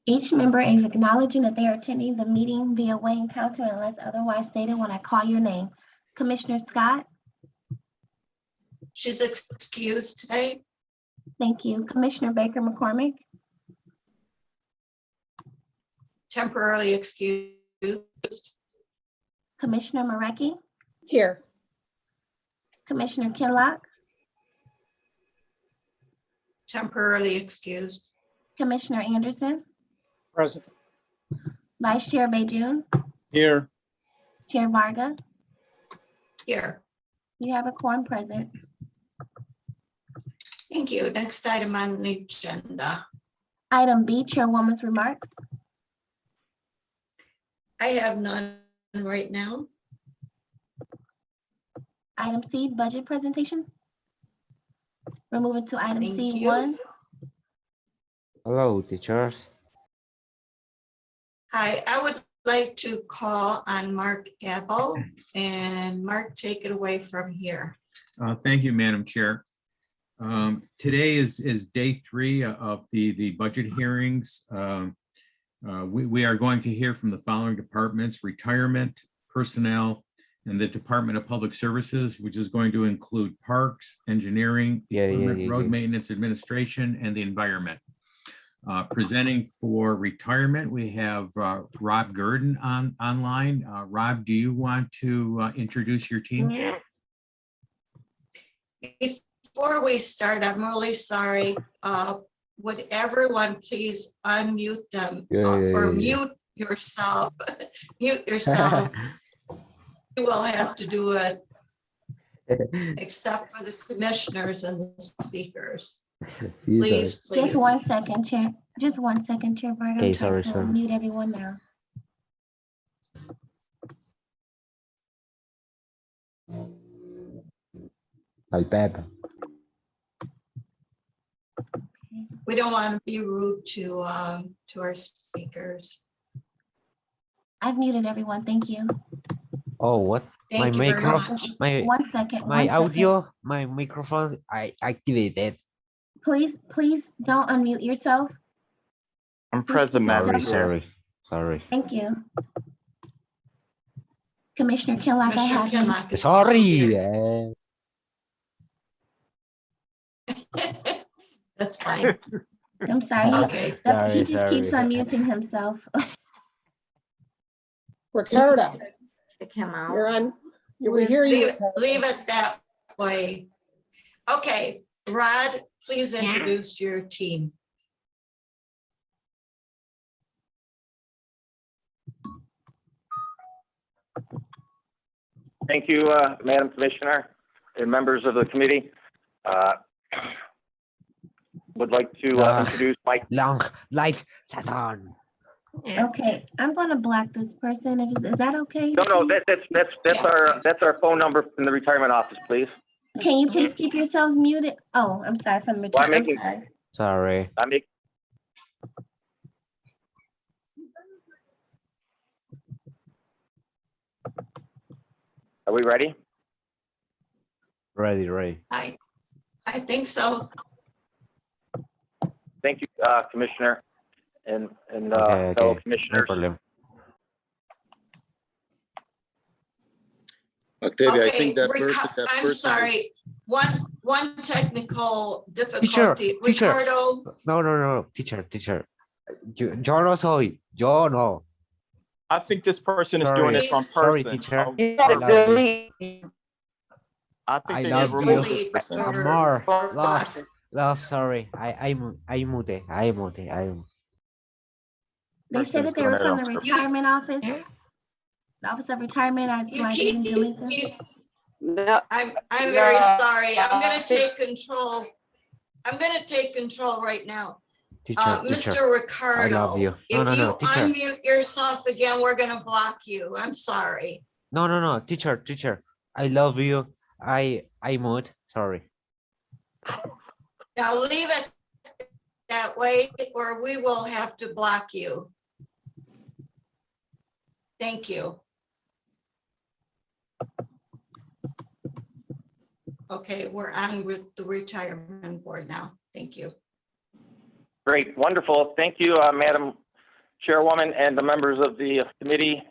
Each member is acknowledging that they are attending the meeting via Wayne Counter unless otherwise stated when I call your name. Commissioner Scott, She's excused today. thank you. Commissioner Baker McCormick, Temporarily excused. Commissioner Marecki, Here. Commissioner Kinlock, Temporarily excused. Commissioner Anderson, Present. Vice Chair Bejun, Here. Chair Varga, Here. you have a quorum present. Thank you. Next item on the agenda. Item B, Chairwoman's remarks. I have none right now. Item C, budget presentation. We're moving to item Thank you. C1. Hello, teachers. Hi, I would like to call on Mark Abel, and Mark, take it away from here. Thank you, Madam Chair. Today is day 3 of the budget hearings. We are going to hear from the following departments: retirement, personnel, and the Department of Public Services, which is going to include parks, engineering, equipment, road maintenance, administration, and the environment. Presenting for retirement, we have Rob Gurdon online. Rob, do you want to introduce your team? Before we start, I'm really sorry. Would everyone please unmute them or mute yourself? Mute yourself. You will have to do it except for the commissioners and the speakers. Please, please. Just 1 second, Chair. Just 1 second, Chair Varga. Okay, I'm trying sorry. to mute everyone now. iPad. We don't want to be rude to our speakers. I've muted everyone. Thank you. Oh, what? Thank you very much. My 1 second. my 1 second. audio, my microphone, I activated. Please don't unmute yourself. I'm present, Madam Chair. Sorry. Thank you. Commissioner Kinlock, I Commissioner have you. Kinlock is also here. Sorry. That's fine. I'm sorry. Okay. He just keeps unmuting himself. Ricardo, It came out. you're on. We hear you. Leave it that way. Okay, Rod, please introduce your team. Thank you, Madam Commissioner and members of the committee. Would like to introduce Mike. Long life Saturn. Okay, I'm gonna block this person. Is that okay? No, that's our phone number from the retirement office, please. Can you please keep yourselves muted? Oh, I'm sorry from the Well, I'm retirement. making- Sorry. Are we ready? Ready. I think so. Thank you, Commissioner and Okay, fellow no commissioners. problem. Octavia, I Okay, think that person. I'm sorry. One technical Teacher, difficulty. teacher. Ricardo, No, teacher. Yo no soy. Yo no. I think this person is Sorry. doing this on Sorry, person. teacher. Oh, I love you. I think I they love need to you. remove this person. Amor. Love. Sorry. I mute. They said that they were from the Person's retirement office. The Office of Retirement. you I keep, didn't delete them. No, I'm very sorry. I'm gonna take control. I'm gonna take control right now. Teacher. Mr. Ricardo. I love you. No, If you teacher. unmute yourself again, we're gonna block you. I'm sorry. No, teacher. I love you. I mute. Sorry. Now leave it that way or we will have to block you. Thank you. Okay, we're on with the retirement board now. Thank you. Great, wonderful. Thank you, Madam Chairwoman and the members of the committee.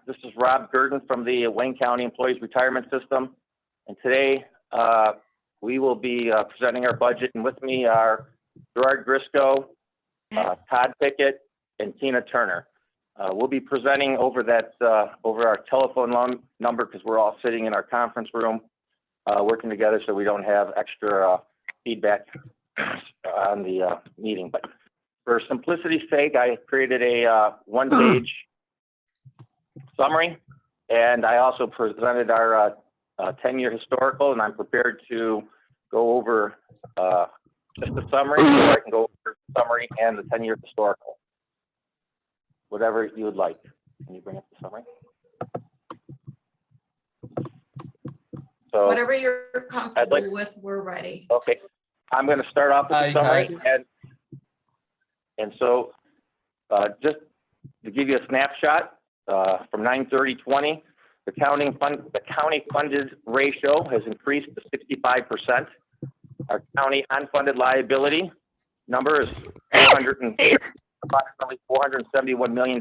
This is Rob Burton from the Wayne County Employees Retirement System. And today we will be presenting our budget. And with me are Gerard Grisco, Todd Pickett, and Tina Turner. We'll be presenting over our telephone number because we're all sitting in our conference room working together so we don't have extra feedback on the meeting. But for simplicity's sake, I created a one-page summary, and I also presented our 10-year historical, and I'm prepared to go over just the summary, or I can go over the summary and the 10-year historical. Whatever you would like. Can you bring up the summary? So, Whatever you're comfortable with, we're ready. okay, I'm going to start off with the summary, and so just to give you a snapshot from 9/30/20, the county funded ratio has increased to 65%. Our county unfunded liability number is approximately $471 million,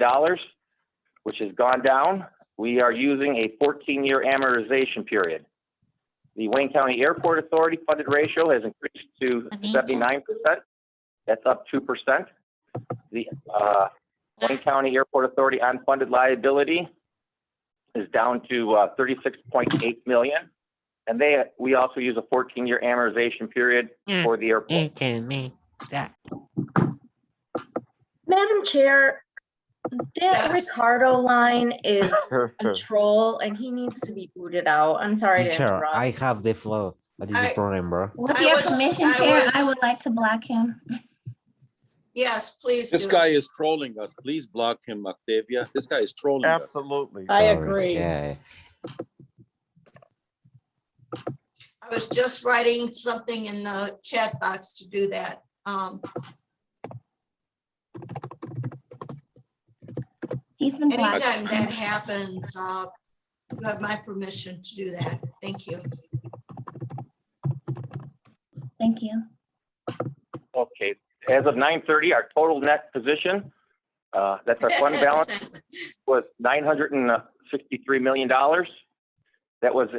which has gone down. We are using a 14-year amortization period. The Wayne County Airport Authority funded ratio has increased to 79%. That's up 2%. The Wayne County Airport Authority unfunded liability is down to $36.8 million. And we also use a 14-year amortization period for the airport. Madam Chair, that Yes. Ricardo line is a troll and he needs to be booted out. I'm sorry to Teacher, interrupt. I have the floor. What is the problem, bro? With I your was- permission, I Chair, was- I would like to block him. Yes, please This do. guy is trolling us. Please block him, Octavia. This guy is trolling us. Absolutely. I Sorry. agree. Yeah. I was just writing something in the chat box to do that. He's been blocked. Anytime that happens, you have my permission to do that. Thank you. Thank you. Okay, as of 9/30, our total net position, that's our fund balance, was $963 million. That was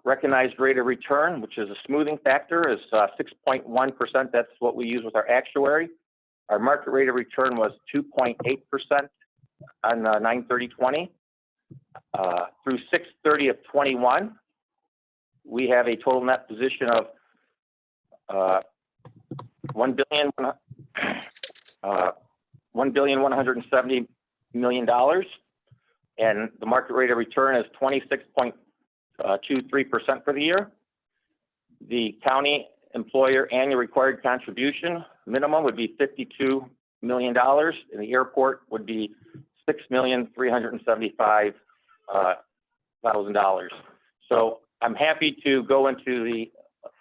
recognized rate of return, which is a smoothing factor, is 6.1%. That's what we use with our actuary. Our market rate of return was 2.8% on 9/30/20. Through 6/30 of 21, we have a total net position of $1,170 million, and the market rate of return is 26.23% for the year. The county employer annual required contribution minimum would be $52 million, and the airport would be $6,375,000. So I'm happy to go into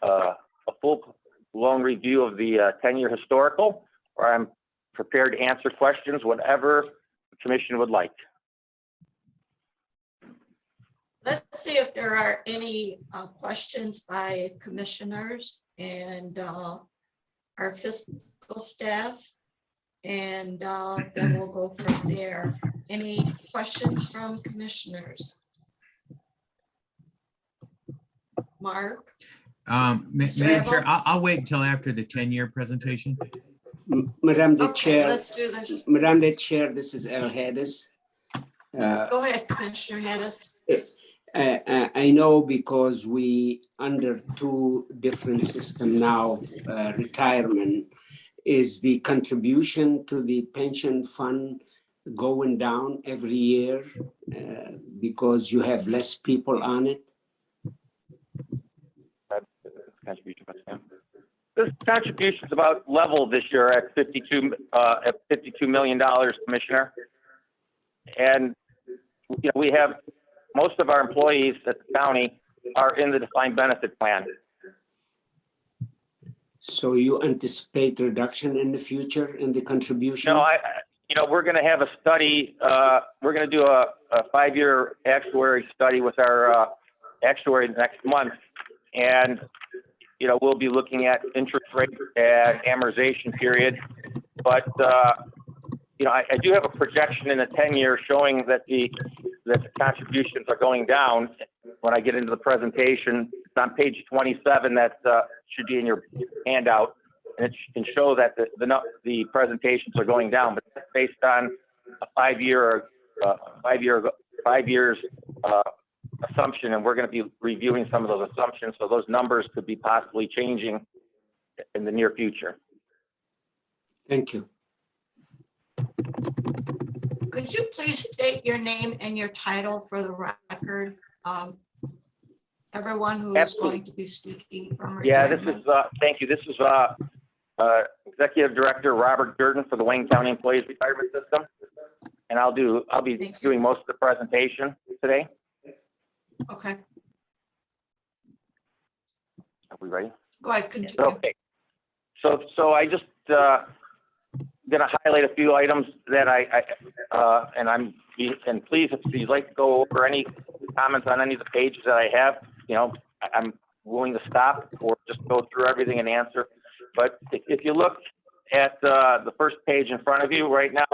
a full-blown review of the 10-year historical, or I'm prepared to answer questions, whatever the commission would like. Let's see if there are any questions by commissioners and our fiscal staff. And then we'll go from there. Any questions from commissioners? Mark? Madam Chair, I'll wait until after the 10-year presentation. Madam the Okay, Chair, let's do this. Madam the Chair, this is El Hedis. Go ahead, Commissioner Hedis. I know because we under two different system now, retirement, is the contribution to the pension fund going down every year because you have less people on it? This contribution is about level this year at $52 million, Commissioner. And we have most of our employees at the county are in the defined benefit plan. So you anticipate reduction in the future in the contribution? No, we're going to have a study. We're going to do a 5-year actuary study with our actuary next month, and we'll be looking at interest rate and amortization period. But I do have a projection in the 10-year showing that the contributions are going down. When I get into the presentation, it's on page 27. That should be in your handout, and it can show that the presentations are going down, but that's based on a 5 years assumption, and we're going to be reviewing some of those assumptions. So those numbers could be possibly changing in the near future. Thank you. Could you please state your name and your title for the record? Everyone who is Absolutely. going to be speaking from Yeah, this retirement. is, thank you. This is Executive Director Robert Burton for the Wayne County Employees Retirement System. And I'll be Thank you. doing most of the presentation today. Okay, Are we ready? go ahead, continue. Okay. So I just going to highlight a few items that and please, if you'd like to go over any comments on any of the pages that I have, I'm willing to stop or just go through everything and answer. But if you look at the first page in front of you right now,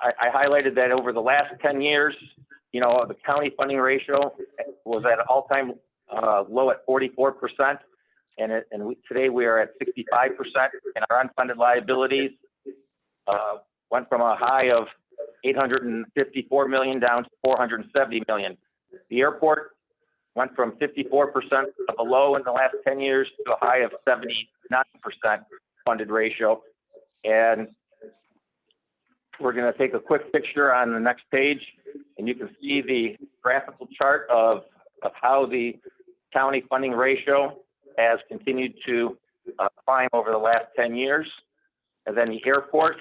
I highlighted that over the last 10 years, the county funding ratio was at an all-time low at 44%. Today we are at 65%, and our unfunded liabilities went from a high of $854 million down to $470 million. The airport went from 54% of a low in the last 10 years to a high of 79% funded ratio. And we're going to take a quick picture on the next page, and you can see the graphical chart of how the county funding ratio has continued to climb over the last 10 years. And then the airport,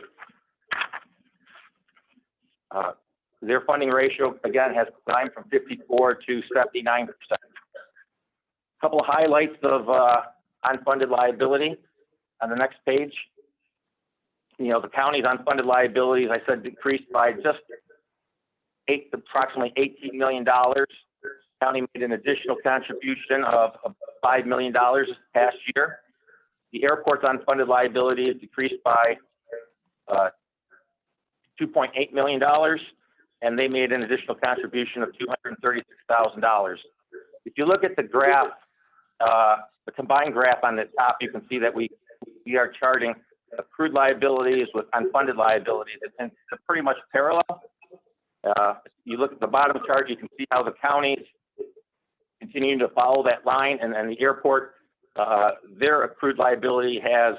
their funding ratio, again, has climbed from 54 to 79%. A couple of highlights of unfunded liability on the next page. The county's unfunded liabilities, I said, decreased by just approximately $18 million. The county made an additional contribution of $5 million this past year. The airport's unfunded liabilities decreased by $2.8 million, and they made an additional contribution of $236,000. If you look at the graph, the combined graph on the top, you can see that we are charting accrued liabilities with unfunded liabilities, and they're pretty much parallel. You look at the bottom chart, you can see how the counties continuing to follow that line, and the airport, their accrued liability has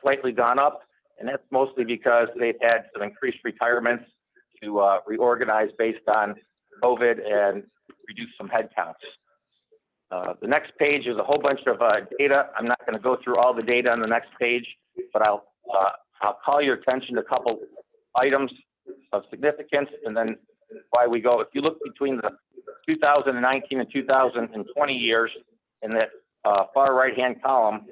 slightly gone up, and that's mostly because they've had some increased retirements to reorganize based on COVID and reduce some headcounts. The next page is a whole bunch of data. I'm not going to go through all the data on the next page, but I'll call your attention to a couple items of significance and then why we go. If you look between the 2019 and 2020 years in that far right-hand column,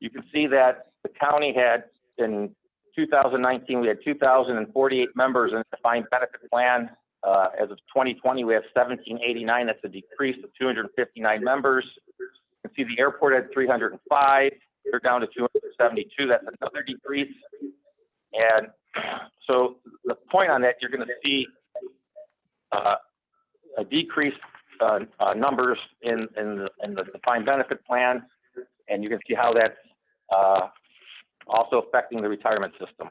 you can see that the county had, in 2019, we had 2,048 members in the defined benefit plan. As of 2020, we have 1,789. That's a decrease of 259 members. You can see the airport had 305. They're down to 272. That's another decrease. And so the point on that, you're going to see a decrease numbers in the defined benefit plan, and you can see how that's also affecting the retirement system.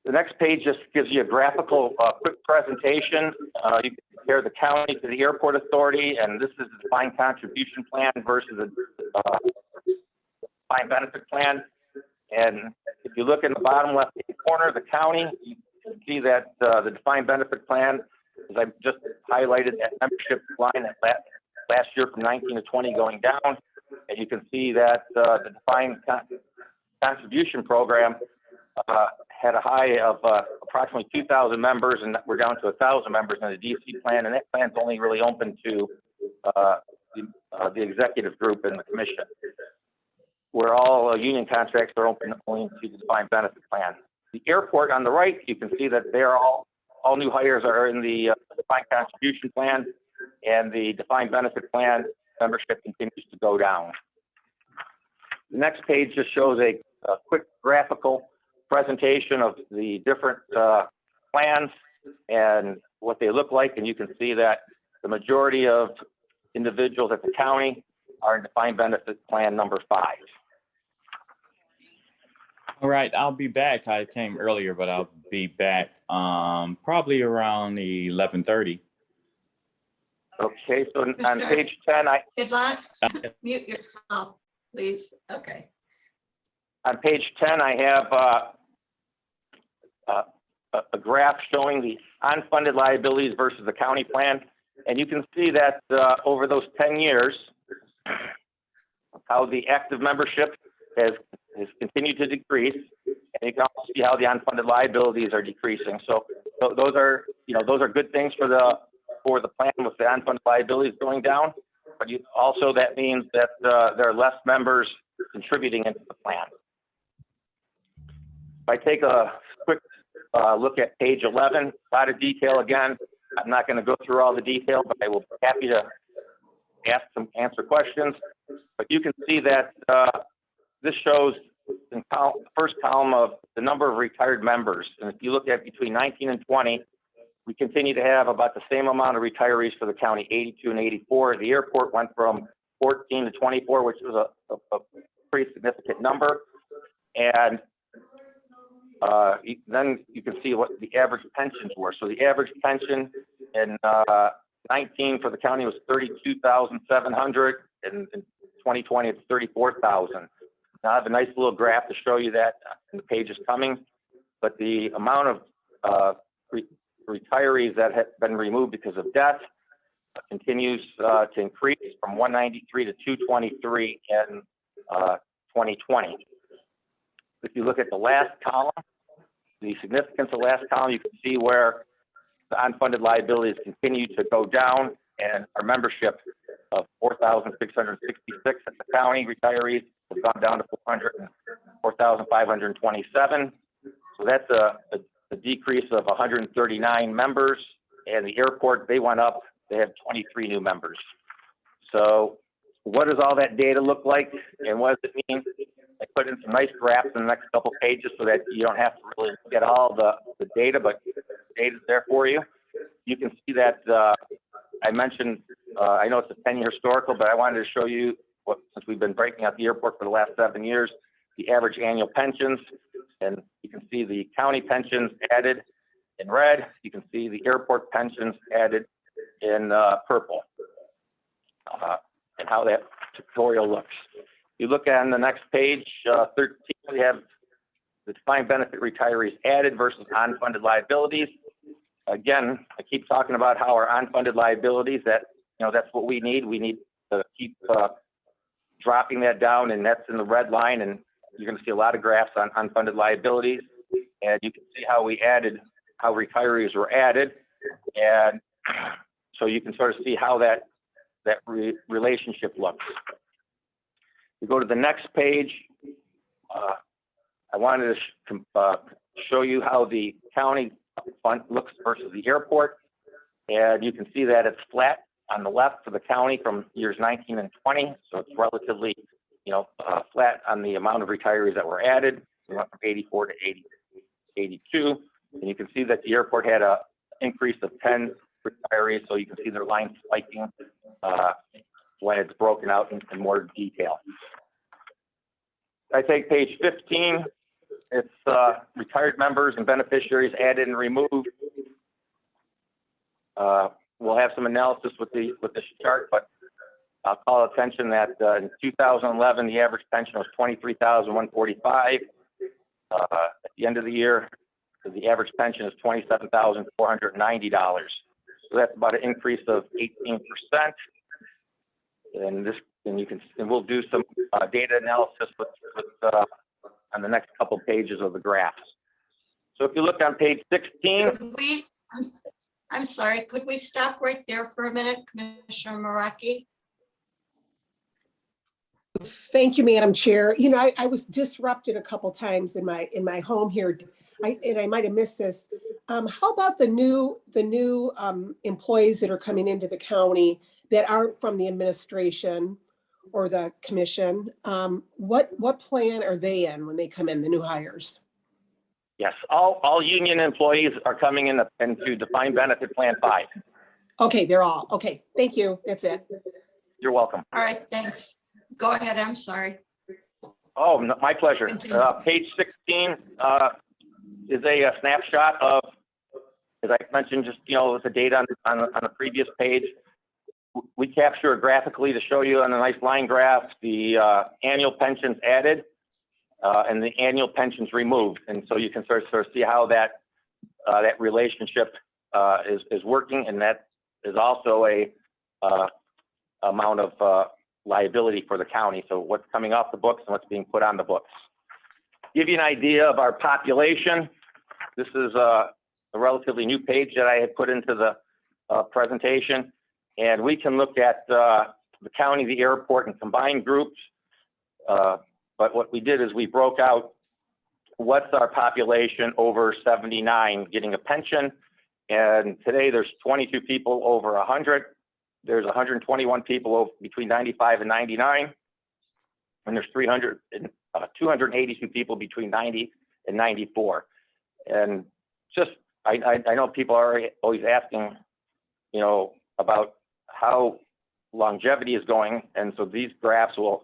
The next page just gives you a graphical quick presentation. You can compare the county to the airport authority, and this is the defined contribution plan versus the defined benefit plan. And if you look in the bottom left corner, the county, you can see that the defined benefit plan, as I just highlighted, that membership line that last year from 19 to 20 going down. And you can see that the defined contribution program had a high of approximately 2,000 members, and we're down to 1,000 members in the DC plan, and that plan's only really open to the executive group and the commission, where all union contracts are open only to the defined benefit plan. The airport on the right, you can see that they're all new hires are in the defined contribution plan, and the defined benefit plan membership continues to go down. The next page just shows a quick graphical presentation of the different plans and what they look like, and you can see that the majority of individuals at the county are in defined benefit plan number 5. All right, I'll be back. I came earlier, but I'll be back probably around 11:30. Okay, so on page 10, Mute yourself, please. Okay. on page 10, I have a graph showing the unfunded liabilities versus the county plan. And you can see that over those 10 years, how the active membership has continued to decrease. And you can also see how the unfunded liabilities are decreasing. So those are good things for the plan with the unfunded liabilities going down. But also that means that there are less members contributing into the plan. If I take a quick look at page 11, a lot of detail again. I'm not going to go through all the detail, but I will be happy to answer questions. But you can see that this shows in the first column of the number of retired members. And if you look at between 19 and 20, we continue to have about the same amount of retirees for the county, 82 and 84. The airport went from 14 to 24, which was a pretty significant number. And then you can see what the average pensions were. So the average pension in 19 for the county was $32,700, and in 2020 it's $34,000. Now I have a nice little graph to show you that in the pages coming, but the amount of retirees that have been removed because of death continues to increase from 193 to 223 in 2020. If you look at the last column, the significance of the last column, you can see where the unfunded liabilities continue to go down, and our membership of 4,666 at the county retirees has gone down to 4,527. So that's a decrease of 139 members, and the airport, they went up, they have 23 new members. So what does all that data look like, and what does it mean? I put in some nice graphs in the next couple pages so that you don't have to really get all the data, but the data's there for you. You can see that I mentioned, I know it's a 10-year historical, but I wanted to show you, since we've been breaking out the airport for the last 7 years, the average annual pensions. And you can see the county pensions added in red. You can see the airport pensions added in purple, and how that tutorial looks. You look on the next page, 13, we have the defined benefit retirees added versus unfunded liabilities. Again, I keep talking about how our unfunded liabilities, that's what we need. We need to keep dropping that down, and that's in the red line. And you're going to see a lot of graphs on unfunded liabilities. And you can see how how retirees were added. And so you can sort of see how that relationship looks. We go to the next page. I wanted to show you how the county fund looks versus the airport. And you can see that it's flat on the left for the county from years 19 and 20. So it's relatively, flat on the amount of retirees that were added. We went from 84 to 82. And you can see that the airport had an increase of 10 retirees. So you can see their line spiking when it's broken out in more detail. I take page 15. It's retired members and beneficiaries added and removed. We'll have some analysis with this chart, but I'll call attention that in 2011 the average pension was $23,145. At the end of the year, the average pension is $27,490. So that's about an increase of 18%. And we'll do some data analysis with on the next couple pages of the graphs. So if you look on page 16. I'm sorry, could we stop right there for a minute, Commissioner Maraki? Thank you, Madam Chair. I was disrupted a couple times in my home here, and I might have missed this. How about the new employees that are coming into the county that aren't from the administration or the commission? What plan are they in when they come in, the new hires? Yes, all union employees are coming in into defined benefit plan 5. Okay, they're all, okay, thank you, that's it. You're welcome. All right, thanks. Go ahead, I'm sorry. Oh, my pleasure. Continue. Page 16 is a snapshot of, as I mentioned, just, the data on the previous page. We capture graphically to show you on a nice line graph the annual pensions added and the annual pensions removed. And so you can sort of see how that relationship is working, and that is also a amount of liability for the county. So what's coming off the books and what's being put on the books. Give you an idea of our population. This is a relatively new page that I had put into the presentation. And we can look at the county, the airport, and combined groups. But what we did is we broke out what's our population over 79 getting a pension. And today there's 22 people over 100. There's 121 people between 95 and 99. And there's 282 people between 90 and 94. And just, I know people are always asking, about how longevity is going. And so these charts will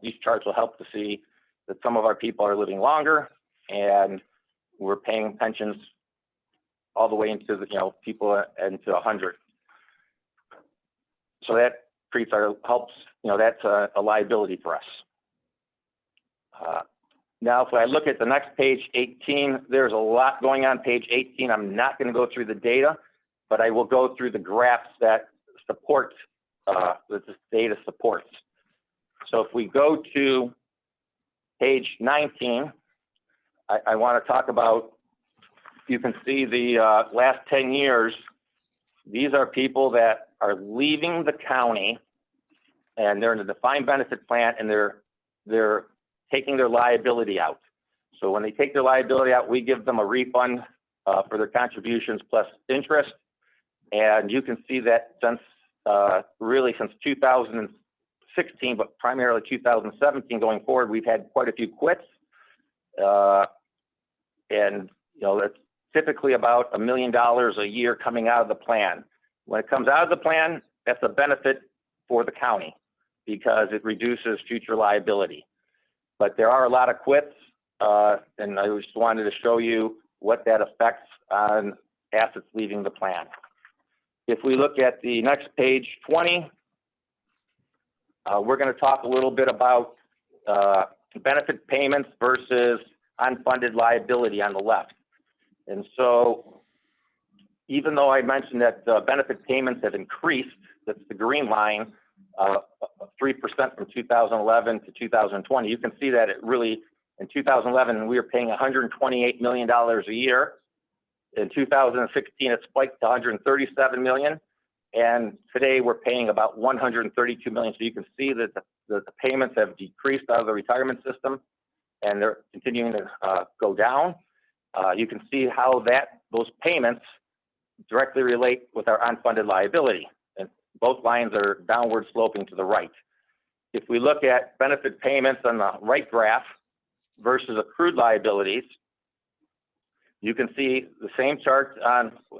help to see that some of our people are living longer, and we're paying pensions all the way into the, people into 100. So that helps, that's a liability for us. Now, if I look at the next page, 18, there's a lot going on page 18. I'm not going to go through the data, but I will go through the graphs that support, that this data supports. So if we go to page 19, I want to talk about, you can see the last 10 years, these are people that are leaving the county and they're in a defined benefit plan, and they're taking their liability out. So when they take their liability out, we give them a refund for their contributions plus interest. And you can see that since really since 2016, but primarily 2017 going forward, we've had quite a few quits. And that's typically about $1 million a year coming out of the plan. When it comes out of the plan, that's a benefit for the county because it reduces future liability. But there are a lot of quits, and I just wanted to show you what that affects on assets leaving the plan. If we look at the next page, 20, we're going to talk a little bit about benefit payments versus unfunded liability on the left. And so even though I mentioned that benefit payments have increased, that's the green line, 3% from 2011 to 2020, you can see that it really, in 2011, we were paying $128 million a year. In 2016, it spiked to 137 million. And today we're paying about 132 million. So you can see that the payments have decreased out of the retirement system, and they're continuing to go down. You can see how those payments directly relate with our unfunded liability. And both lines are downward sloping to the right. If we look at benefit payments on the right graph versus accrued liabilities, you can see the same chart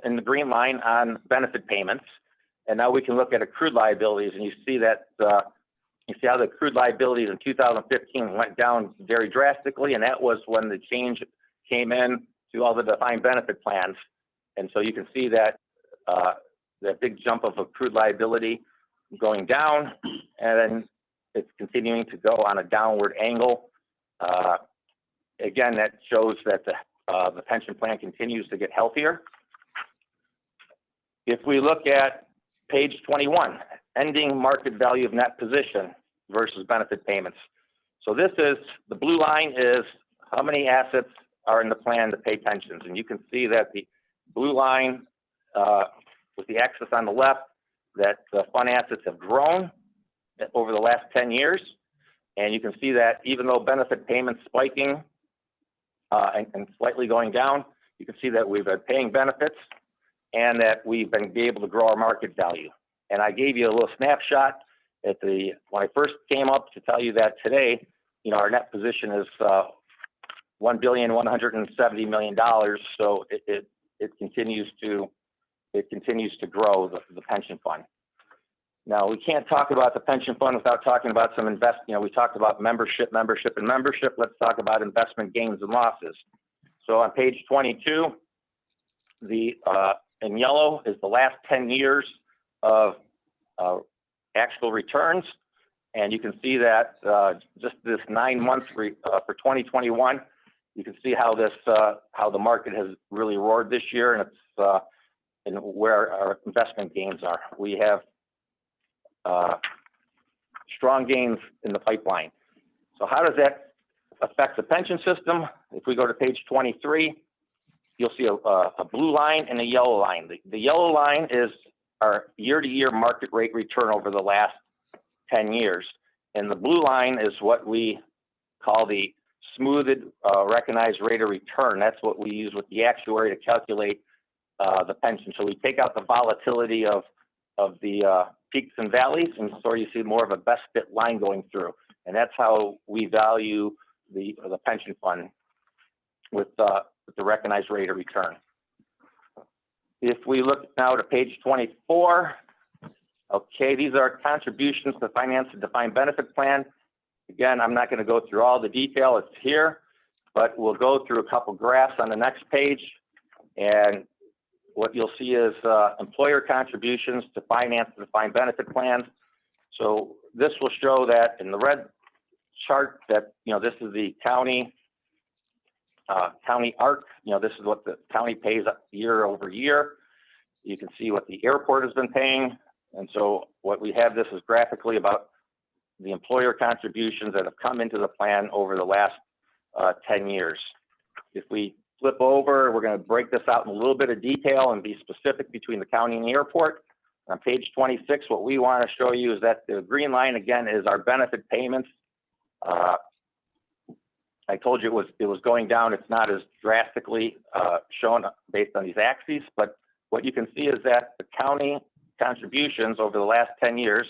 in the green line on benefit payments. And now we can look at accrued liabilities, and you see that you see how the accrued liabilities in 2015 went down very drastically, and that was when the change came in to all the defined benefit plans. And so you can see that that big jump of accrued liability going down, and then it's continuing to go on a downward angle. Again, that shows that the pension plan continues to get healthier. If we look at page 21, ending market value of net position versus benefit payments. So this is, the blue line is how many assets are in the plan to pay pensions. And you can see that the blue line with the axis on the left, that the fund assets have grown over the last 10 years. And you can see that even though benefit payments spiking and slightly going down, you can see that we've been paying benefits and that we've been able to grow our market value. And I gave you a little snapshot when I first came up to tell you that today, our net position is $1,170 million. So it continues to grow the pension fund. Now, we can't talk about the pension fund without talking about some we talked about membership. Let's talk about investment gains and losses. So on page 22, in yellow is the last 10 years of actual returns. And you can see that just this 9 months for 2021, you can see how the market has really roared this year, and it's and where our investment gains are. We have strong gains in the pipeline. So how does that affect the pension system? If we go to page 23, you'll see a blue line and a yellow line. The yellow line is our year-to-year market rate return over the last 10 years. And the blue line is what we call the smoothed recognized rate of return. That's what we use with the actuary to calculate the pension. So we take out the volatility of the peaks and valleys, and so you see more of a best fit line going through. And that's how we value the pension fund with the recognized rate of return. If we look now to page 24, okay, these are contributions to finance a defined benefit plan. Again, I'm not going to go through all the detail, it's here, but we'll go through a couple graphs on the next page. And what you'll see is employer contributions to finance the defined benefit plans. So this will show that in the red chart that, this is the county ARC. This is what the county pays year over year. You can see what the airport has been paying. And so what we have, this is graphically about the employer contributions that have come into the plan over the last 10 years. If we flip over, we're going to break this out in a little bit of detail and be specific between the county and the airport. On page 26, what we want to show you is that the green line, again, is our benefit payments. I told you it was going down. It's not as drastically shown based on these axes, but what you can see is that the county contributions over the last 10 years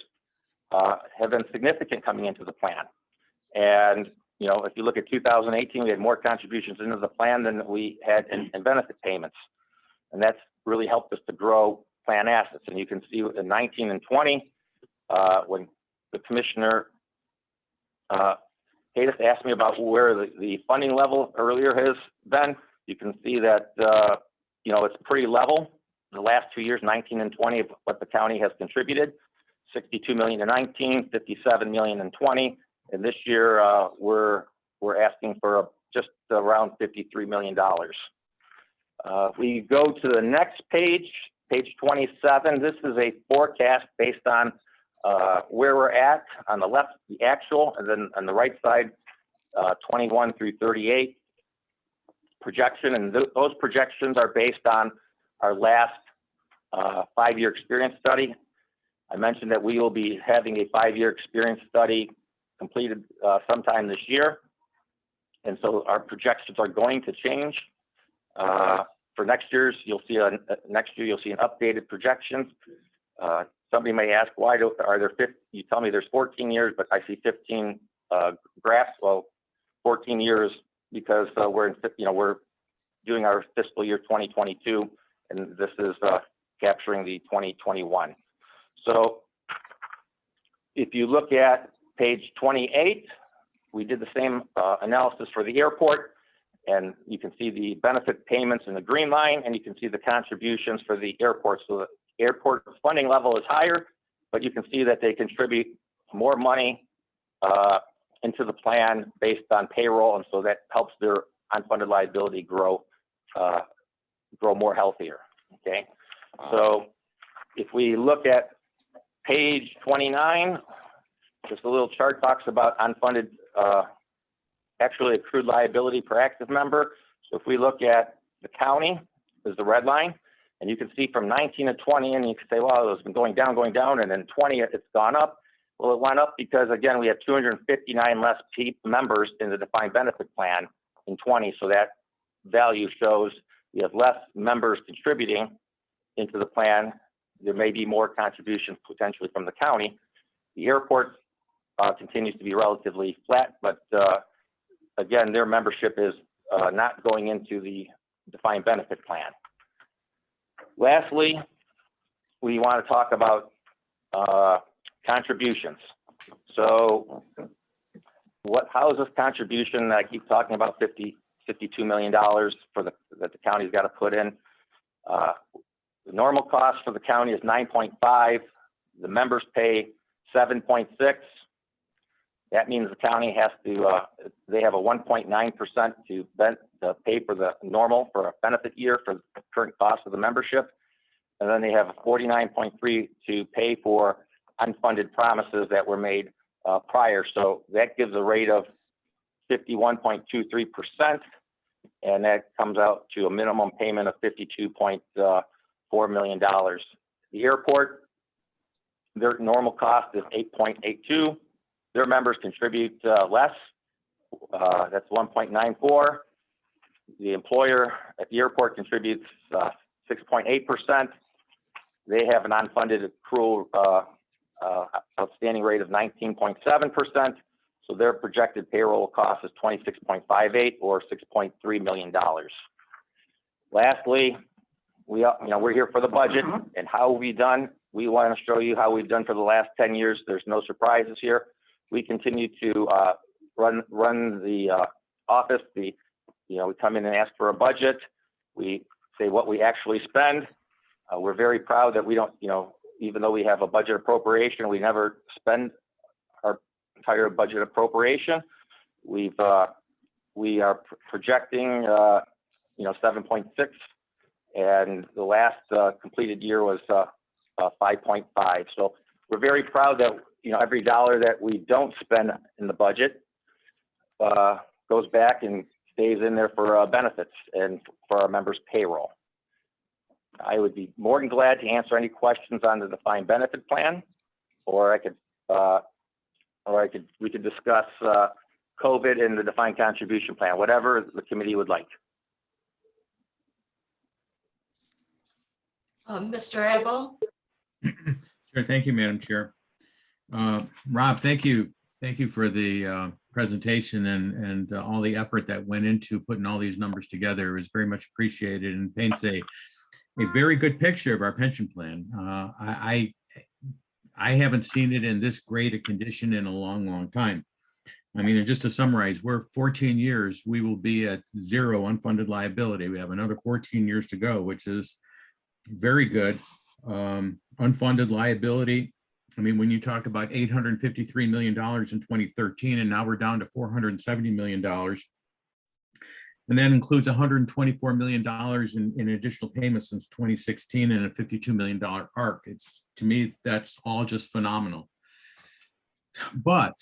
have been significant coming into the plan. And, if you look at 2018, we had more contributions into the plan than we had in benefit payments. And that's really helped us to grow plan assets. And you can see in 19 and 20, when the commissioner Hayes asked me about where the funding level earlier has been, you can see that, it's pretty level. The last 2 years, 19 and 20, of what the county has contributed, 62 million in 19, 57 million in 20. And this year, we're asking for just around $53 million. We go to the next page, page 27. This is a forecast based on where we're at. On the left, the actual, and then on the right side, 21 through 38 projection. And those projections are based on our last 5-year experience study. I mentioned that we will be having a 5-year experience study completed sometime this year. And so our projections are going to change. For next year, you'll see an updated projections. Somebody may ask, why are there 50? You tell me there's 14 years, but I see 15 graphs. Well, 14 years because we're doing our fiscal year 2022, and this is capturing the 2021. So if you look at page 28, we did the same analysis for the airport, and you can see the benefit payments in the green line, and you can see the contributions for the airport. So the airport funding level is higher, but you can see that they contribute more money into the plan based on payroll, and so that helps their unfunded liability grow more healthier. Okay, so if we look at page 29, just a little chart talks about unfunded, actually accrued liability per active member. So if we look at the county, is the red line, and you can see from 19 to 20, and you can say, well, it's been going down, and then 20, it's gone up. Well, it went up because, again, we have 259 less members in the defined benefit plan in 20, so that value shows we have less members contributing into the plan. There may be more contributions potentially from the county. The airport continues to be relatively flat, but again, their membership is not going into the defined benefit plan. Lastly, we want to talk about contributions. So how is this contribution? I keep talking about $52 million that the county's got to put in. The normal cost for the county is 9.5. The members pay 7.6. That means the county has to, they have a 1.9% to pay for the normal for a benefit year for the current cost of the membership. And then they have a 49.3 to pay for unfunded promises that were made prior. So that gives a rate of 51.23%. And that comes out to a minimum payment of $52.4 million. The airport, their normal cost is 8.82. Their members contribute less. That's 1.94. The employer at the airport contributes 6.8%. They have an unfunded accrual outstanding rate of 19.7%. So their projected payroll cost is 26.58 or $6.3 million. Lastly, we're here for the budget and how we done. We want to show you how we've done for the last 10 years. There's no surprises here. We continue to run the office. We come in and ask for a budget. We say what we actually spend. We're very proud that we don't, even though we have a budget appropriation, we never spend our entire budget appropriation. We are projecting, 7.6, and the last completed year was 5.5. So we're very proud that every dollar that we don't spend in the budget goes back and stays in there for benefits and for our members' payroll. I would be more than glad to answer any questions on the defined benefit plan, or we could discuss COVID and the defined contribution plan, whatever the committee would like. Mr. Abel? Sure. Thank you, Madam Chair. Rob, thank you for the presentation and all the effort that went into putting all these numbers together. It was very much appreciated and paints a very good picture of our pension plan. I haven't seen it in this great a condition in a long time. I mean, and just to summarize, we're 14 years, we will be at zero unfunded liability. We have another 14 years to go, which is very good. Unfunded liability. I mean, when you talk about $853 million in 2013, and now we're down to $470 million. And that includes $124 million in additional payments since 2016 and a $52 million arc. To me, that's all just phenomenal. But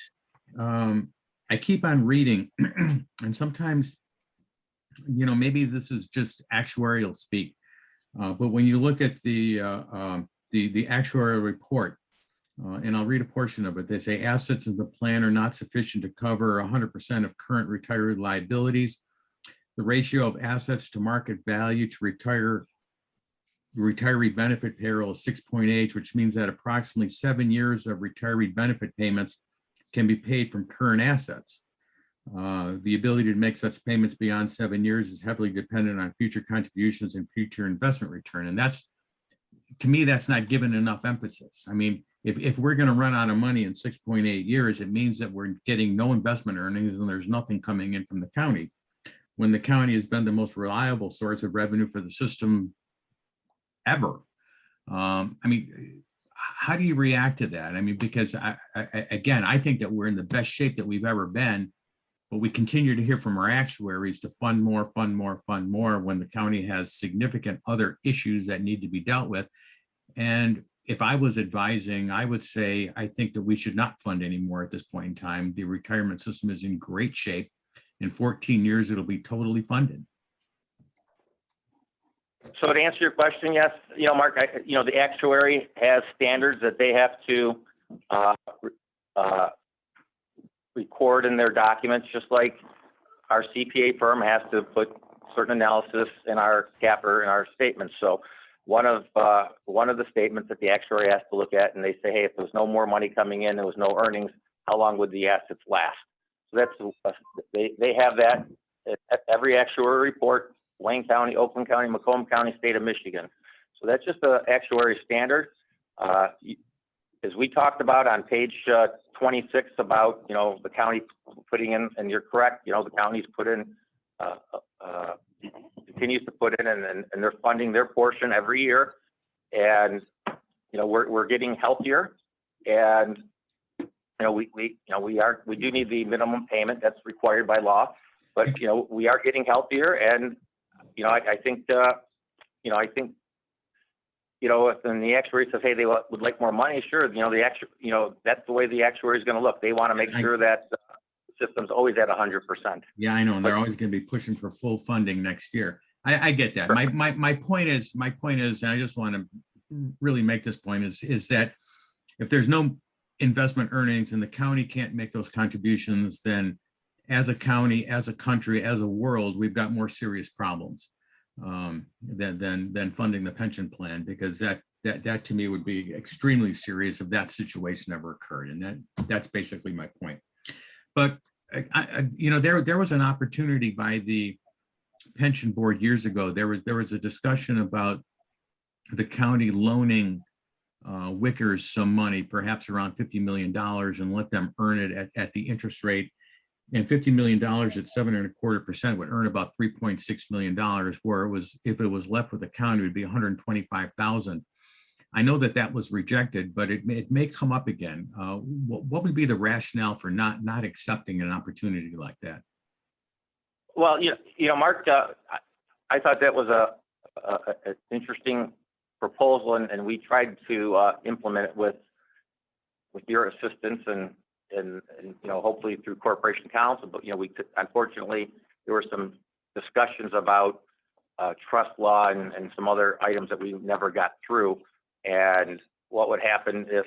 I keep on reading, and sometimes, maybe this is just actuarial speak. But when you look at the actuarial report, and I'll read a portion of it, they say assets in the plan are not sufficient to cover 100% of current retiree liabilities. The ratio of assets to market value to retiree benefit payroll is 6.8, which means that approximately 7 years of retiree benefit payments can be paid from current assets. The ability to make such payments beyond 7 years is heavily dependent on future contributions and future investment return. And to me, that's not given enough emphasis. I mean, if we're going to run out of money in 6.8 years, it means that we're getting no investment earnings and there's nothing coming in from the county, when the county has been the most reliable source of revenue for the system ever. I mean, how do you react to that? I mean, because I think that we're in the best shape that we've ever been, but we continue to hear from our actuaries to fund more when the county has significant other issues that need to be dealt with. And if I was advising, I would say, I think that we should not fund anymore at this point in time. The retirement system is in great shape. In 14 years, it'll be totally funded. So to answer your question, yes, Mark, the actuary has standards that they have to record in their documents, just like our CPA firm has to put certain analysis in our CAPR in our statements. So one of the statements that the actuary has to look at, and they say, hey, if there's no more money coming in, there was no earnings, how long would the assets last? So that's they have that every actuary report, Wayne County, Oakland County, Macomb County, state of Michigan. So that's just the actuary standard. As we talked about on page 26 about, the county putting in, and you're correct, the county's put in, continues to put in, and they're funding their portion every year. And, we're getting healthier, and, we do need the minimum payment that's required by law, but, we are getting healthier. And, I think, if then the actuary says, hey, they would like more money, sure, that's the way the actuary is going to look. They want to make sure that the system's always at 100%. Yeah, I know. And they're always going to be pushing for full funding next year. I get that. My point is, and I just want to really make this point is that if there's no investment earnings and the county can't make those contributions, then as a county, as a country, as a world, we've got more serious problems than funding the pension plan, because that to me would be extremely serious if that situation ever occurred. And that's basically my point. But there was an opportunity by the pension board years ago. There was a discussion about the county loaning Wickers some money, perhaps around $50 million, and let them earn it at the interest rate. And $50 million at 7.25% would earn about $3.6 million, where it was, if it was left with the county, it would be $125,000. I know that was rejected, but it may come up again. What would be the rationale for not accepting an opportunity like that? Well, Mark, I thought that was an interesting proposal, and we tried to implement it with your assistance and hopefully through Corporation Council. But unfortunately, there were some discussions about trust law and some other items that we never got through. And what would happen if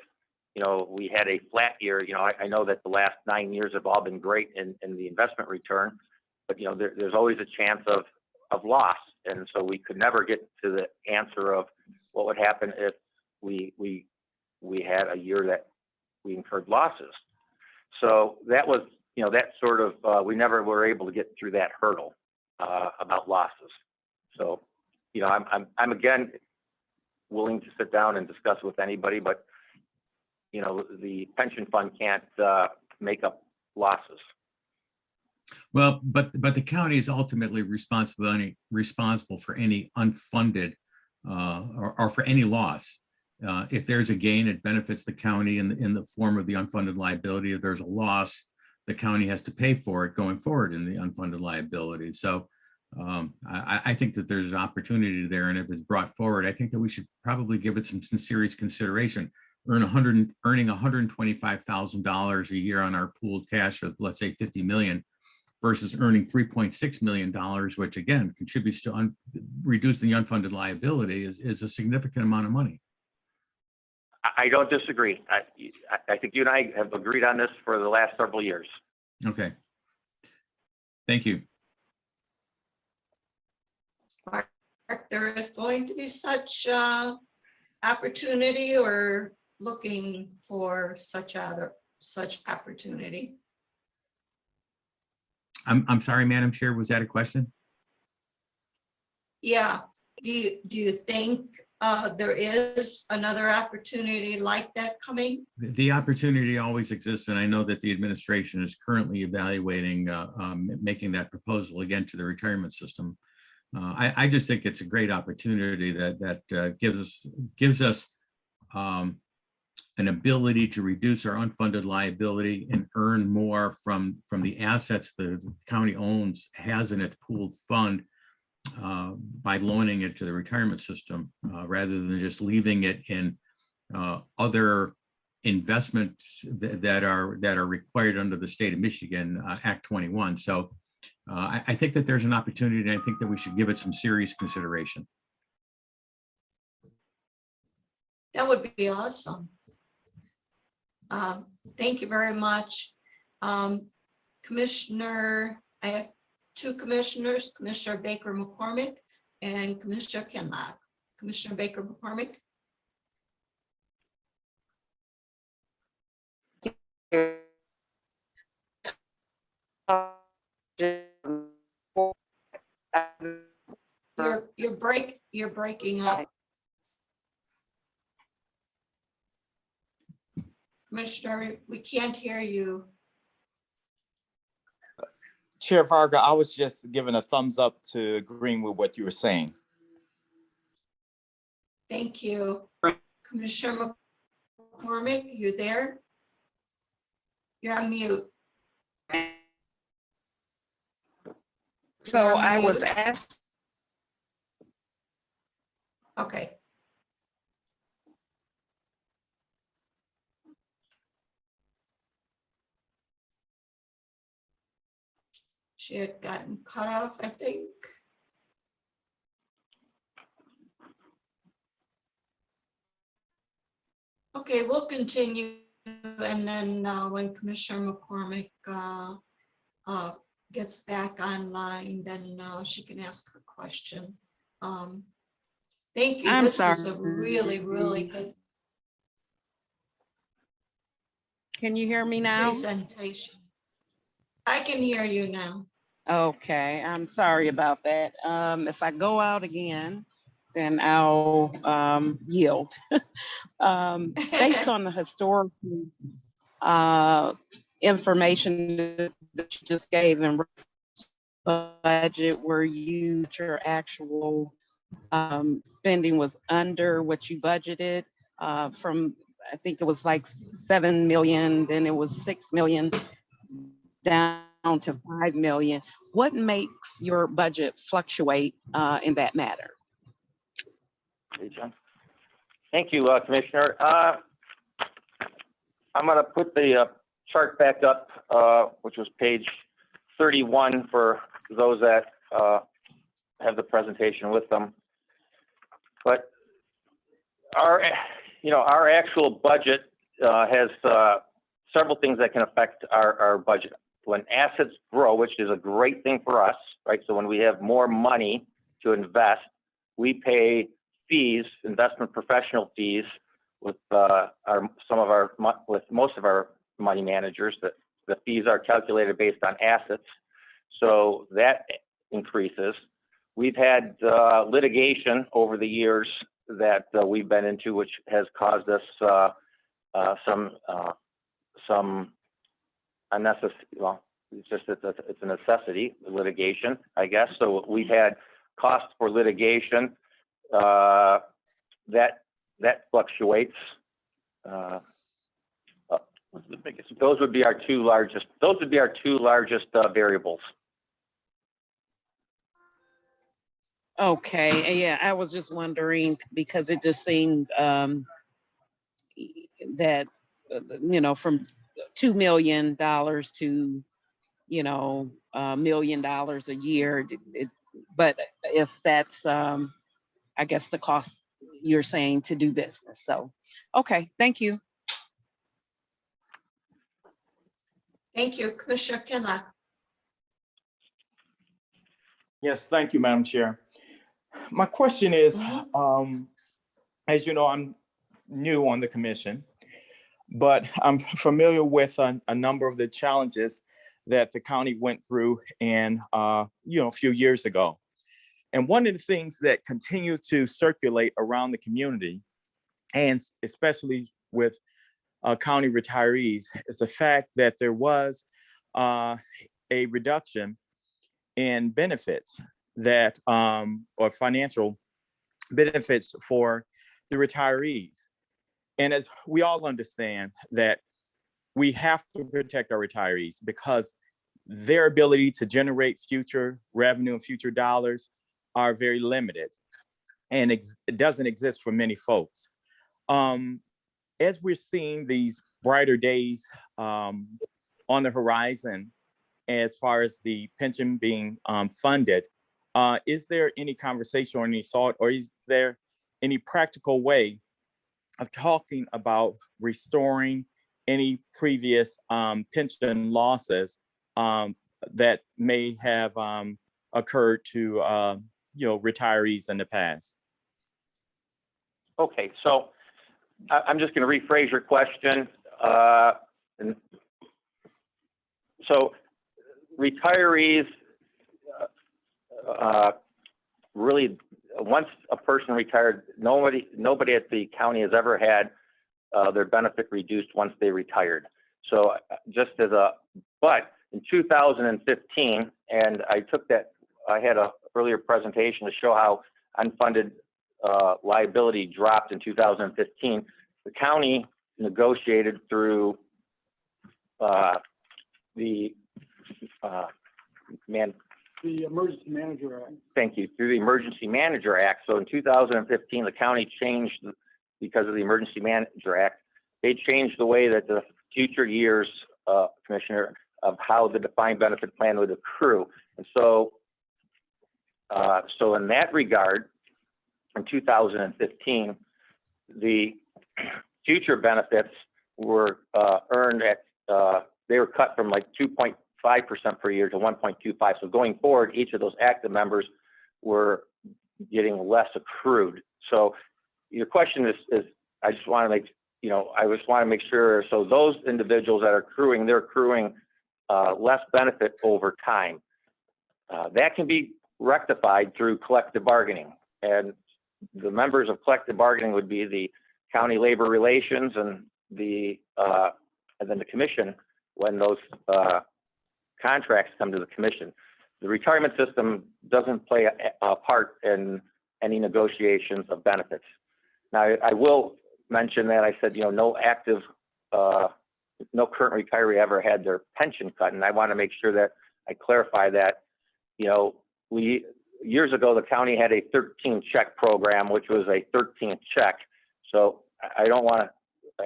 we had a flat year? I know that the last 9 years have all been great in the investment return, but there's always a chance of loss. And so we could never get to the answer of what would happen if we had a year that we incurred losses. So that was, that sort of, we never were able to get through that hurdle about losses. So, I'm again willing to sit down and discuss with anybody, but the pension fund can't make up losses. Well, but the county is ultimately responsible for any unfunded or for any loss. If there's a gain, it benefits the county in the form of the unfunded liability. If there's a loss, the county has to pay for it going forward in the unfunded liability. So I think that there's an opportunity there, and if it's brought forward, I think that we should probably give it some serious consideration. Earning $125,000 a year on our pooled cash of, let's say, 50 million, versus earning $3.6 million, which again contributes to reducing the unfunded liability, is a significant amount of money. I don't disagree. I think you and I have agreed on this for the last several years. Okay. Thank you. Mark, there is going to be such opportunity, or looking for such opportunity? I'm sorry, Madam Chair, was that a question? Yeah. Do you think there is another opportunity like that coming? The opportunity always exists, and I know that the administration is currently evaluating making that proposal again to the retirement system. I just think it's a great opportunity that gives us an ability to reduce our unfunded liability and earn more from the assets the county has in its pooled fund by loaning it to the retirement system, rather than just leaving it in other investments that are required under the state of Michigan Act 21. So I think that there's an opportunity, and I think that we should give it some serious consideration. That would be awesome. Thank you very much. Commissioner, I have two commissioners, Commissioner Baker McCormick and Commissioner Kinlock. Commissioner Baker McCormick. You're breaking up. Commissioner, we can't hear you. Chair Varga, I was just giving a thumbs up to agreeing with what you were saying. Thank you. Commissioner McCormick, you there? You're on mute. So You're on I was mute. asked, Okay. She had gotten cut off, I think. Okay, we'll continue, and then when Commissioner McCormick gets back online, then she can ask her question. Thank you. I'm This is a sorry. really, really good Can you hear me now? presentation. I can hear you now. Okay, I'm sorry about that. If I go out again, then I'll yield. Based on the historical information that you just gave in budget, where your actual spending was under what you budgeted from, I think it was like 7 million, then it was 6 million, down to 5 million. What makes your budget fluctuate in that matter? Thank you, Commissioner. I'm going to put the chart back up, which was page 31 for those that have the presentation with them. But our actual budget has several things that can affect our budget. When assets grow, which is a great thing for us, right? So when we have more money to invest, we pay fees, investment professional fees, with most of our money managers. That the fees are calculated based on assets, so that increases. We've had litigation over the years that we've been into, which has caused us some unnecessary. Well, it's a necessity, litigation, I guess. So we've had costs for litigation that fluctuates. What's the biggest? Those would be our two largest. Variables. Okay, yeah, I was just wondering because it just seemed that from $2 million to $1 million a year. But if that's I guess the cost you're saying to do business. So, okay, thank you. Thank you, Commissioner Killa. Yes, thank you, Madam Chair. My question is, as you know, I'm new on the commission, but I'm familiar with a number of the challenges that the county went through a few years ago. And one of the things that continue to circulate around the community, and especially with county retirees, is the fact that there was a reduction in benefits that or financial benefits for the retirees. And as we all understand that we have to protect our retirees because their ability to generate future revenue and future dollars are very limited, and it doesn't exist for many folks. As we're seeing these brighter days on the horizon, as far as the pension being funded, is there any conversation or any thought, or is there any practical way of talking about restoring any previous pension losses that may have occurred to retirees in the past? Okay, so I'm just going to rephrase your question. So retirees really, once a person retired, nobody at the county has ever had their benefit reduced once they retired. So just as a, but in 2015, and I had a earlier presentation to show how unfunded liability dropped in 2015. The county negotiated through the Emergency Manager Act. Thank you, through the Emergency Manager Act. So in 2015, the county changed, because of the Emergency Manager Act, they changed the way that the future years, Commissioner, of how the defined benefit plan would accrue. And so, so in that regard, in 2015, the future benefits were earned at, they were cut from like 2.5% per year to 1.25. So going forward, each of those active members were getting less accrued. So your question is I just want to make, I just want to make sure. So those individuals that are accruing, they're accruing less benefit over time. That can be rectified through collective bargaining. And the members of collective bargaining would be the county labor relations and then the commission when those contracts come to the commission. The retirement system doesn't play a part in any negotiations of benefits. Now, I will mention that I said, no active, no current retiree ever had their pension cut. And I want to make sure that I clarify that, years ago, the county had a 13 check program, which was a 13th check. So I don't want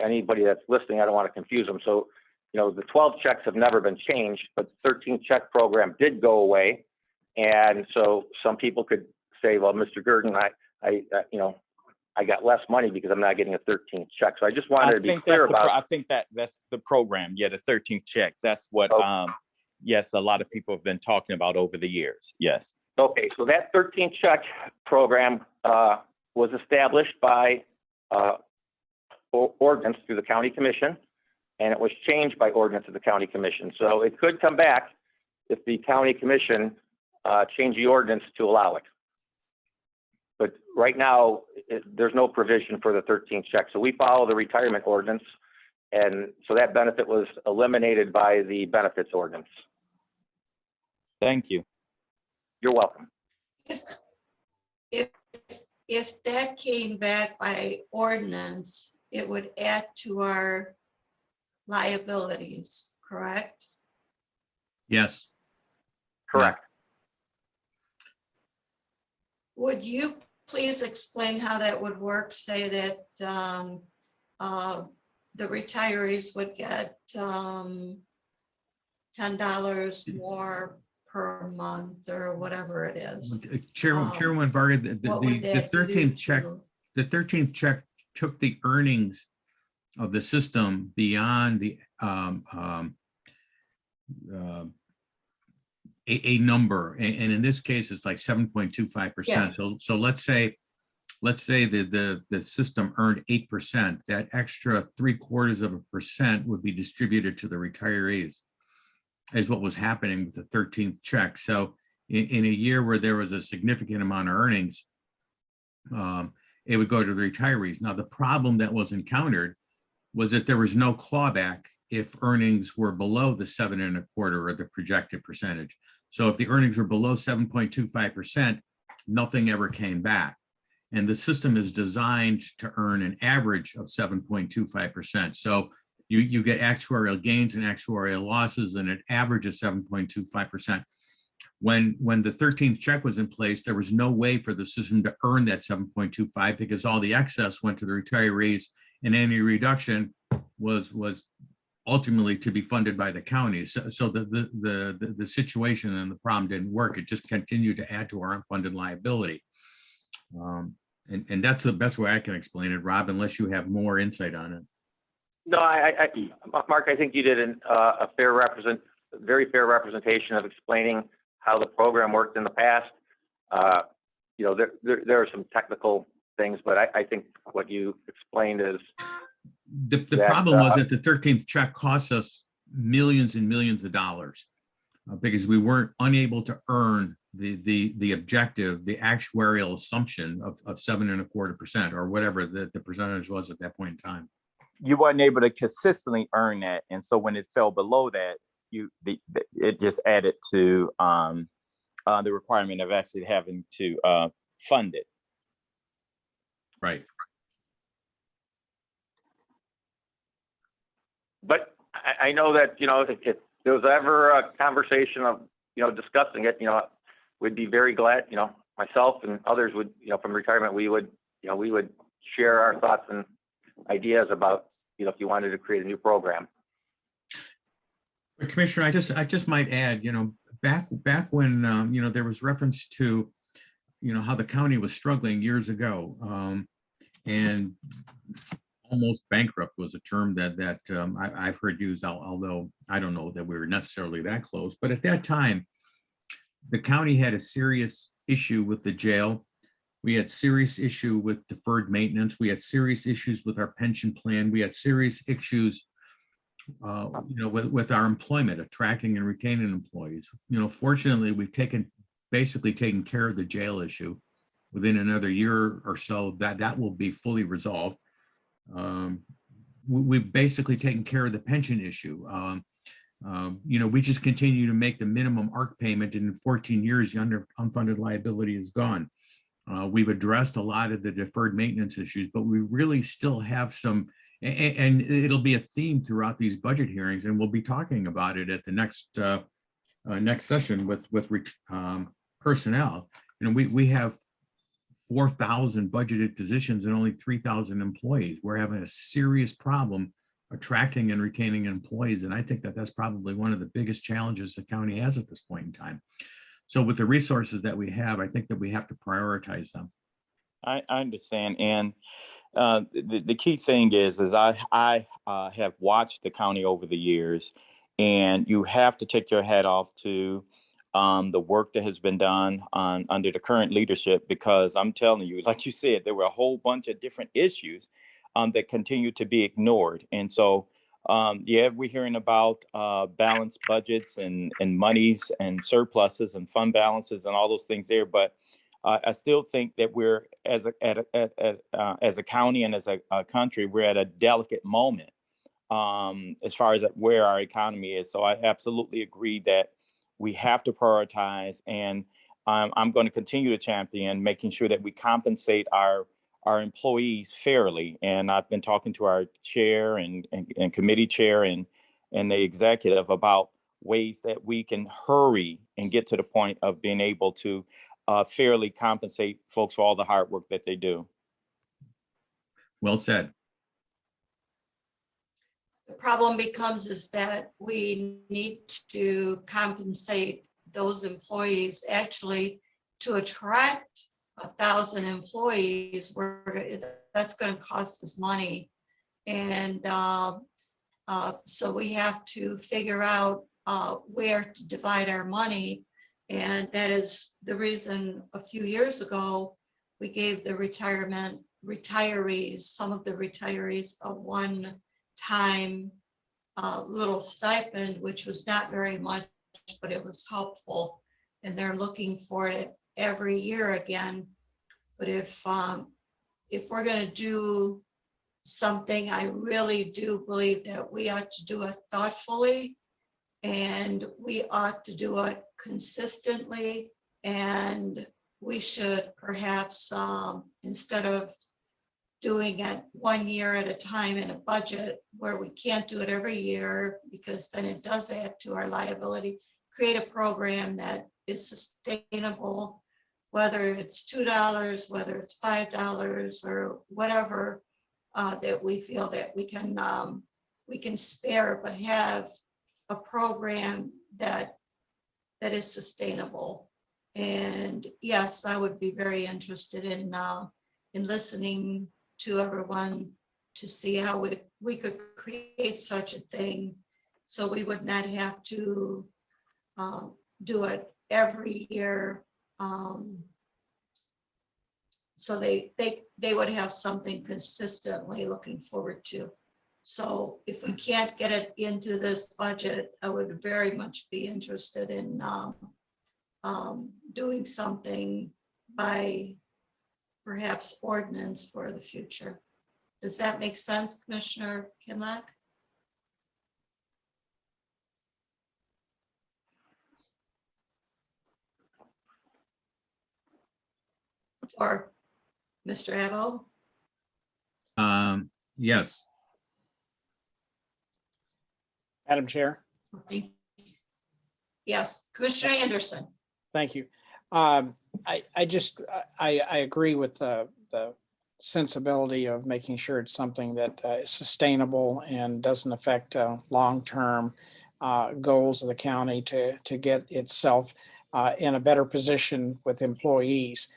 anybody that's listening, I don't want to confuse them. So, the 12 checks have never been changed, but the 13th check program did go away. And so some people could say, well, Mr. Gurdon, I got less money because I'm not getting a 13th check. So I just wanted to be clear about. I think that's the program. Yeah, the 13th check. That's what, yes, a lot of people have been talking about over the years. Yes. Okay, so that 13th check program was established by ordinance through the county commission, and it was changed by ordinance of the county commission. So it could come back if the county commission changed the ordinance to allow it. But right now, there's no provision for the 13th check. So we follow the retirement ordinance, and so that benefit was eliminated by the benefits ordinance. Thank you. You're welcome. If that came back by ordinance, it would add to our liabilities, correct? Yes. Correct. Would you please explain how that would work? Say that the retirees would get $10 more per month or whatever it is. Chairman Varga, the 13th check, to- the 13th check took the earnings of the system beyond the a number, and in this case, it's like 7.25%. Yeah. So let's say the system earned 8%. That extra 0.75% would be distributed to the retirees, is what was happening with the 13th check. So in a year where there was a significant amount of earnings, it would go to the retirees. Now, the problem that was encountered was that there was no clawback if earnings were below the 7.25 or the projected percentage. So if the earnings were below 7.25%, nothing ever came back. And the system is designed to earn an average of 7.25%. So you get actuarial gains and actuarial losses, and an average of 7.25%. When the 13th check was in place, there was no way for the system to earn that 7.25 because all the excess went to the retirees, and any reduction was ultimately to be funded by the counties. So the situation and the problem didn't work. It just continued to add to our unfunded liability. And that's the best way I can explain it, Rob, unless you have more insight on it. No, Mark, I think you did a very fair representation of explaining how the program worked in the past. There are some technical things, but I think what you explained is the problem was that the 13th check cost us millions and millions of dollars because we weren't unable to earn the objective, the actuarial assumption of 7.25% or whatever the percentage was at that point in time. You weren't able to consistently earn that, and so when it fell below that, it just added to the requirement of actually having to fund it. Right. But I know that, if there was ever a conversation of, discussing it, we'd be very glad, myself and others would, from retirement, we would share our thoughts and ideas about, if you wanted to create a new program. Commissioner, I just might add, back when, there was reference to, how the county was struggling years ago, and almost bankrupt was a term that I've heard used, although I don't know that we were necessarily that close. But at that time, the county had a serious issue with the jail. We had serious issue with deferred maintenance. We had serious issues with our pension plan. We had serious issues with our employment, attracting and retaining employees. Fortunately, we've basically taken care of the jail issue. Within another year or so, that will be fully resolved. We've basically taken care of the pension issue. We just continue to make the minimum ARC payment, and in 14 years, the unfunded liability is gone. We've addressed a lot of the deferred maintenance issues, but we really still have some, and it'll be a theme throughout these budget hearings, and we'll be talking about it at the next session with personnel. We have 4,000 budgeted positions and only 3,000 employees. We're having a serious problem attracting and retaining employees. And I think that that's probably one of the biggest challenges the county has at this point in time. So with the resources that we have, I think that we have to prioritize them. I understand. And the key thing is I have watched the county over the years, and you have to take your hat off to the work that has been done under the current leadership, because I'm telling you, like you said, there were a whole bunch of different issues that continue to be ignored. And so, we're hearing about balanced budgets and monies and surpluses and fund balances and all those things there. But I still think that we're, as a county and as a country, we're at a delicate moment as far as where our economy is. So I absolutely agree that we have to prioritize, and I'm going to continue to champion making sure that we compensate our employees fairly. And I've been talking to our chair and committee chair and the executive about ways that we can hurry and get to the point of being able to fairly compensate folks for all the hard work that they do. Well said. The problem becomes is that we need to compensate those employees actually to attract 1,000 employees, where that's going to cost us money. And so we have to figure out where to divide our money. And that is the reason a few years ago, we gave the retirees, some of the retirees, a one-time little stipend, which was not very much, but it was helpful. And they're looking for it every year again. But if we're going to do something, I really do believe that we ought to do it thoughtfully, and we ought to do it consistently. And we should perhaps, instead of doing it 1 year at a time in a budget where we can't do it every year, because then it does add to our liability, create a program that is sustainable, whether it's $2, whether it's $5, or whatever that we feel that we can spare, but have a program that is sustainable. And yes, I would be very interested in listening to everyone to see how we could create such a thing, so we would not have to do it every year. So they would have something consistently looking forward to. So if we can't get it into this budget, I would very much be interested in doing something by perhaps ordinance for the future. Does that make sense, Commissioner Kinlock? Or Mr. Evo? Yes. Madam Chair, Yes, Commissioner Anderson. thank you. I just, I agree with the sensibility of making sure it's something that is sustainable and doesn't affect long-term goals of the county to get itself in a better position with employees,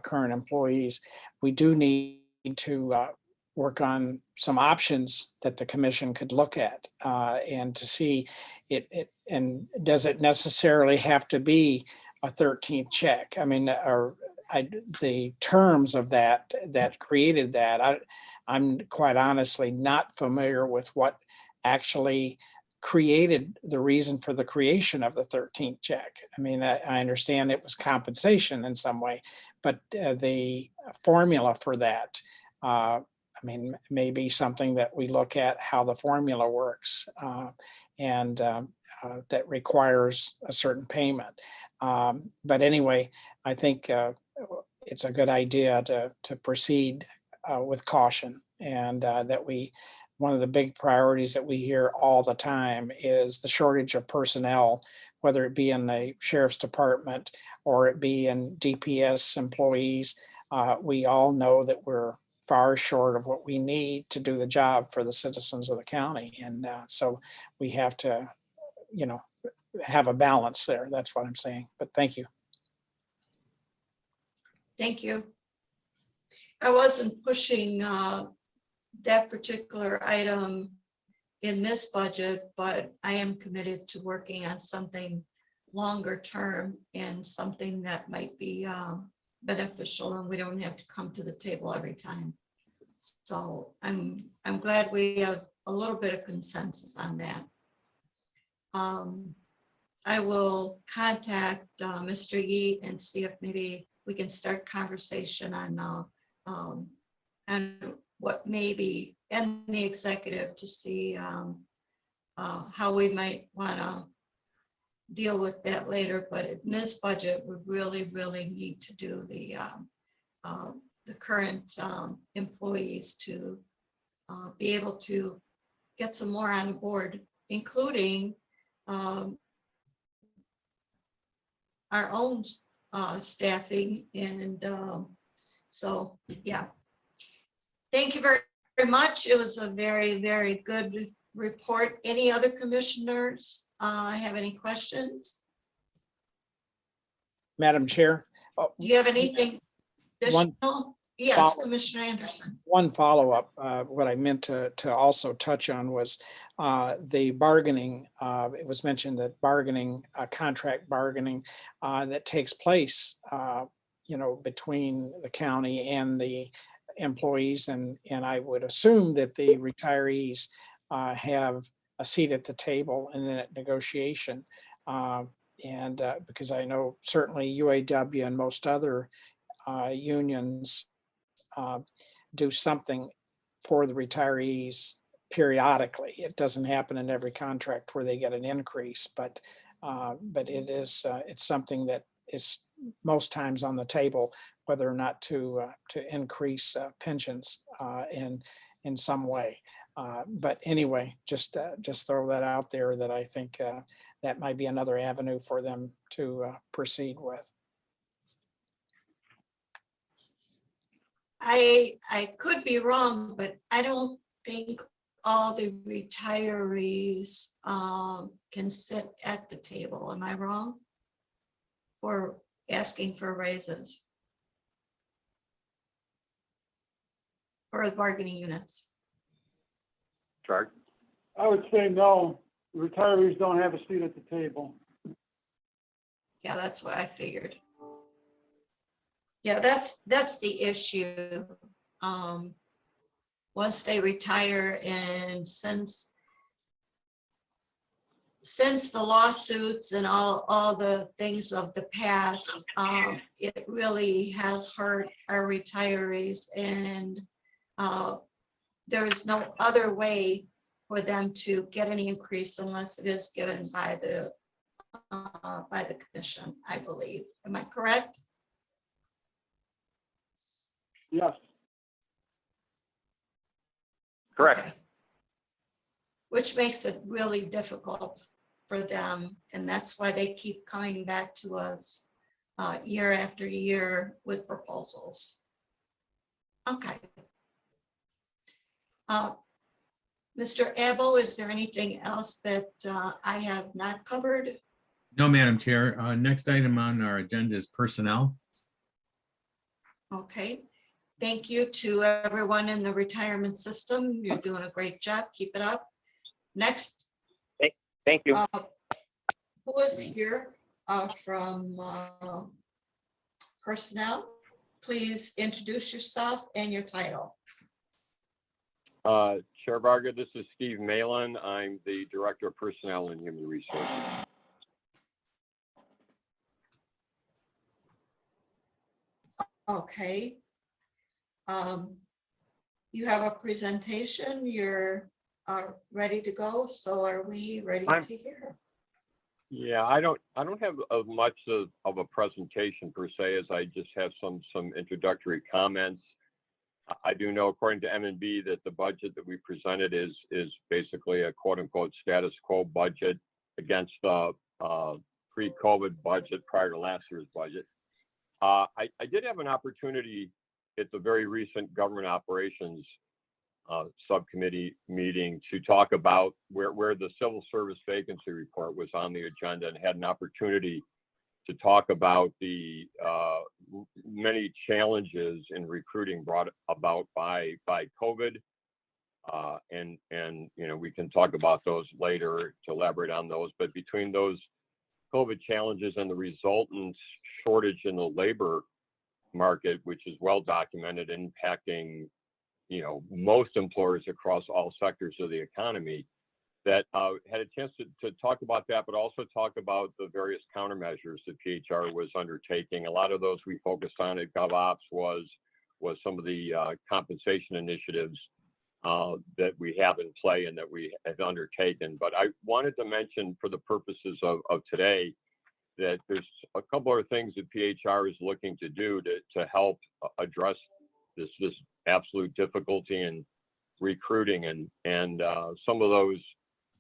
current employees. We do need to work on some options that the commission could look at and to see it, and does it necessarily have to be a 13th check? I mean, the terms of that created that, I'm quite honestly not familiar with what actually created the reason for the creation of the 13th check. I mean, I understand it was compensation in some way, but the formula for that, I mean, maybe something that we look at how the formula works and that requires a certain payment. But anyway, I think it's a good idea to proceed with caution, and that one of the big priorities that we hear all the time is the shortage of personnel, whether it be in the sheriff's department or it be in DPS employees. We all know that we're far short of what we need to do the job for the citizens of the county. And so we have to, have a balance there. That's what I'm saying. But thank you. Thank you. I wasn't pushing that particular item in this budget, but I am committed to working on something longer term and something that might be beneficial, and we don't have to come to the table every time. So I'm glad we have a little bit of consensus on that. I will contact Mr. Yee and see if maybe we can start conversation on what maybe, and the executive to see how we might want to deal with that later. But in this budget, we really need to do the current employees to be able to get some more on board, including our own staffing. And so, yeah. Thank you very much. It was a very good report. Any other commissioners have any questions? Madam Chair. Do you have anything additional? Yes, Commissioner Anderson. One follow-up, what I meant to also touch on was the bargaining. It was mentioned that bargaining, contract bargaining that takes place, between the county and the employees, and I would assume that the retirees have a seat at the table in that negotiation. And because I know certainly UAW and most other unions do something for the retirees periodically. It doesn't happen in every contract where they get an increase, but it is it's something that is most times on the table, whether or not to increase pensions in some way. But anyway, just throw that out there, that I think that might be another avenue for them to proceed with. I could be wrong, but I don't think all the retirees can sit at the table. Am I wrong? For asking for raises for the bargaining units. Chart. I would say no, retirees don't have a seat at the table. Yeah, that's what I figured. Yeah, that's the issue. Once they retire, and since since the lawsuits and all the things of the past, it really has hurt our retirees, and there is no other way for them to get any increase unless it is given by the commission, I believe. Am I correct? Yes. Correct. Okay. Which makes it really difficult for them, and that's why they keep coming back to us year after year with proposals. Okay. Mr. Abel, is there anything else that I have not covered? No, Madam Chair. Next item on our agenda is personnel. Okay. Thank you to everyone in the retirement system. You're doing a great job. Keep it up. Next. Thank you. Who is here from personnel? Please introduce yourself and your title. Chair Varga, this is Steve Malin. I'm the Director of Personnel and Human Resources. Okay. You have a presentation. You're ready to go. So are we ready to hear? Yeah, I don't have much of a presentation per se, as I just have some introductory comments. I do know, according to M&B, that the budget that we presented is basically a quote unquote status quo budget against the pre-COVID budget prior to last year's budget. I did have an opportunity at the very recent government operations subcommittee meeting to talk about where the civil service vacancy report was on the agenda, and had an opportunity to talk about the many challenges in recruiting brought about by COVID. And you know, we can talk about those later to elaborate on those, but between those COVID challenges and the resultant shortage in the labor market, which is well documented, impacting, you know, most employers across all sectors of the economy, that had a chance to talk about that, but also talk about the various countermeasures that PHR was undertaking. A lot of those we focused on at GovOps was some of the compensation initiatives that we have in play and that we have undertaken. But I wanted to mention, for the purposes of today, that there's a couple of things that PHR is looking to do to help address this absolute difficulty in recruiting, and some of those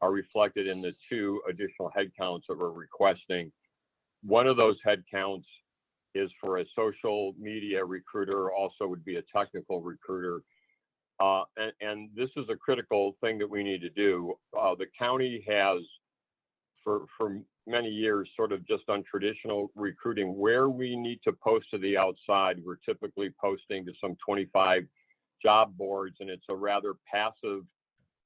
are reflected in the 2 additional headcounts that we're requesting. One of those headcounts is for a social media recruiter, also would be a technical recruiter. And this is a critical thing that we need to do. The county has, for many years, sort of just done traditional recruiting. Where we need to post to the outside, we're typically posting to some 25 job boards, and it's a rather passive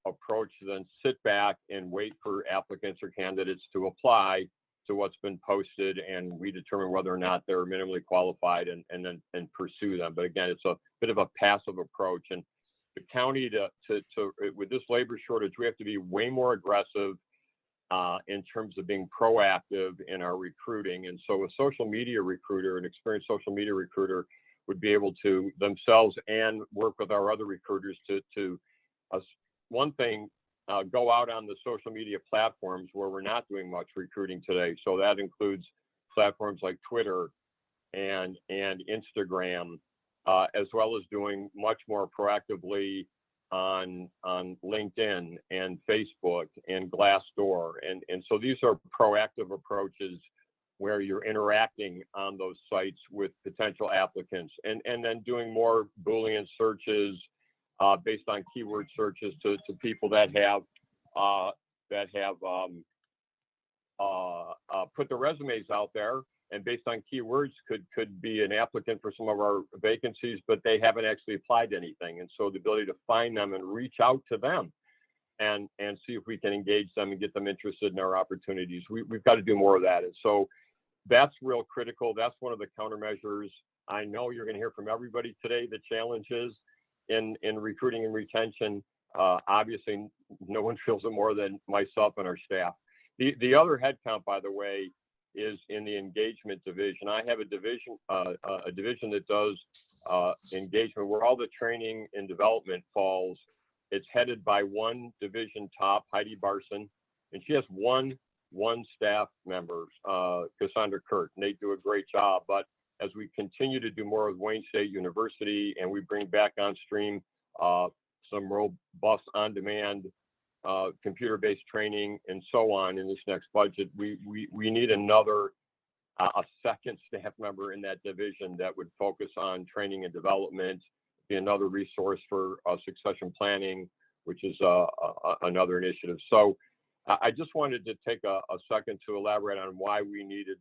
approach to then sit back and wait for applicants or candidates to apply to what's been posted, and we determine whether or not they're minimally qualified and then pursue them. But again, it's a bit of a passive approach, and the county with this labor shortage, we have to be way more aggressive in terms of being proactive in our recruiting. And so a social media recruiter, an experienced social media recruiter, would be able to themselves and work with our other recruiters to one thing, go out on the social media platforms where we're not doing much recruiting today. So that includes platforms like Twitter and Instagram, as well as doing much more proactively on LinkedIn and Facebook and Glassdoor. And so these are proactive approaches where you're interacting on those sites with potential applicants, and then doing more Boolean searches based on keyword searches to people that have put their resumes out there, and based on keywords could be an applicant for some of our vacancies, but they haven't actually applied to anything. And so the ability to find them and reach out to them and see if we can engage them and get them interested in our opportunities. We've got to do more of that. And so that's real critical. That's one of the countermeasures. I know you're going to hear from everybody today the challenges in recruiting and retention. Obviously, no one feels it more than myself and our staff. The other headcount, by the way, is in the engagement division. I have a division that does engagement where all the training and development falls. It's headed by one division top, Heidi Barson, and she has one staff member, Cassandra Kurt, and they do a great job. But as we continue to do more with Wayne State University and we bring back on stream some robust on-demand computer-based training and so on in this next budget, we need another a second staff member in that division that would focus on training and development, be another resource for succession planning, which is another initiative. So I just wanted to take a second to elaborate on why we needed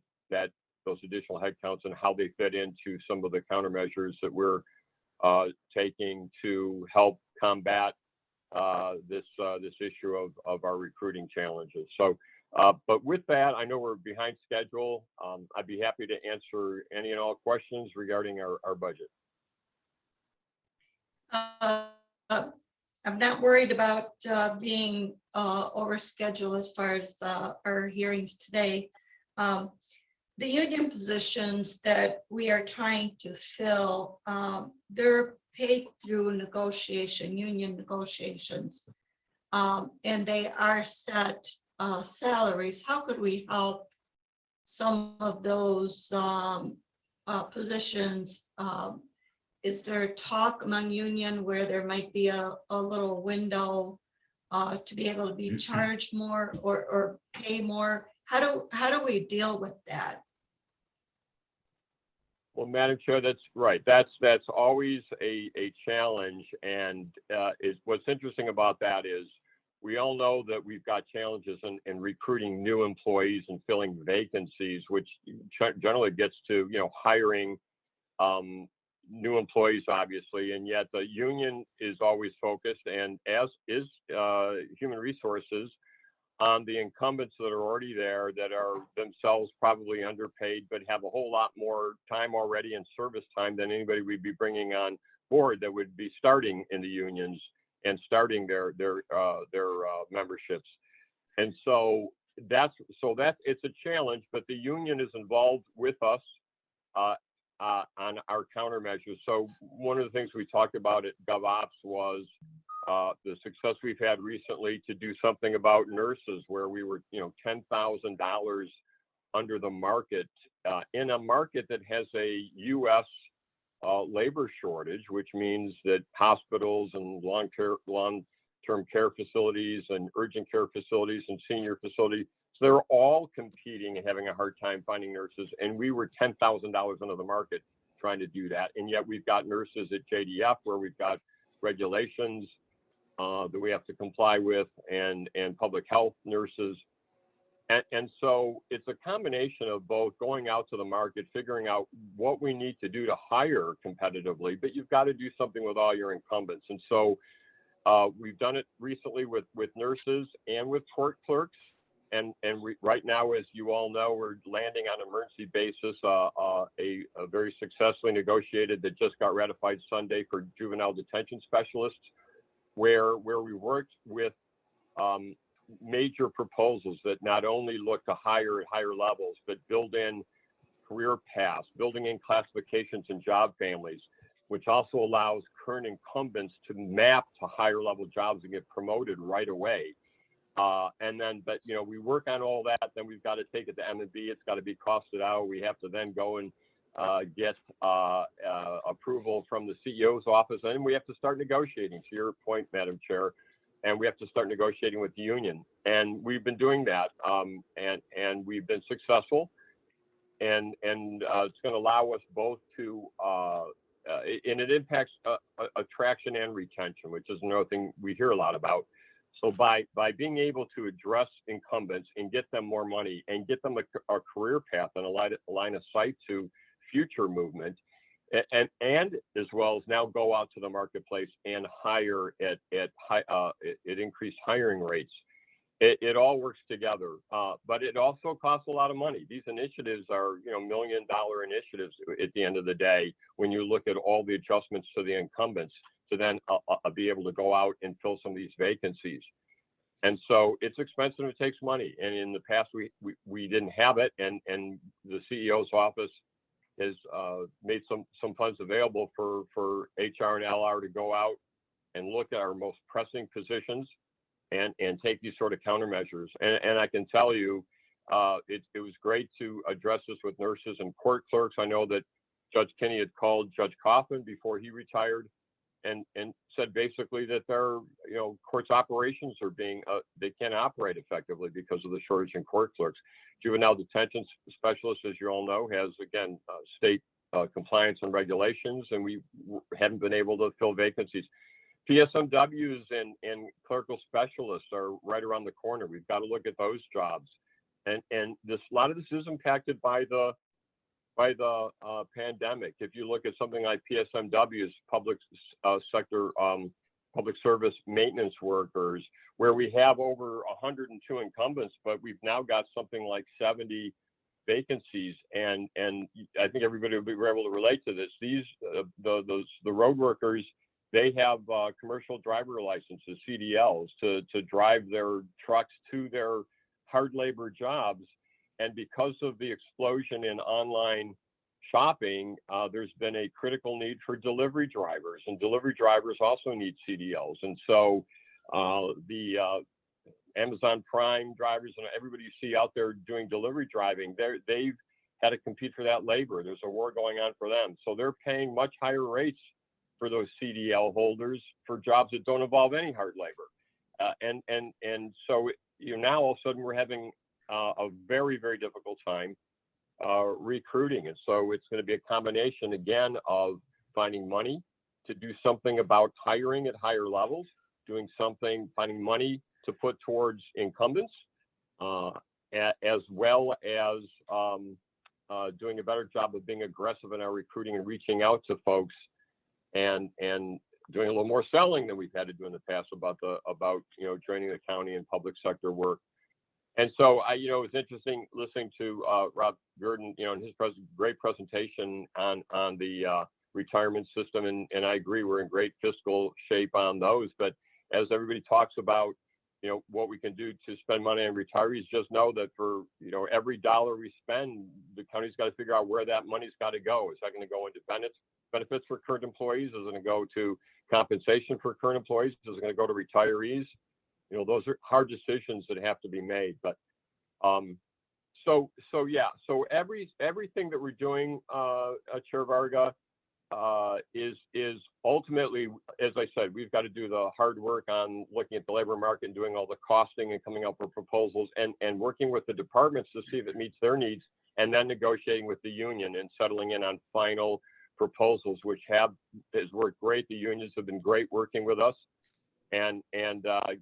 those additional headcounts and how they fit into some of the countermeasures that we're taking to help combat this issue of our recruiting challenges. So, but with that, I know we're behind schedule. I'd be happy to answer any and all questions regarding our budget. I'm not worried about being over schedule as far as our hearings today. The union positions that we are trying to fill, they're paid through union negotiations, and they are set salaries. How could we help some of those positions? Is there talk among union where there might be a little window to be able to be charged more or pay more? How do we deal with that? Well, Madam Chair, that's right. That's always a challenge. And what's interesting about that is we all know that we've got challenges in recruiting new employees and filling vacancies, which generally gets to, hiring new employees, obviously, and yet the union is always focused, and as is human resources, on the incumbents that are already there that are themselves probably underpaid, but have a whole lot more time already and service time than anybody we'd be bringing on board that would be starting in the unions and starting their memberships. And so that's it's a challenge, but the union is involved with us on our countermeasures. So one of the things we talked about at GovOps was the success we've had recently to do something about nurses, where we were, $10,000 under the market in a market that has a U.S. Labor shortage, which means that hospitals and long-term care facilities and urgent care facilities and senior facilities, so they're all competing and having a hard time finding nurses. And we were $10,000 under the market trying to do that. And yet we've got nurses at JDF where we've got regulations that we have to comply with and public health nurses. And so it's a combination of both going out to the market, figuring out what we need to do to hire competitively, but you've got to do something with all your incumbents. And so we've done it recently with nurses and with court clerks. And right now, as you all know, we're landing on an emergency basis, a very successfully negotiated that just got ratified Sunday for juvenile detention specialists, where we worked with major proposals that not only look to hire at higher levels, but build in career paths, building in classifications and job families, which also allows current incumbents to map to higher level jobs and get promoted right away. But we work on all that, then we've got to take it to M&B, it's got to be costed out. We have to then go and get approval from the CEO's office, and we have to start negotiating, to your point, Madam Chair, and we have to start negotiating with the union. And we've been doing that, and we've been successful, and it's going to allow us both to, and it impacts attraction and retention, which is another thing we hear a lot about. So by being able to address incumbents and get them more money and get them a career path and a line of sight to future movement, and as well as now go out to the marketplace and hire at increased hiring rates. It all works together, but it also costs a lot of money. These initiatives are, $1 million initiatives at the end of the day, when you look at all the adjustments to the incumbents to then be able to go out and fill some of these vacancies. And so it's expensive, it takes money. And in the past, we didn't have it. And the CEO's office has made some funds available for HR and LR to go out and look at our most pressing positions and take these sort of countermeasures. And I can tell you, it was great to address this with nurses and court clerks. I know that Judge Kinney had called Judge Kaufman before he retired and said basically that their, courts operations are being, they can't operate effectively because of the shortage in court clerks. Juvenile detention specialist, as you all know, has, again, state compliance and regulations, and we haven't been able to fill vacancies. PSMWs and clerical specialists are right around the corner. We've got to look at those jobs. And a lot of this is impacted by the pandemic. If you look at something like PSMW's public sector, public service maintenance workers, where we have over 102 incumbents, but we've now got something like 70 vacancies. And I think everybody will be able to relate to this. These, the road workers, they have commercial driver licenses, CDLs, to drive their trucks to their hard labor jobs. And because of the explosion in online shopping, there's been a critical need for delivery drivers, and delivery drivers also need CDLs. And so the Amazon Prime drivers and everybody you see out there doing delivery driving, they've had to compete for that labor. There's a war going on for them. So they're paying much higher rates for those CDL holders for jobs that don't involve any hard labor. And so now all of a sudden we're having a very, very difficult time recruiting. And so it's going to be a combination, again, of finding money to do something about hiring at higher levels, finding money to put towards incumbents, as well as doing a better job of being aggressive in our recruiting and reaching out to folks and doing a little more selling than we've had to do in the past about joining the county and public sector work. And so it was interesting listening to Rob Burton, in his great presentation on the retirement system. And I agree, we're in great fiscal shape on those. But as everybody talks about, what we can do to spend money on retirees, just know that for, every dollar we spend, the county's got to figure out where that money's got to go. Is that going to go into benefits for current employees? Is it going to go to compensation for current employees? Is it going to go to retirees? Those are hard decisions that have to be made. But so everything that we're doing, Chair Varga, is ultimately, as I said, we've got to do the hard work on looking at the labor market and doing all the costing and coming up with proposals and working with the departments to see if it meets their needs, and then negotiating with the union and settling in on final proposals, which has worked great. The unions have been great working with us and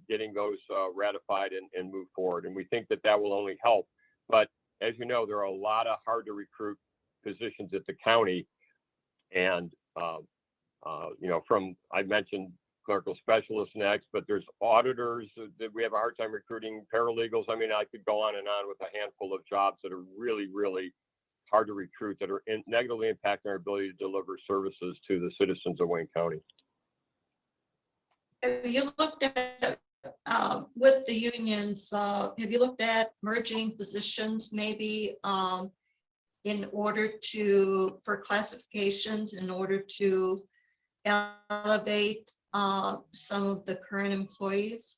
getting those ratified and move forward. And we think that will only help. But as you know, there are a lot of hard to recruit positions at the county. And, I mentioned clerical specialists next, but there's auditors that we have a hard time recruiting, paralegals. I mean, I could go on and on with a handful of jobs that are really, really hard to recruit, that are negatively impacting our ability to deliver services to the citizens of Wayne County. Have you looked at, with the unions, have you looked at merging positions maybe in order for classifications, in order to elevate some of the current employees?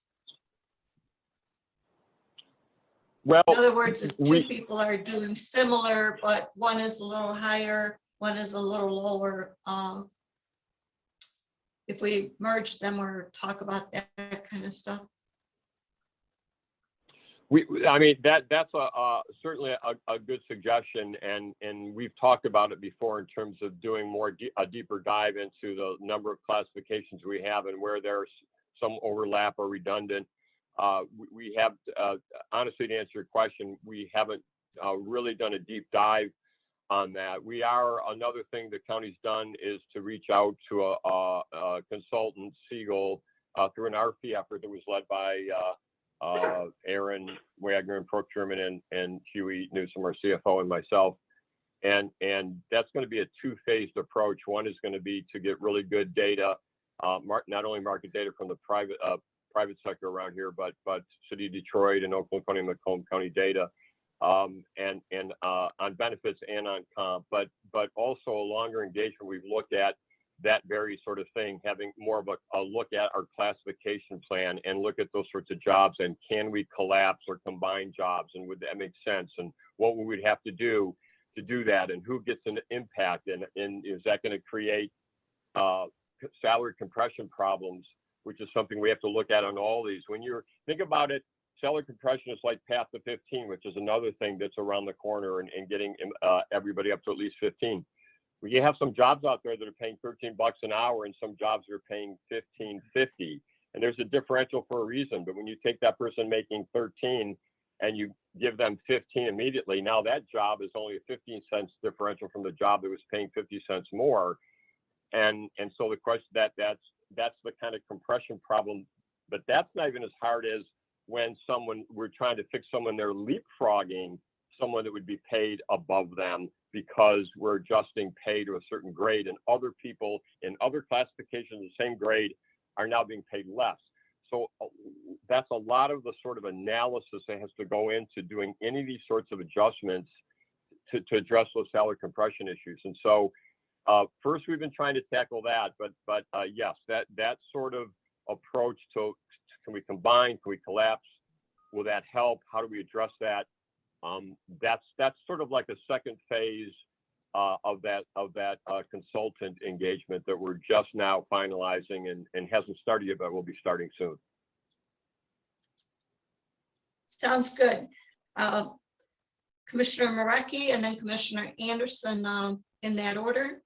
Well, in other words, if two people are doing similar, but one is a little higher, one is a little lower, if we merge them or talk about that kind of stuff. That's certainly a good suggestion, and we've talked about it before in terms of doing a deeper dive into the number of classifications we have and where there's some overlap or redundant. We have, honestly, to answer your question, we haven't really done a deep dive on that. Another thing the county's done is to reach out to a consultant, Siegel, through an RFP effort that was led by Aaron Wagner in procurement and Huey Newsom, our CFO, and myself. And that's going to be a two-phased approach. One is going to be to get really good data, not only market data from the private private sector around here, but City of Detroit and Oakland County and Macomb County data, and on benefits and on comp, but also a longer engagement. We've looked at that very sort of thing, having more of a look at our classification plan and look at those sorts of jobs, and can we collapse or combine jobs, and would that make sense, and what we would have to do that, and who gets an impact, and is that going to create salary compression problems, which is something we have to look at on all these. When you think about it, salary compression is like path to 15, which is another thing that's around the corner, and getting everybody up to at least 15. Well, you have some jobs out there that are paying $13 an hour, and some jobs are paying $15.50, and there's a differential for a reason. But when you take that person making 13 and you give them 15 immediately, now that job is only a 15 cents differential from the job that was paying 50 cents more. And so the question that's the kind of compression problem, but that's not even as hard as when we're trying to fix someone, they're leapfrogging someone that would be paid above them, because we're adjusting pay to a certain grade, and other people in other classifications the same grade are now being paid less. So that's a lot of the sort of analysis that has to go into doing any of these sorts of adjustments to address those salary compression issues. And so first we've been trying to tackle that, but yes, that sort of approach to, can we combine, can we collapse, will that help, how do we address that? That's sort of like a second phase of that consultant engagement that we're just now finalizing, and hasn't started yet, but we'll be starting soon. Sounds good. Commissioner Marecki and then Commissioner Anderson, in that order.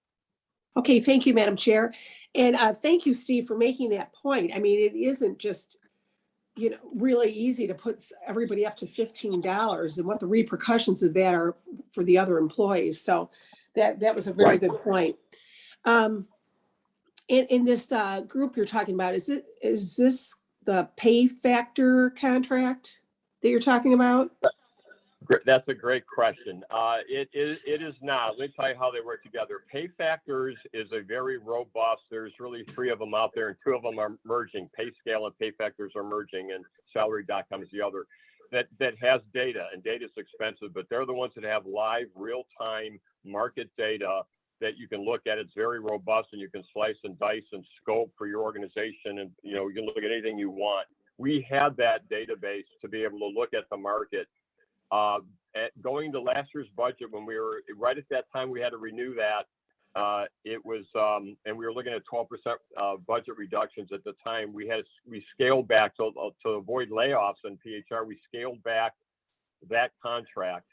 Okay, thank you, Madam Chair. And thank you, Steve, for making that point. I mean, it isn't just, really easy to put everybody up to $15, and what the repercussions of that are for the other employees. So that was a very good point. In this group you're talking about, is this the pay factor contract that you're talking about? That's a great question. It is not. Let me tell you how they work together. Pay factors is a very robust, there's really 3 of them out there, and 2 of them are merging. Pay scale and pay factors are merging, and salary.com is the other, that has data, and data is expensive, but they're the ones that have live real-time market data that you can look at. It's very robust, and you can slice and dice and scope for your organization, and you can look at anything you want. We had that database to be able to look at the market. Going to last year's budget, when we were right at that time, we had to renew that. It was, and we were looking at 12% budget reductions at the time. We scaled back to avoid layoffs in PHR. We scaled back that contract,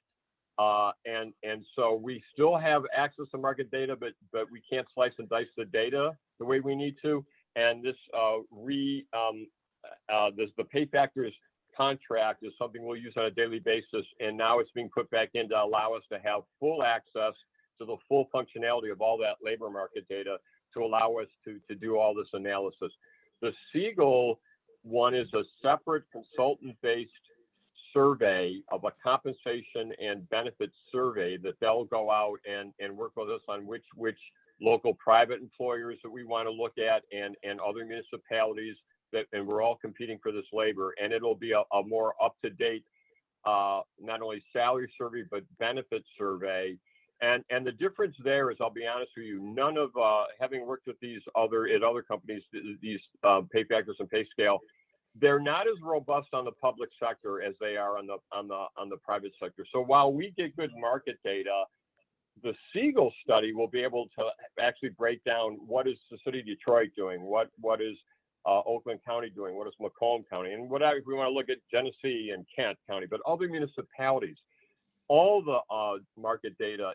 and so we still have access to market data, but we can't slice and dice the data the way we need to. And this the pay factors contract is something we'll use on a daily basis, and now it's being put back in to allow us to have full access to the full functionality of all that labor market data, to allow us to do all this analysis. The Siegel one is a separate consultant-based survey of a compensation and benefits survey that they'll go out and work with us on which local private employers that we want to look at, and other municipalities and we're all competing for this labor, and it'll be a more up-to-date, not only salary survey, but benefits survey. And the difference there is, I'll be honest with you, none of, having worked with these other companies, these pay factors and pay scale, they're not as robust on the public sector as they are on the private sector. So while we get good market data, the Siegel study will be able to actually break down what is the City of Detroit doing, what is Oakland County doing, what is Macomb County, and what if we want to look at Genesee and Kent County, but other municipalities. All the market data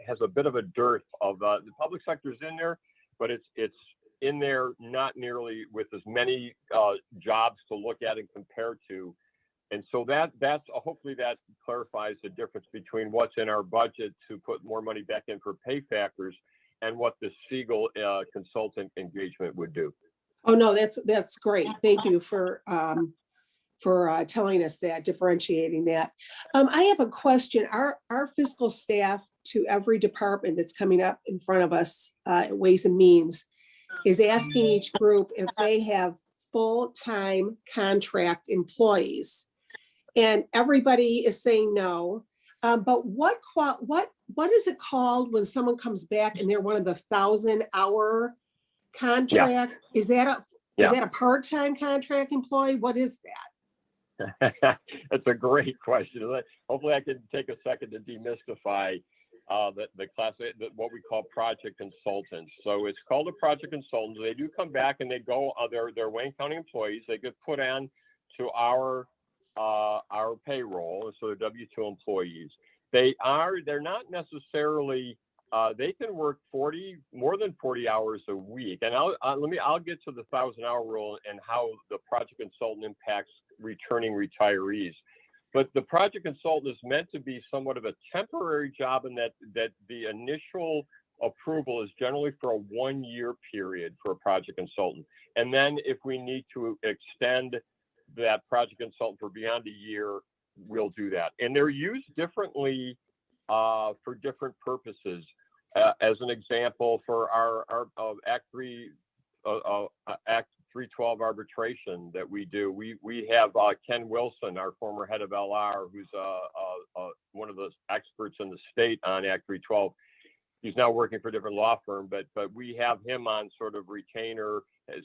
has a bit of a dearth of the public sector is in there, but it's in there not nearly with as many jobs to look at and compare to. And so that's hopefully that clarifies the difference between what's in our budget to put more money back in for pay factors and what the Siegel consultant engagement would do. Oh, no, that's great. Thank you for telling us that, differentiating that. I have a question. Our fiscal staff to every department that's coming up in front of us, Ways and Means, is asking each group if they have full-time contract employees. And everybody is saying no. But what is it called when someone comes back and they're one of the 1,000-hour contract? Is that a part-time contract employee? What is that? That's a great question. Hopefully I can take a second to demystify the class, what we call project consultants. So it's called a project consultant. They do come back and they go, they're Wayne County employees. They get put on to our payroll, so they're W-2 employees. They're not necessarily, they can work more than 40 hours a week. And I'll get to the 1,000-hour rule and how the project consultant impacts returning retirees. But the project consultant is meant to be somewhat of a temporary job in that the initial approval is generally for a 1-year period for a project consultant. And then if we need to extend that project consultant for beyond a year, we'll do that. And they're used differently for different purposes. As an example, for our Act 312 arbitration that we do, we have Ken Wilson, our former head of LR, who's one of the experts in the state on Act 312. He's now working for a different law firm, but we have him on sort of retainer,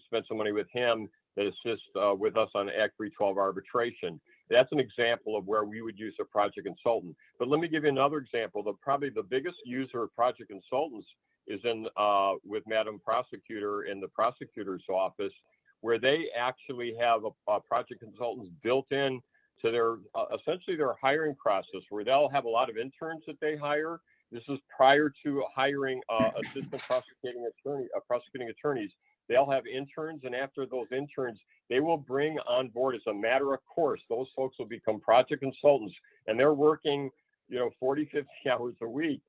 spent some money with him that assists with us on Act 312 arbitration. That's an example of where we would use a project consultant. But let me give you another example. Probably the biggest user of project consultants is with Madam Prosecutor in the prosecutor's office, where they actually have a project consultants built in to their essentially their hiring process, where they'll have a lot of interns that they hire. This is prior to hiring assistant prosecuting attorneys. They'll have interns, and after those interns, they will bring on board as a matter of course. Those folks will become project consultants, and they're working, 40, 50 hours a week,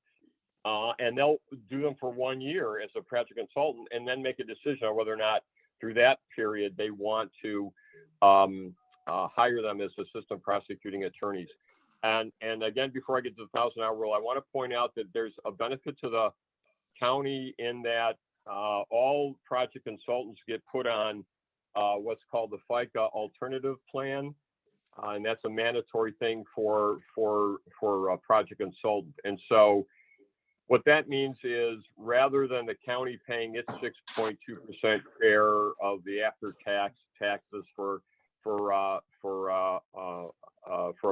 and they'll do them for 1 year as a project consultant, and then make a decision on whether or not through that period they want to hire them as assistant prosecuting attorneys. And again, before I get to the 1,000-hour rule, I want to point out that there's a benefit to the county in that all project consultants get put on what's called the FICA alternative plan, and that's a mandatory thing for a project consultant. And so what that means is, rather than the county paying its 6.2% share of the after-tax taxes for a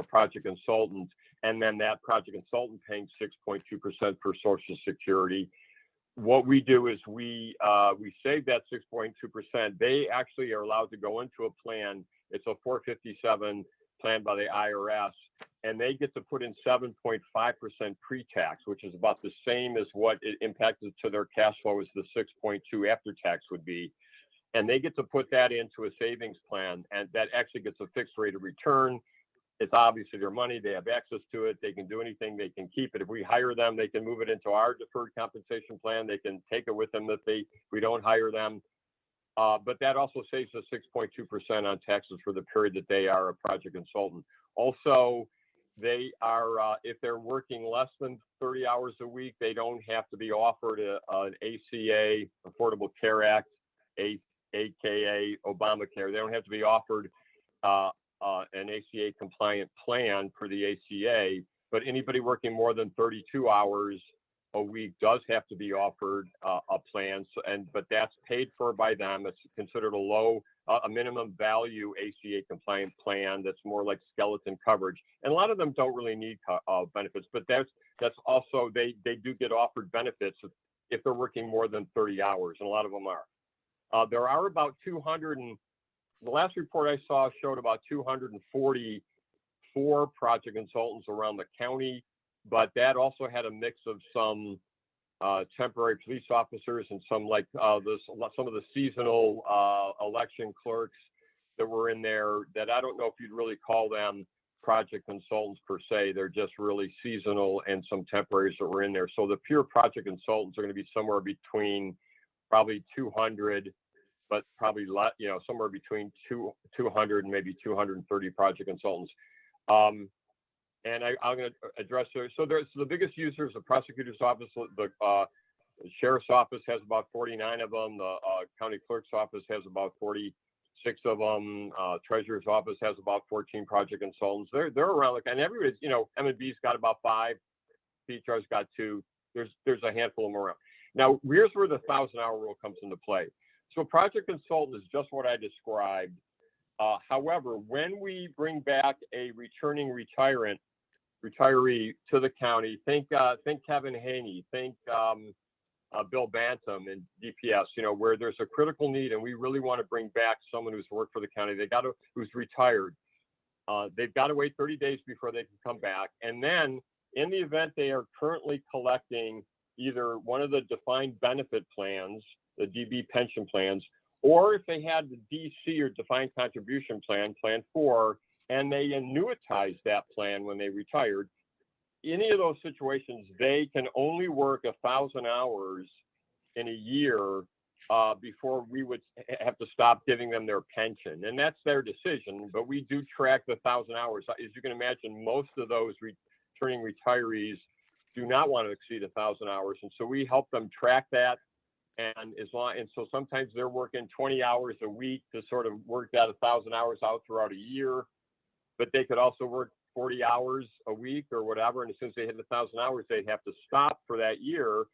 project consultant, and then that project consultant paying 6.2% for Social Security, what we do is we save that 6.2%. They actually are allowed to go into a plan. It's a 457 plan by the IRS, and they get to put in 7.5% pre-tax, which is about the same as what it impacted to their cash flow as the 6.2 after tax would be. And they get to put that into a savings plan, and that actually gets a fixed rate of return. It's obviously their money. They have access to it. They can do anything. They can keep it. If we hire them, they can move it into our deferred compensation plan. They can take it with them if we don't hire them. But that also saves us 6.2% on taxes for the period that they are a project consultant. Also, they are, if they're working less than 30 hours a week, they don't have to be offered an ACA, Affordable Care Act, AKA Obamacare. They don't have to be offered an ACA compliant plan for the ACA, but anybody working more than 32 hours a week does have to be offered a plan. But that's paid for by them. It's considered a minimum value ACA compliant plan that's more like skeleton coverage. And a lot of them don't really need benefits, but that's also, they do get offered benefits if they're working more than 30 hours, and a lot of them are. There are about 200, and the last report I saw showed about 244 project consultants around the county, but that also had a mix of some temporary police officers and some some of the seasonal election clerks that were in there that I don't know if you'd really call them project consultants per se. They're just really seasonal, and some temporaries that were in there. So the pure project consultants are going to be somewhere between probably 200, but probably somewhere between 200 and maybe 230 project consultants. And I'm going to address those. So the biggest users, the prosecutor's office, the sheriff's office has about 49 of them. The county clerk's office has about 46 6 of them. Treasurer's office has about 14 project consultants. They're around, and everybody's, you know, M&B's got about 5, PHR's got 2. There's a handful of them around. Now, here's where the 1,000-hour rule comes into play. So project consultant is just what I described. However, when we bring back a returning retiree to the county, think Kevin Haney, think Bill Bantam and DPS, you know, where there's a critical need and we really want to bring back someone who's worked for the county, who's retired. They've got to wait 30 days before they can come back. And then in the event they are currently collecting either one of the defined benefit plans, the DB pension plans, or if they had the DC or defined contribution plan, plan 4, and they annuitized that plan when they retired, any of those situations, they can only work 1,000 hours in a year before we would have to stop giving them their pension. And that's their decision, but we do track the 1,000 hours. As you can imagine, most of those returning retirees do not want to exceed 1,000 hours. And so we help them track that. And so sometimes they're working 20 hours a week to sort of work that 1,000 hours out throughout a year, but they could also work 40 hours a week or whatever. And as soon as they hit 1,000 hours, they'd have to stop for that year,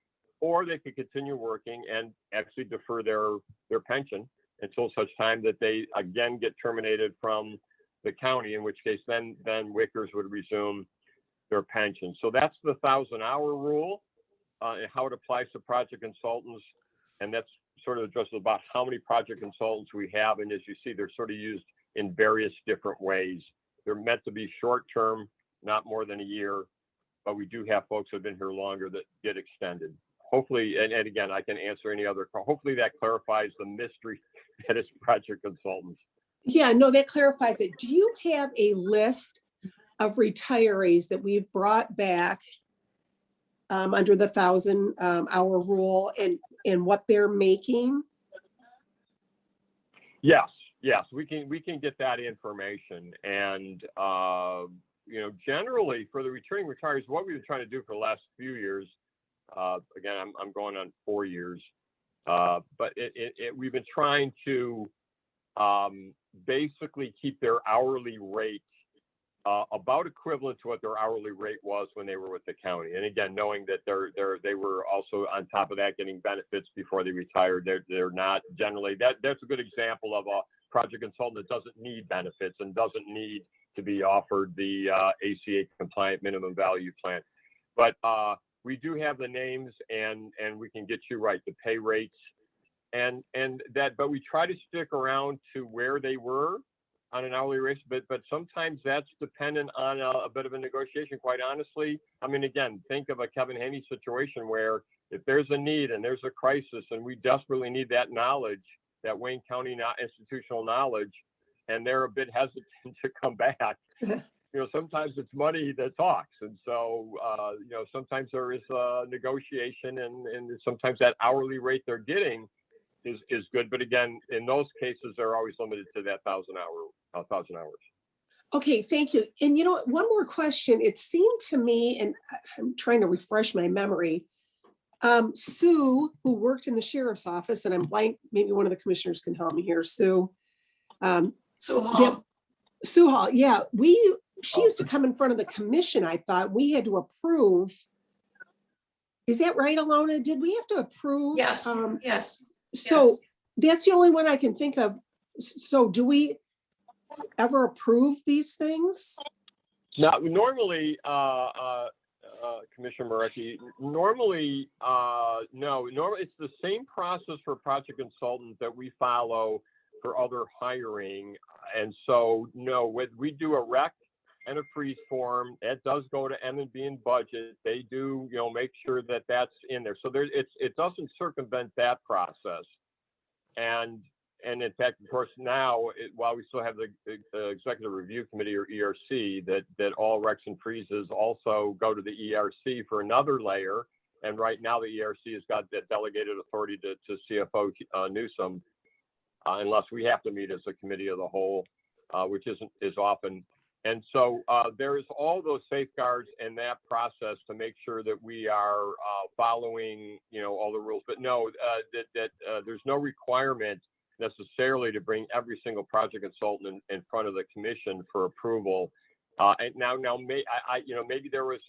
or they could continue working and actually defer their pension until such time that they again get terminated from the county, in which case then Wickers would resume their pension. So that's the 1,000-hour rule and how it applies to project consultants. And that's sort of just about how many project consultants we have. And as you see, they're sort of used in various different ways. They're meant to be short-term, not more than a year, but we do have folks who have been here longer that get extended. Hopefully, and again, I can answer any other, hopefully that clarifies the mystery that is project consultants. Yeah, no, that clarifies it. Do you have a list of retirees that we've brought back under the 1,000-hour rule and what they're making? Yes, we can get that information. And you know, generally for the returning retirees, what we've been trying to do for the last few years, again, I'm going on 4 years, but we've been trying to basically keep their hourly rate about equivalent to what their hourly rate was when they were with the county. And again, knowing that they were also on top of that getting benefits before they retired. They're not generally, that's a good example of a project consultant that doesn't need benefits and doesn't need to be offered the ACA compliant minimum value plan. But we do have the names and we can get you right, the pay rates and that, but we try to stick around to where they were on an hourly rate, but sometimes that's dependent on a bit of a negotiation, quite honestly. I mean, again, think of a Kevin Haney situation where if there's a need and there's a crisis and we desperately need that knowledge, that Wayne County institutional knowledge, and they're a bit hesitant to come back, you know, sometimes it's money that talks. And so, you know, sometimes there is a negotiation and sometimes that hourly rate they're getting is good. But again, in those cases, they're always limited to that 1,000 hours. Okay, thank you. And you know, one more question. It seemed to me, and I'm trying to refresh my memory, Sue, who worked in the sheriff's office, and I'm blank, maybe one of the commissioners can help me here, Sue. Sue Hall. Sue Hall, yeah. She used to come in front of the commission, I thought. We had to approve. Is that right, Alona? Did we have to approve? Yes, yes. So yes. That's the only one I can think of. So do we ever approve these things? Now, normally, Commissioner Marecki, normally, no. Normally, it's the same process for project consultant that we follow for other hiring. And so, no, we do a rec and a freeze form. It does go to M&B and budget. They do, you know, make sure that that's in there. So it doesn't circumvent that process. And in fact, of course, now, while we still have the Executive Review Committee or ERC, that all recs and freezes also go to the ERC for another layer. And right now, the ERC has got that delegated authority to CFO Newsom, unless we have to meet as a committee of the whole, which isn't as often. And so there is all those safeguards in that process to make sure that we are following, you know, all the rules. But no, there's no requirement necessarily to bring every single project consultant in front of the commission for approval. And now, maybe there was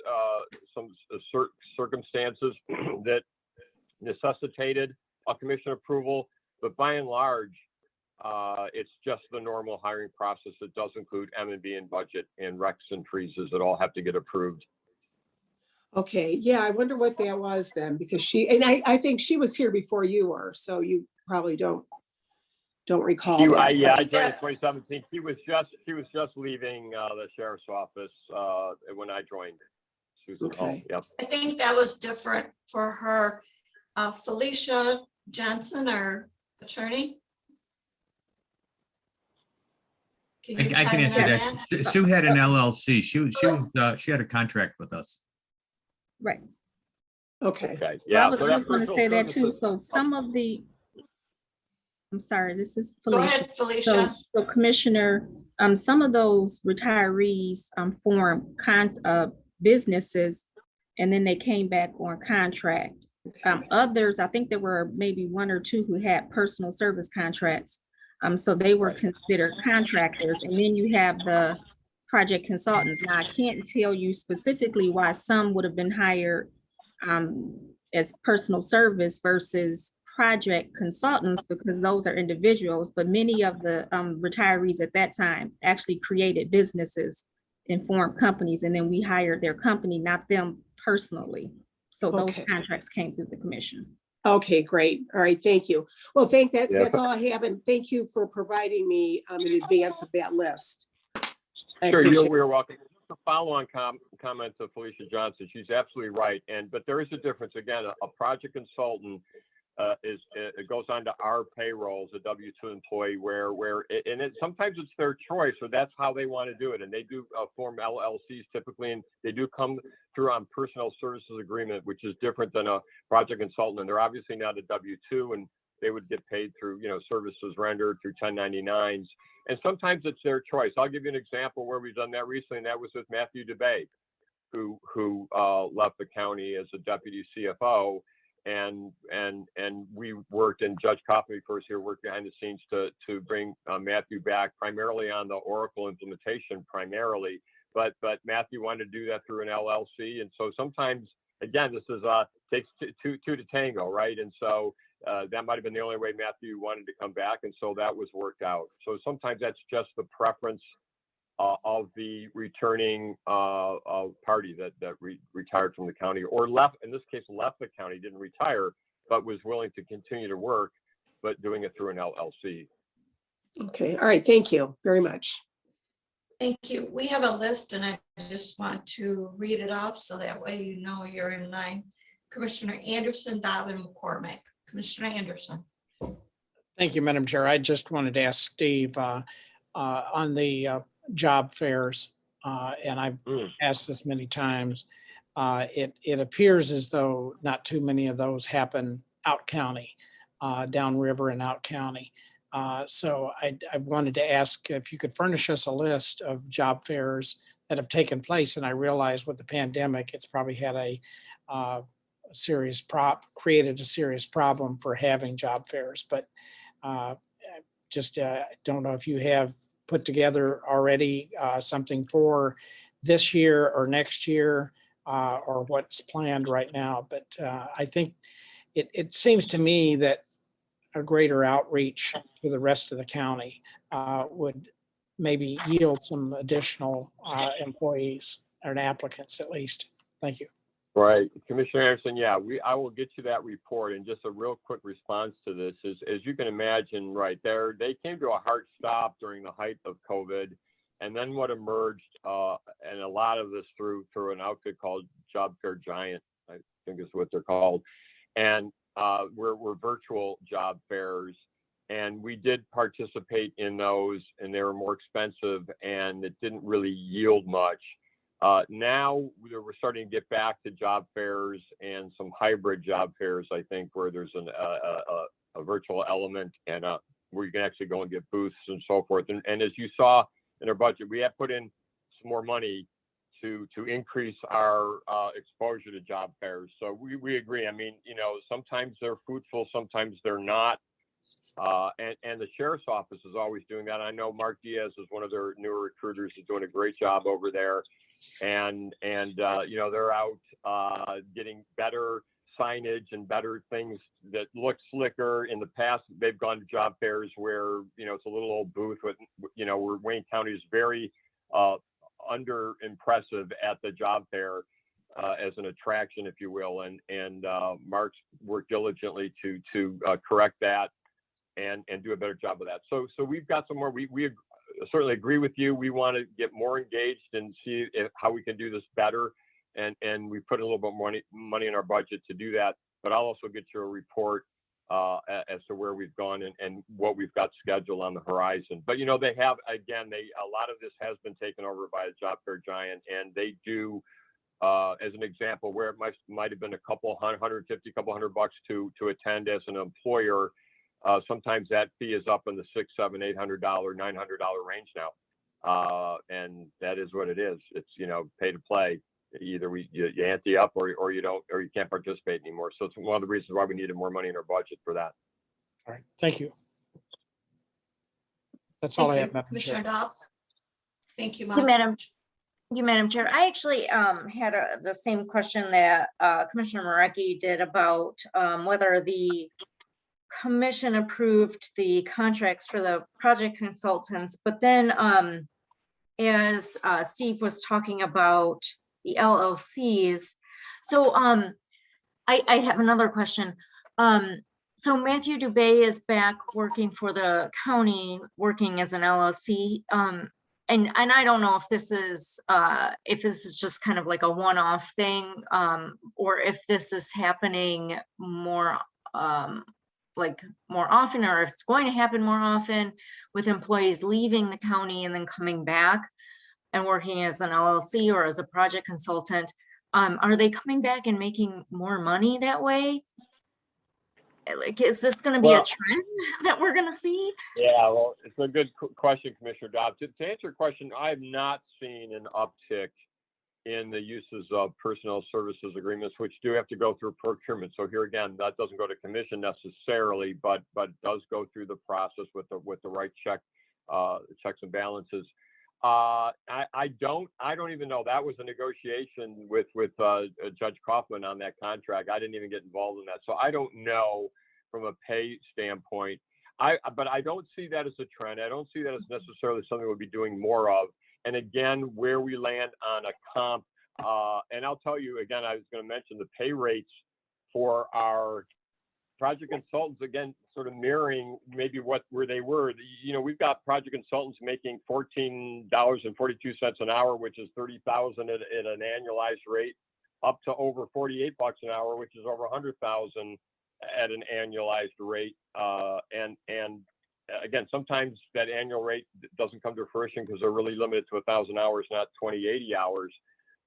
some circumstances that necessitated a commission approval, but by and large, it's just the normal hiring process that does include M&B and budget and recs and freezes that all have to get approved. Okay, yeah, I wonder what that was then, because I think she was here before you were, so you probably don't recall that. I joined in 2017. She was just leaving the sheriff's office when I joined. She was at home. Yep. I think that was different for her. Felicia Johnson, our attorney. Can you I can chime in answer on that. Sue had an LLC. She had a contract with us. Right. Okay. Okay. Well, Yeah. I was going to say that too. So some of the, I'm sorry, this is Go Felicia. ahead, Felicia. So Commissioner, some of those retirees formed businesses, and then they came back on contract. Others, I think there were maybe one or two who had personal service contracts. So they were considered contractors. And then you have the project consultants. Now, I can't tell you specifically why some would have been hired as personal service versus project consultants, because those are individuals, but many of the retirees at that time actually created businesses and formed companies, and then we hired their company, not them personally. So those contracts came through the commission. Okay, great. All right, thank you. Well, that's all I have, and thank you for providing me in advance of that list. Sure, you're welcome. Just a follow-on comment to Felicia Johnson. She's absolutely right. But there is a difference. Again, a project consultant it goes on to our payrolls, a W-2 employee, sometimes it's their choice, or that's how they want to do it. And they do form LLCs typically, and they do come through on personal services agreement, which is different than a project consultant. And they're obviously not a W-2, and they would get paid through, services rendered through 1099s. And sometimes it's their choice. I'll give you an example where we've done that recently, and that was with Matthew DeBay, who left the county as a deputy CFO. And we worked, and Judge Coffey first here worked behind the scenes to bring Matthew back primarily on the Oracle implementation primarily, but Matthew wanted to do that through an LLC. And so sometimes, again, this is takes two to tango, right? And so that might've been the only way Matthew wanted to come back. And so that was worked out. So sometimes that's just the preference of the returning party that retired from the county, or left, in this case, left the county, didn't retire, but was willing to continue to work, but doing it through an LLC. Okay, all right, thank you very much. Thank you. We have a list, and I just want to read it off so that way you know you're in line. Commissioner Anderson, Dobbin, McCormick. Commissioner Anderson. Thank you, Madam Chair. I just wanted to ask Steve on the job fairs, and I've asked this many times. It appears as though not too many of those happen out county, downriver and out county. So I wanted to ask if you could furnish us a list of job fairs that have taken place. And I realize with the pandemic, it's probably had created a serious problem for having job fairs. But just don't know if you have put together already something for this year or next year, or what's planned right now. But I think it seems to me that a greater outreach to the rest of the county would maybe yield some additional employees or applicants at least. Thank you. Right, Commissioner Anderson. Yeah, I will get you that report. And just a real quick response to this is, as you can imagine, right there, they came to a hard stop during the height of COVID, and then what emerged, and a lot of this through an outfit called Job Fair Giant, I think is what they're called, and we're virtual job fairs, and we did participate in those, and they were more expensive, and it didn't really yield much. Now we're starting to get back to job fairs and some hybrid job fairs, I think, where there's a virtual element and where you can actually go and get booths and so forth. And as you saw in our budget, we have put in some more money to increase our exposure to job fairs. So we agree. I mean, sometimes they're fruitful, sometimes they're not. And the sheriff's office is always doing that. I know Mark Diaz is one of their newer recruiters, is doing a great job over there. And you know, they're out getting better signage and better things that look slicker. In the past, they've gone to job fairs where, you know, it's a little old booth with, you know, where Wayne County is very under impressive at the job fair as an attraction, if you will. And Mark's worked diligently to correct that and do a better job of that. So we've got some more. We certainly agree with you. We want to get more engaged and see how we can do this better. And we put a little bit more money in our budget to do that. But I'll also get you a report as to where we've gone and what we've got scheduled on the horizon. But, you know, they have, again, a lot of this has been taken over by a job fair giant, and they do, as an example, where it might have been a couple $150, couple $100 to attend as an employer. Sometimes that fee is up in the $600, $700, $800, $900 range now. And that is what it is. It's, you know, pay to play. Either you ante up or you don't, or you can't participate anymore. So it's one of the reasons why we needed more money in our budget for that. All right, thank you. That's all I have, Madam Commissioner Chair. Dobbs. Thank you, Madam Chair. I actually had the same question that Commissioner Marecki did about whether the commission approved the contracts for the project consultants, but then as Steve was talking about the LLCs. So I have another question. So Matthew Dubé is back working for the county, working as an LLC. And I don't know if this is just kind of like a one-off thing, or if this is happening more more often, or if it's going to happen more often with employees leaving the county and then coming back and working as an LLC or as a project consultant. Are they coming back and making more money that way? Like, is this going to be a trend that we're going to see? Yeah, well, it's a good question, Commissioner Dobbs. To answer your question, I have not seen an uptick in the uses of personnel services agreements, which do have to go through procurement. So here again, that doesn't go to commission necessarily, but does go through the process with the right checks and balances. I don't even know. That was a negotiation with Judge Kaufman on that contract. I didn't even get involved in that, so I don't know from a pay standpoint. But I don't see that as a trend. I don't see that as necessarily something we'll be doing more of. And again, where we land on a comp, and I'll tell you again, I was going to mention the pay rates for our project consultants, again, sort of mirroring maybe where they were. You know, we've got project consultants making $14.42 an hour, which is $30,000 at an annualized rate, up to over $48 an hour, which is over $100,000 at an annualized rate. And again, sometimes that annual rate doesn't come to fruition because they're really limited to 1,000 hours, not 2080 hours.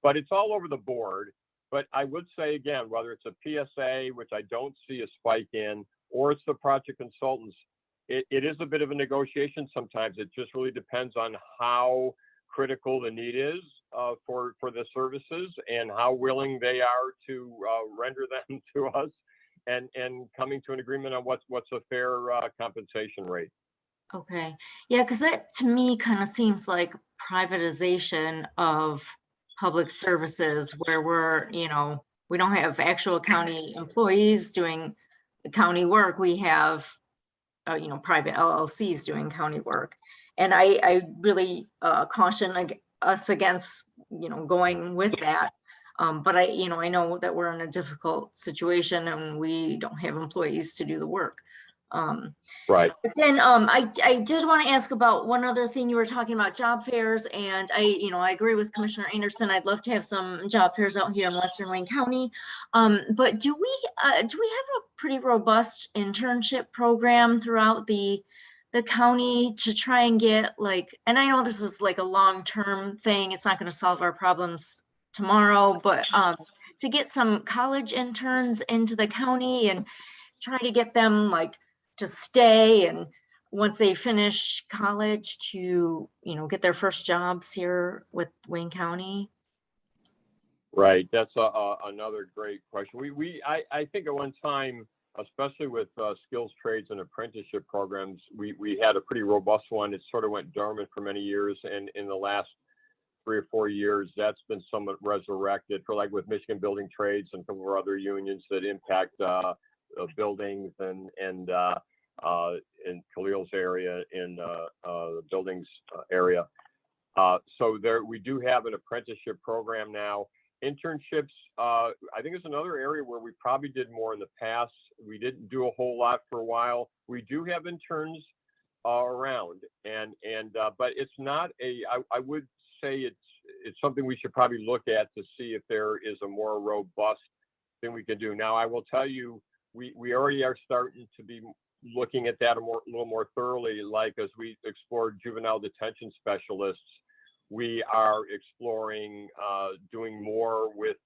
But it's all over the board. But I would say, again, whether it's a PSA, which I don't see a spike in, or it's the project consultants, it is a bit of a negotiation sometimes. It just really depends on how critical the need is for the services and how willing they are to render them to us and coming to an agreement on what's a fair compensation rate. Okay, yeah, because that to me kind of seems like privatization of public services, where we don't have actual county employees doing the county work. We have, private LLCs doing county work. And I really caution us against, going with that. But I know that we're in a difficult situation and we don't have employees to do the work. Right. But then I did want to ask about one other thing. You were talking about job fairs, and I agree with Commissioner Anderson. I'd love to have some job fairs out here in Western Wayne County. But do we have a pretty robust internship program throughout the county to try and get and I know this is like a long-term thing. It's not going to solve our problems tomorrow, but to get some college interns into the county and try to get them to stay, and once they finish college to get their first jobs here with Wayne County. Right, that's another great question. I think at one time especially with skills, trades, and apprenticeship programs. We had a pretty robust one. It sort of went dormant for many years, and in the last 3 or 4 years, that's been somewhat resurrected. For like with Michigan Building Trades and some of our other unions that impact buildings and in Khalil's area, in the buildings area. So there, we do have an apprenticeship program now. Internships, I think it's another area where we probably did more in the past. We didn't do a whole lot for a while. We do have interns around, but it's not I would say it's something we should probably look at to see if there is a more robust thing we can do. Now, I will tell you, we already are starting to be looking at that a little more thoroughly, like as we explore juvenile detention specialists. We are exploring doing more with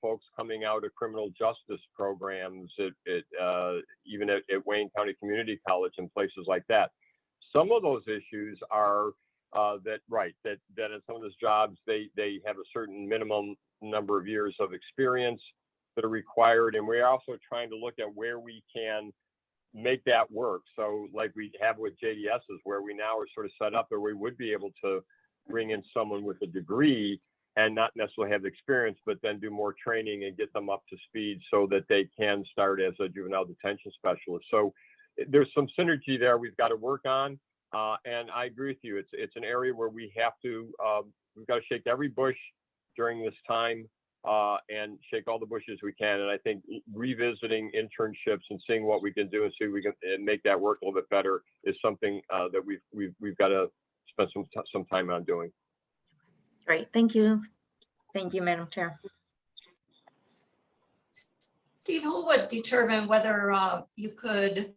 folks coming out of criminal justice programs even at Wayne County Community College and places like that. Some of those issues are that in some of those jobs, they have a certain minimum number of years of experience that are required. And we're also trying to look at where we can make that work. So like we have with JDSs, where we now are sort of set up where we would be able to bring in someone with a degree and not necessarily have the experience, but then do more training and get them up to speed so that they can start as a juvenile detention specialist. So there's some synergy there we've got to work on. And I agree with you. It's an area where we have to, we've got to shake every bush during this time and shake all the bushes we can. And I think revisiting internships and seeing what we can do and see if we can make that work a little bit better is something that we've got to spend some time on doing. Great, thank you. Thank you, Madam Chair. Steve, who would determine whether you could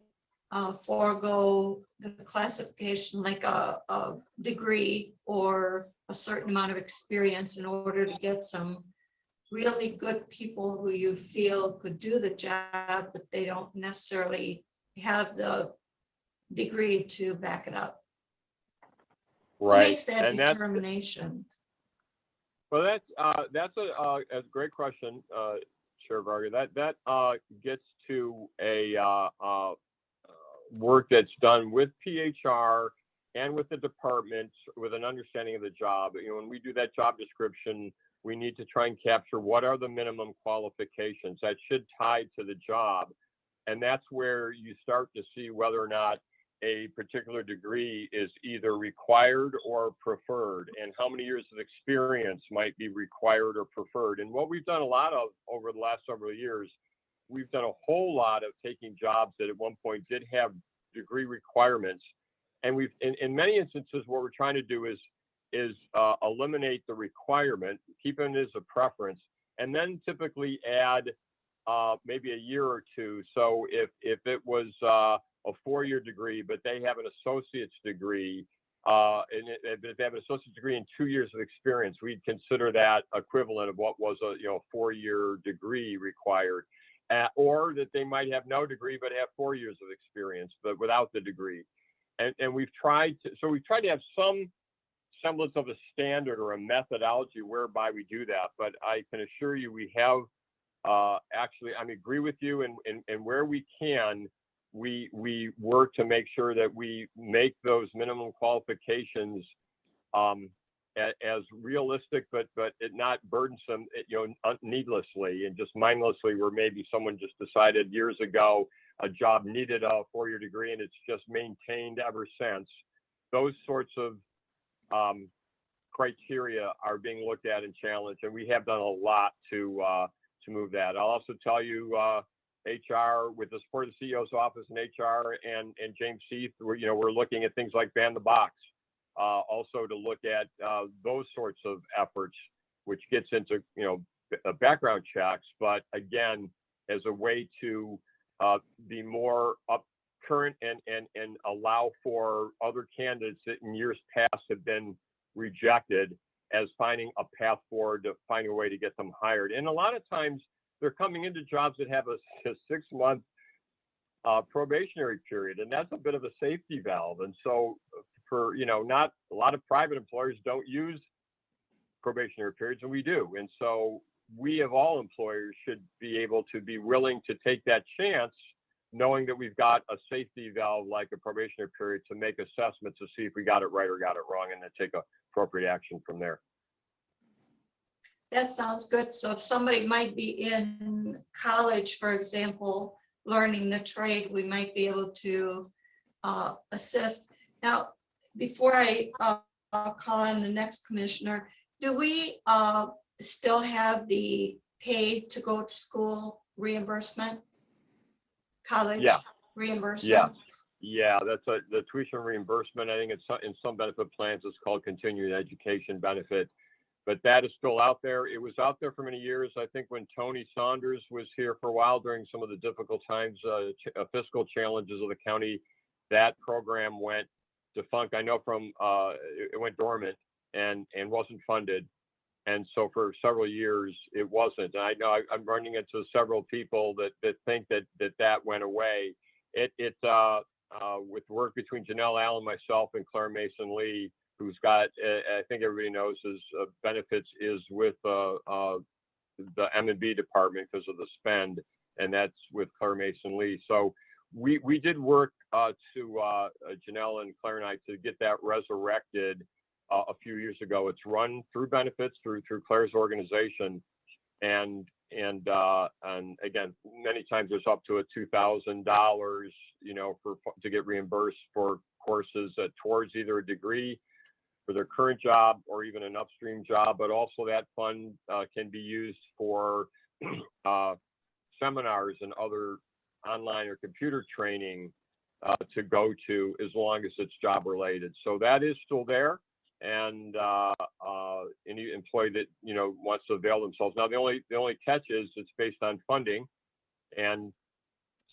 forego the classification like a degree or a certain amount of experience in order to get some really good people who you feel could do the job, but they don't necessarily have the degree to back it up? Right. Who makes that and determination? Well, that's a great question, Chair Varga. That gets to a work that's done with PHR and with the departments with an understanding of the job. You know, when we do that job description, we need to try and capture what are the minimum qualifications that should tie to the job. And that's where you start to see whether or not a particular degree is either required or preferred, and how many years of experience might be required or preferred. And what we've done a lot of over the last several years, we've done a whole lot of taking jobs that at one point did have degree requirements. And we've, in many instances, what we're trying to do is eliminate the requirement, keep it as a preference, and then typically add maybe a year or two. So if it was a 4-year degree, but they have an associate's degree, and if they have an associate's degree and 2 years of experience, we'd consider that equivalent of what was a 4-year degree required. Or that they might have no degree but have 4 years of experience, but without the degree. And we've tried to have some semblance of a standard or a methodology whereby we do that. But I can assure you we have actually, I agree with you, and where we can, we work to make sure that we make those minimum qualifications as realistic, but it not burdensome, needlessly and just mindlessly, where maybe someone just decided years ago a job needed a 4-year degree and it's just maintained ever since. Those sorts of criteria are being looked at and challenged, and we have done a lot to move that. I'll also tell you, HR, with the support of the CEO's office and HR and James Seath, we're looking at things like Ban the Box. Also to look at those sorts of efforts, which gets into background checks, but again, as a way to be more current and allow for other candidates that in years past have been rejected as finding a path forward to finding a way to get them hired. And a lot of times they're coming into jobs that have a 6-month probationary period, and that's a bit of a safety valve. And so for, not a lot of private employers don't use probationary periods, and we do. And so we, of all employers, should be able to be willing to take that chance knowing that we've got a safety valve like a probationary period to make assessments to see if we got it right or got it wrong, and then take appropriate action from there. That sounds good. So if somebody might be in college, for example, learning the trade, we might be able to assist. Now, before I call on the next commissioner, do we still have the pay to go to school reimbursement? College Yeah. reimbursement? Yeah, that's the tuition reimbursement. I think it's in some benefit plans, it's called continuing education benefit, but that is still out there. It was out there for many years. I think when Tony Saunders was here for a while during some of the difficult times, fiscal challenges of the county, that program went defunct. I know from it went dormant and wasn't funded. And so for several years it wasn't. And I know I'm running into several people that think that went away. With work between Janelle Allen, myself, and Claire Mason Lee, who's got, I think everybody knows his benefits is with the M&B department because of the spend, and that's with Claire Mason Lee. So we did work to Janelle and Claire and I to get that resurrected a few years ago. It's run through benefits through Claire's organization, and again, many times there's up to $2,000, to get reimbursed for courses towards either a degree for their current job or even an upstream job. But also that fund can be used for seminars and other online or computer training to go to, as long as it's job related. So that is still there. And any employee that wants to avail themselves. Now the only catch is it's based on funding, and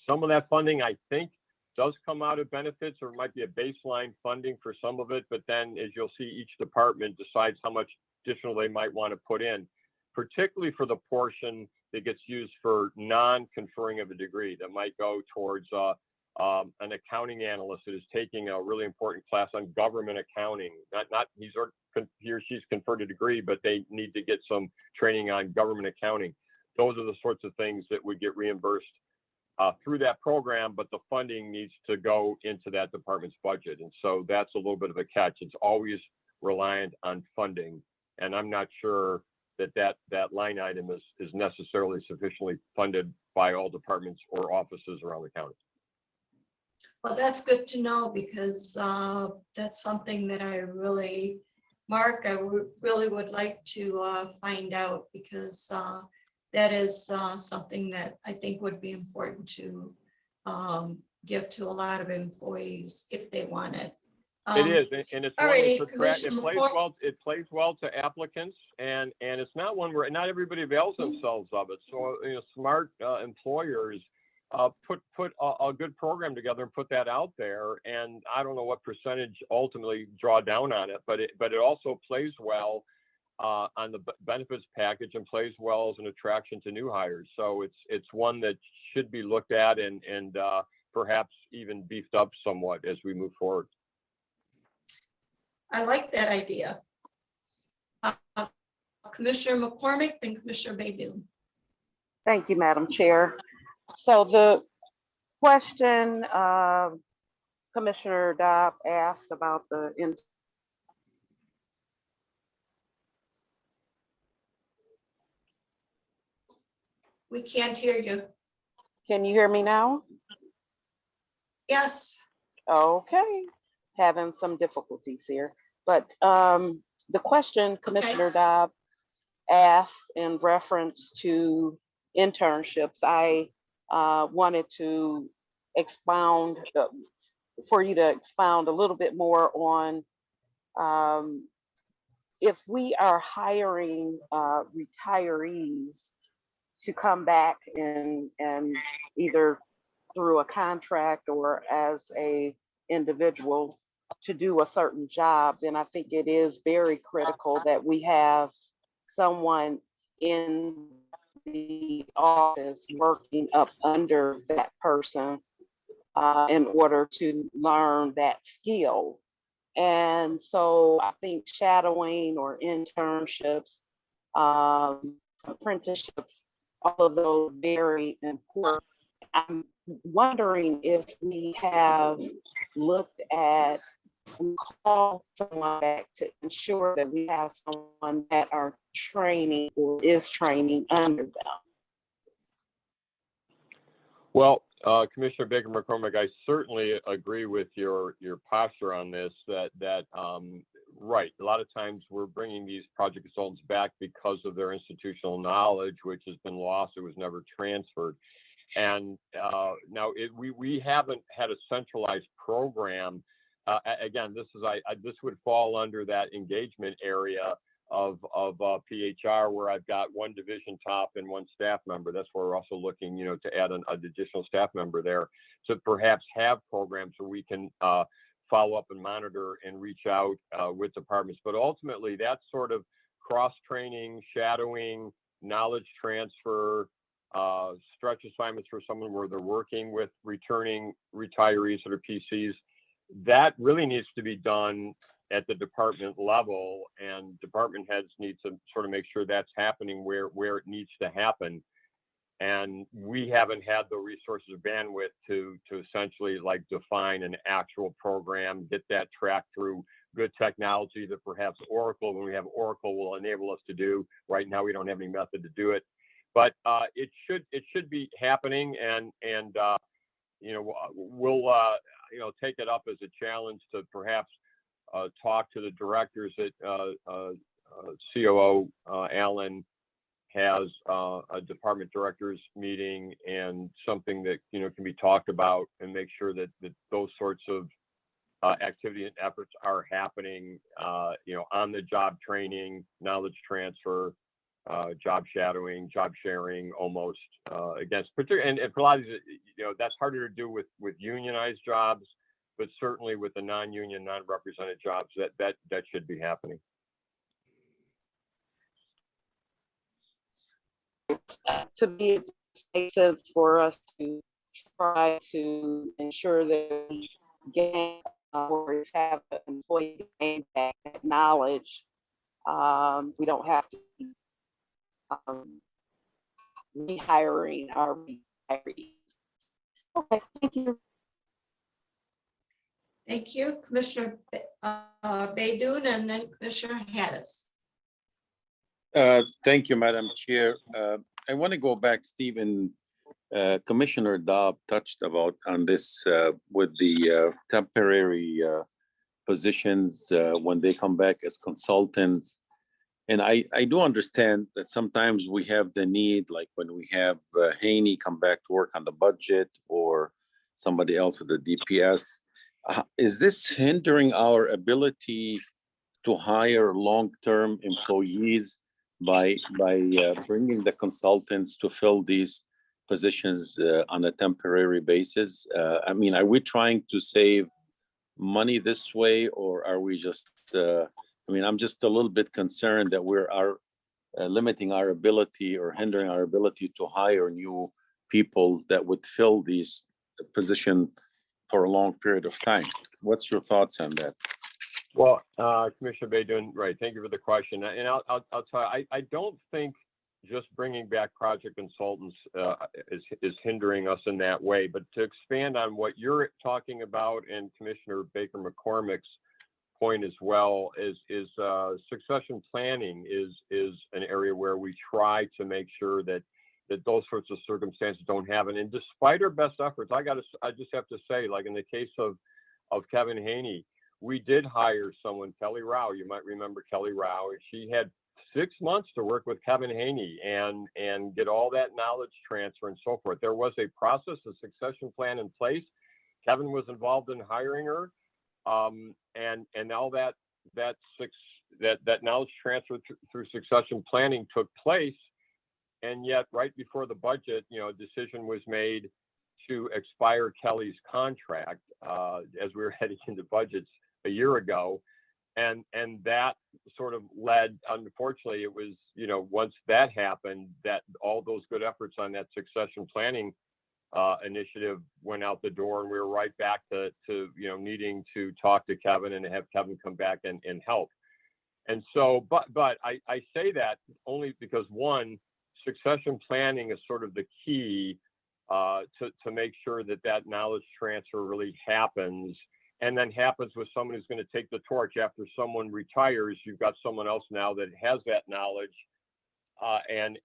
some of that funding I think does come out of benefits, or it might be a baseline funding for some of it. But then, as you'll see, each department decides how much additional they might want to put in, particularly for the portion that gets used for non-conferring of a degree that might go towards an accounting analyst that is taking a really important class on government accounting. Not he or she's conferred a degree, but they need to get some training on government accounting. Those are the sorts of things that would get reimbursed through that program, but the funding needs to go into that department's budget. And so that's a little bit of a catch. It's always reliant on funding. And I'm not sure that line item is necessarily sufficiently funded by all departments or offices around the county. Well, that's good to know, because that's something that I really, Mark, I really would like to find out, because that is something that I think would be important to give to a lot of employees if they want it. It is, and it's one alrighty, that's attract, Commissioner it plays well to applicants, and it's not one where not everybody avails themselves of it. So smart employers put a good program together and put that out there. And I don't know what percentage ultimately draw down on it, but it also plays well on the benefits package and plays well as an attraction to new hires. So it's one that should be looked at and perhaps even beefed up somewhat as we move forward. I like that idea. Commissioner McCormick, then Commissioner Baydoun. Thank you, Madam Chair. So the question Commissioner Dobb asked about the We can't hear you. Can you hear me now? Yes. Okay, having some difficulties here. But the question Commissioner Dobb asked in reference to internships, I wanted to expound, for you to expound a little bit more on if we are hiring retirees to come back and either through a contract or as a individual to do a certain job, then I think it is very critical that we have someone in the office working up under that person in order to learn that skill. And so I think shadowing or internships, apprenticeships, all of those very important. I'm wondering if we have looked at, we call someone back to ensure that we have someone that are training or is training under them. Well, Commissioner Baker McCormick, I certainly agree with your posture on this, that right, a lot of times we're bringing these project consultants back because of their institutional knowledge, which has been lost, it was never transferred. And now we haven't had a centralized program. Again, this would fall under that engagement area of PHR, where I've got one division top and one staff member. That's where we're also looking, to add an additional staff member there to perhaps have programs where we can follow up and monitor and reach out with departments. But ultimately, that's sort of cross-training, shadowing, knowledge transfer, stretch assignments for someone where they're working with returning retirees that are PCs. That really needs to be done at the department level, and department heads need to sort of make sure that's happening where it needs to happen. And we haven't had the resources or bandwidth to essentially like define an actual program, get that tracked through good technology that perhaps Oracle, when we have Oracle, will enable us to do. Right now, we don't have any method to do it, but it should be happening, and we'll take it up as a challenge to perhaps talk to the directors at COO Allen has a department directors meeting, and something that can be talked about, and make sure that those sorts of activity and efforts are happening, on the job training, knowledge transfer, job shadowing, job sharing, almost against particular, and for a lot of these, that's harder to do with unionized jobs, but certainly with the non-union, non-represented jobs, that should be happening. To me, it makes sense for us to try to ensure that we gain or have the employee gain that knowledge. We don't have to be rehiring our retirees. Okay, thank you. Thank you, Commissioner Baydoun, and then Commissioner Hattis. Thank you, Madam Chair. I want to go back, Stephen. Commissioner Dobb touched about on this with the temporary positions when they come back as consultants. And I do understand that sometimes we have the need, like when we have Haney come back to work on the budget, or somebody else at the DPS. Is this hindering our ability to hire long-term employees by bringing the consultants to fill these positions on a temporary basis? I mean, are we trying to save money this way, or are we just, I'm just a little bit concerned that we're limiting our ability or hindering our ability to hire new people that would fill these positions for a long period of time. What's your thoughts on that? Well, Commissioner Baydoun, right. Thank you for the question. And I'll tell you, I don't think just bringing back project consultants is hindering us in that way. But to expand on what you're talking about, and Commissioner Baker McCormick's point as well, is succession planning is an area where we try to make sure that those sorts of circumstances don't happen. And despite our best efforts, I just have to say, like in the case of Kevin Haney, we did hire someone, Kelly Rao. You might remember Kelly Rao. She had 6 months to work with Kevin Haney and get all that knowledge transfer and so forth. There was a process, a succession plan in place. Kevin was involved in hiring her, and all that knowledge transfer through succession planning took place. And yet, right before the budget, a decision was made to expire Kelly's contract as we were heading into budgets a year ago. And that sort of led, unfortunately, it was, once that happened, that all those good efforts on that succession planning initiative went out the door, and we were right back to needing to talk to Kevin and have Kevin come back and help. And so, but I say that only because, one, succession planning is sort of the key to make sure that that knowledge transfer really happens, and then happens with someone who's going to take the torch after someone retires. You've got someone else now that has that knowledge and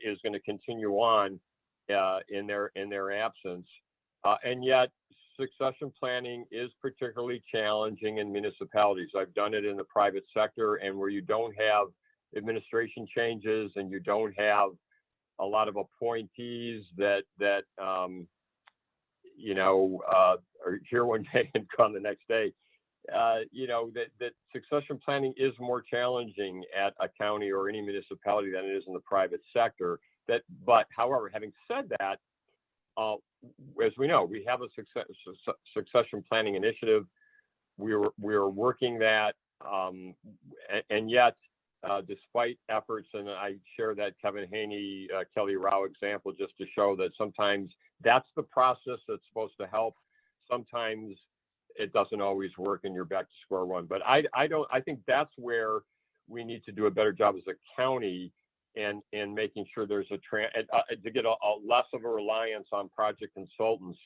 is going to continue on in their absence. And yet succession planning is particularly challenging in municipalities. I've done it in the private sector, and where you don't have administration changes and you don't have a lot of appointees that you know, are here one day and gone the next day. You know, that succession planning is more challenging at a county or any municipality than it is in the private sector. But however, having said that, as we know, we have a succession planning initiative. We're working that, and yet, despite efforts, and I share that Kevin Haney, Kelly Rao example just to show that sometimes that's the process that's supposed to help. Sometimes it doesn't always work and you're back to square one. But I think that's where we need to do a better job as a county and making sure there's to get a less of a reliance on project consultants.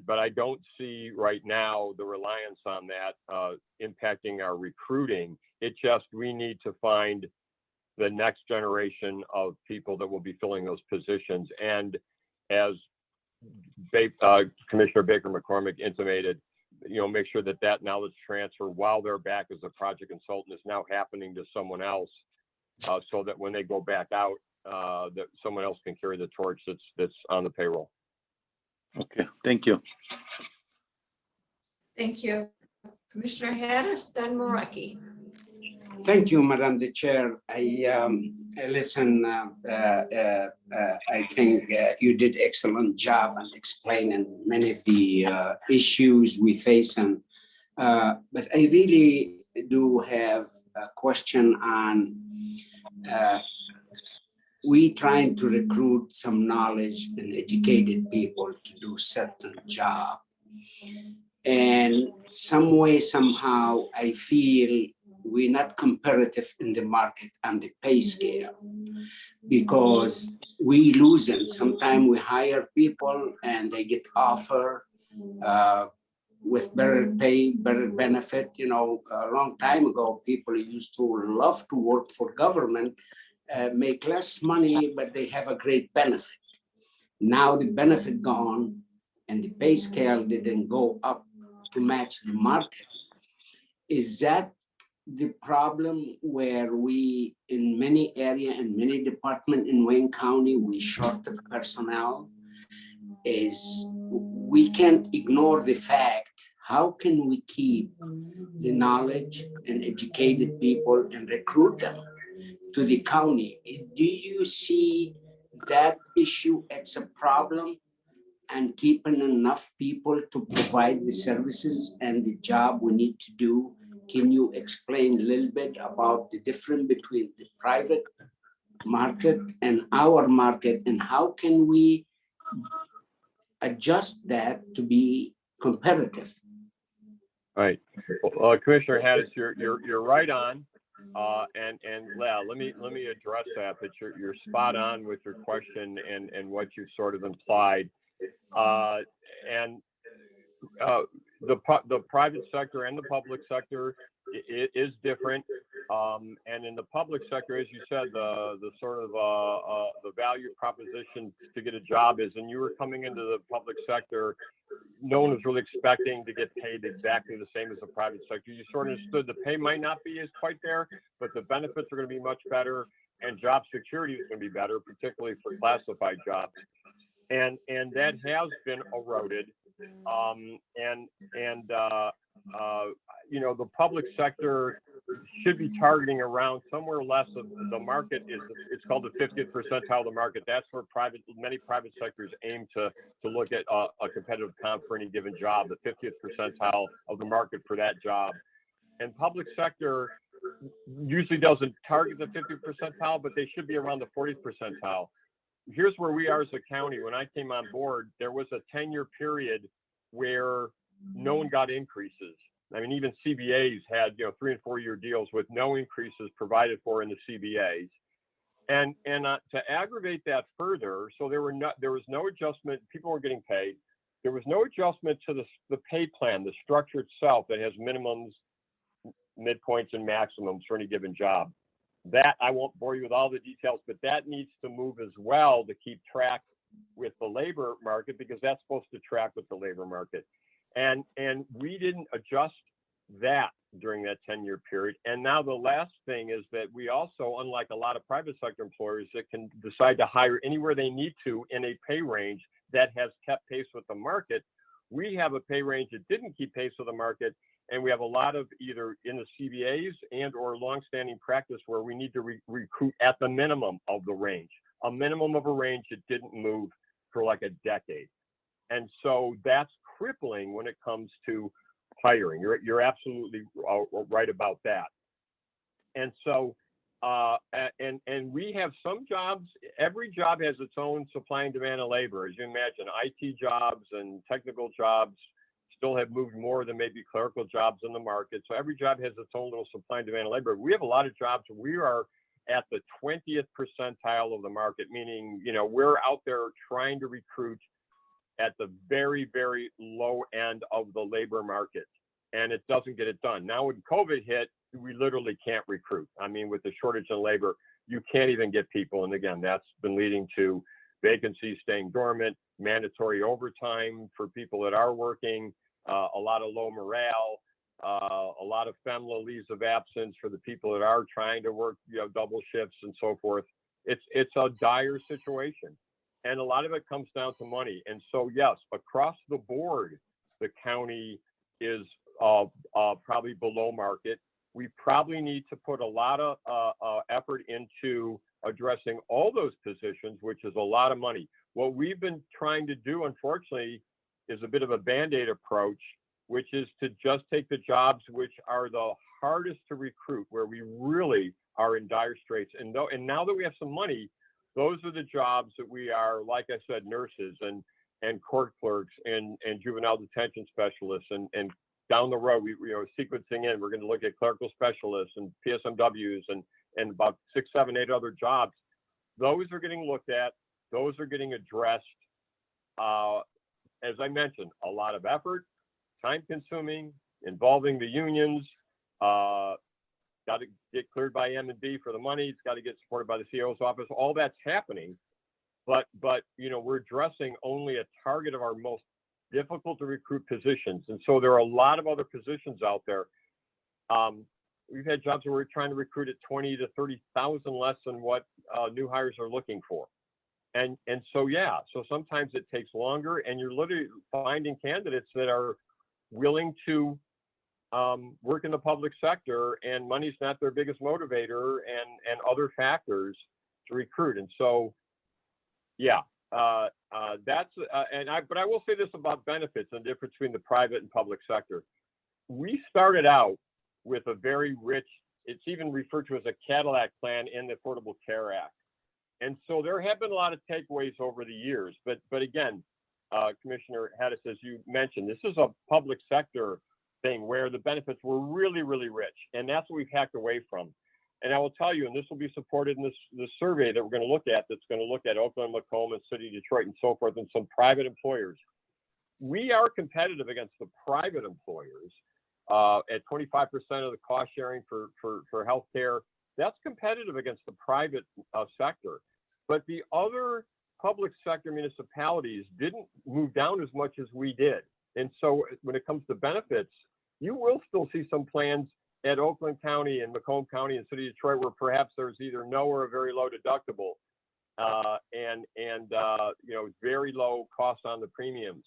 But I don't see right now the reliance on that impacting our recruiting. We need to find the next generation of people that will be filling those positions. And as Commissioner Baker McCormick intimated, you know, make sure that knowledge transfer while they're back as a project consultant is now happening to someone else, so that when they go back out, that someone else can carry the torch that's on the payroll. Okay, thank you. Thank you. Commissioner Harris, then Maraki. Thank you, Madam the Chair. I listen. I think you did excellent job in explaining many of the issues we face, but I really do have a question on we trying to recruit some knowledge and educated people to do certain job, and some way somehow I feel we're not comparative in the market and the pay scale, because we losing. Sometimes we hire people and they get offer with better pay, better benefit. You know, a long time ago, people used to love to work for government, make less money, but they have a great benefit. Now the benefit gone and the pay scale didn't go up to match the market. Is that the problem where we, in many area and many department in Wayne County, we short of personnel? Is we can't ignore the fact, how can we keep the knowledge and educated people and recruit them to the county? Do you see that issue as a problem, and keeping enough people to provide the services and the job we need to do? Can you explain a little bit about the difference between the private market and our market, and how can we adjust that to be competitive? Right. Commissioner Hattis, you're right on. And yeah, let me address that. But you're spot on with your question and what you sort of implied. The private sector and the public sector is different. And in the public sector, as you said, the sort of the value proposition to get a job is, and you were coming into the public sector, no one was really expecting to get paid exactly the same as the private sector. You sort of understood the pay might not be as quite there, but the benefits are going to be much better, and job security is going to be better, particularly for classified jobs. And that has been eroded. You know, the public sector should be targeting around somewhere less of the market it's called the 50th percentile of the market. That's where many private sectors aim to look at a competitive comp for any given job, the 50th percentile of the market for that job. And public sector usually doesn't target the 50th percentile, but they should be around the 40th percentile. Here's where we are as a county. When I came on board, there was a 10-year period where no one got increases. I mean, even CBAs had 3 and 4 year deals with no increases provided for in the CBAs. To aggravate that further, so there was no adjustment. People were getting paid. There was no adjustment to the pay plan, the structure itself that has minimums, midpoints, and maximums for any given job. That, I won't bore you with all the details, but that needs to move as well to keep track with the labor market, because that's supposed to track with the labor market. And we didn't adjust that during that 10-year period. And now the last thing is that we also, unlike a lot of private sector employers that can decide to hire anywhere they need to in a pay range that has kept pace with the market, we have a pay range that didn't keep pace with the market. And we have a lot of either in the CBAs and or longstanding practice where we need to recruit at the minimum of the range, a minimum of a range that didn't move for like a decade. And so that's crippling when it comes to hiring. You're absolutely right about that. And so, and we have some jobs, every job has its own supply and demand of labor. As you imagine, IT jobs and technical jobs still have moved more than maybe clerical jobs in the market. So every job has its own little supply and demand of labor. We have a lot of jobs where we are at the 20th percentile of the market, meaning, you know, we're out there trying to recruit at the very, very low end of the labor market, and it doesn't get it done. Now, when COVID hit, we literally can't recruit. I mean, with the shortage in labor, you can't even get people. And again, that's been leading to vacancies staying dormant, mandatory overtime for people that are working, a lot of low morale, a lot of FEMLA leaves of absence for the people that are trying to work, you know, double shifts and so forth. It's a dire situation. And a lot of it comes down to money. And so, yes, across the board, the county is probably below market. We probably need to put a lot of effort into addressing all those positions, which is a lot of money. What we've been trying to do, unfortunately, is a bit of a Band-Aid approach, which is to just take the jobs which are the hardest to recruit, where we really are in dire straits. And now that we have some money, those are the jobs that we are, like I said, nurses and court clerks and juvenile detention specialists, and down the road, we sequencing in, we're going to look at clerical specialists and PSMWs and about 6, 7, 8 other jobs. Those are getting looked at. Those are getting addressed. As I mentioned, a lot of effort, time consuming, involving the unions, got to get cleared by M&B for the money. It's got to get supported by the CEO's office. All that's happening, but you know, we're addressing only a target of our most difficult to recruit positions. And so there are a lot of other positions out there. We've had jobs where we're trying to recruit at 20 to 30,000 less than what new hires are looking for. And so, yeah, so sometimes it takes longer, and you're literally finding candidates that are willing to work in the public sector, and money's not their biggest motivator, and other factors to recruit. And so, yeah, that's but I will say this about benefits and the difference between the private and public sector. We started out with a very rich, it's even referred to as a Cadillac plan in the Affordable Care Act. And so there have been a lot of takeaways over the years, but again, Commissioner Hedges, as you mentioned, this is a public sector thing where the benefits were really, really rich, and that's what we've hacked away from. And I will tell you, and this will be supported in this survey that we're going to look at, that's going to look at Oakland, Macomb, and City of Detroit, and so forth, and some private employers. We are competitive against the private employers at 25% of the cost sharing for healthcare. That's competitive against the private sector. But the other public sector municipalities didn't move down as much as we did. And so when it comes to benefits, you will still see some plans at Oakland County and Macomb County and City of Detroit where perhaps there's either no or a very low deductible and you know, very low cost on the premiums.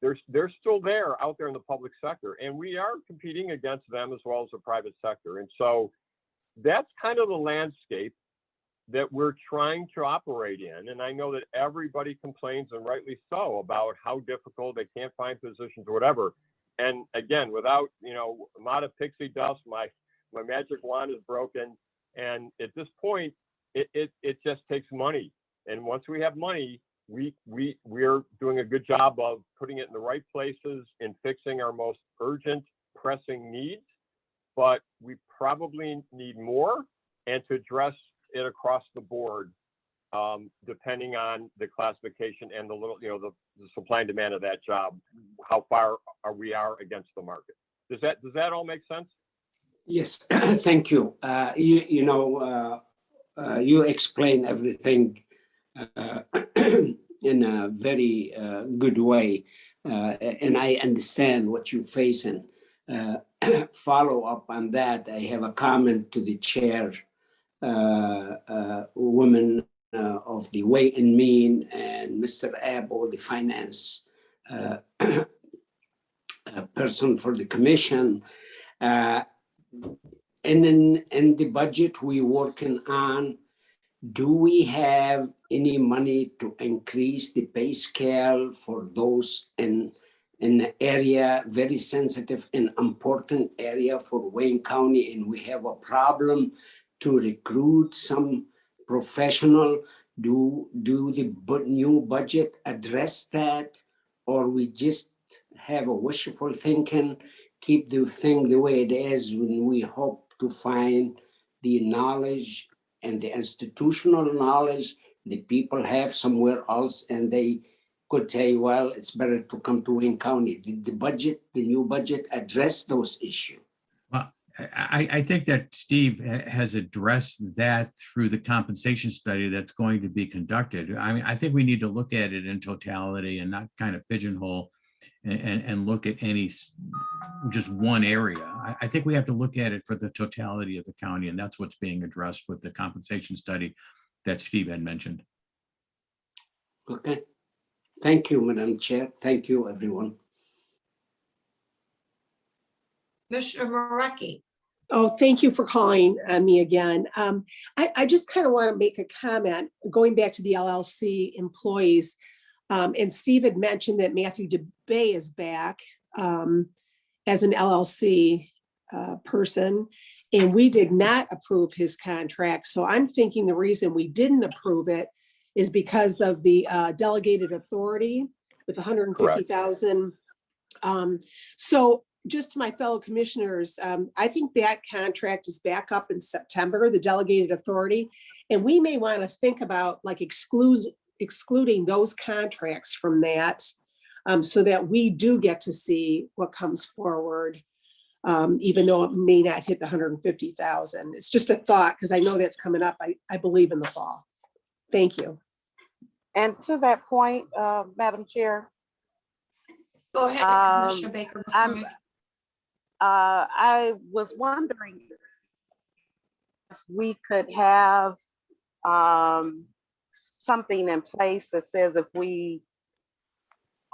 They're still there out there in the public sector, and we are competing against them as well as the private sector. And so that's kind of the landscape that we're trying to operate in. And I know that everybody complains, and rightly so, about how difficult they can't find positions or whatever. And again, without, you know, a lot of pixie dust, my magic wand is broken. And at this point, it just takes money. And once we have money, we're doing a good job of putting it in the right places and fixing our most urgent, pressing needs. But we probably need more, and to address it across the board, depending on the classification and the little, the supply and demand of that job, how far we are against the market. Does that all make sense? Yes, thank you. You explain everything in a very good way, and I understand what you're facing. Follow up on that, I have a comment to the chair, woman of the Way and Mean, and Mr. Abel, the finance person for the commission. And in the budget we're working on, do we have any money to increase the pay scale for those in the area, very sensitive and important area for Wayne County, and we have a problem to recruit some professional? Do the new budget address that, or we just have a wishful thinking, keep the thing the way it is when we hope to find the knowledge and the institutional knowledge the people have somewhere else, and they could say, well, it's better to come to Wayne County? Did the new budget address those issues? Well, I think that Steve has addressed that through the compensation study that's going to be conducted. I mean, I think we need to look at it in totality and not kind of pigeonhole and look at just one area. I think we have to look at it for the totality of the county, and that's what's being addressed with the compensation study that Steve had mentioned. Okay. Thank you, Madam Chair. Thank you, everyone. Commissioner Marecki. Oh, thank you for calling me again. I just kind of want to make a comment going back to the LLC employees. And Steve had mentioned that Matthew DeBay is back as an LLC person, and we did not approve his contract. So I'm thinking the reason we didn't approve it is because of the delegated authority with 150,000. So just to my fellow commissioners, I think that contract is back up in September, the delegated authority, and we may want to think about like excluding those contracts from that, so that we do get to see what comes forward, even though it may not hit the 150,000. It's just a thought, because I know that's coming up, I believe, in the fall. Thank you. And to that point, Madam Chair. Go ahead, Commissioner Baker. I was wondering if we could have something in place that says if we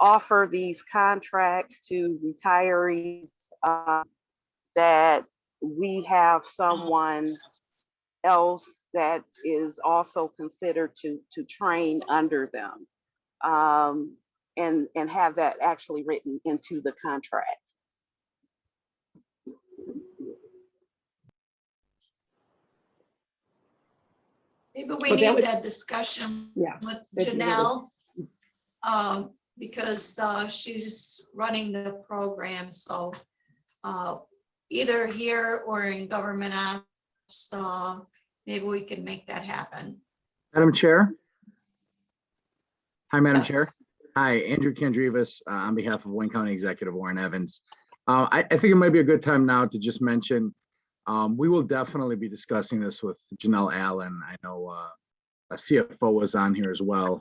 offer these contracts to retirees, that we have someone else that is also considered to train under them, and have that actually written into the contract. Maybe we need that discussion with Janelle, because she's running the program. So either here or in government ops, maybe we can make that happen. Madam Chair. Hi, Madam Chair. Hi, Andrew Kandrivas on behalf of Wayne County Executive Warren Evans. I think it might be a good time now to just mention, we will definitely be discussing this with Janelle Allen. I know a CFO was on here as well.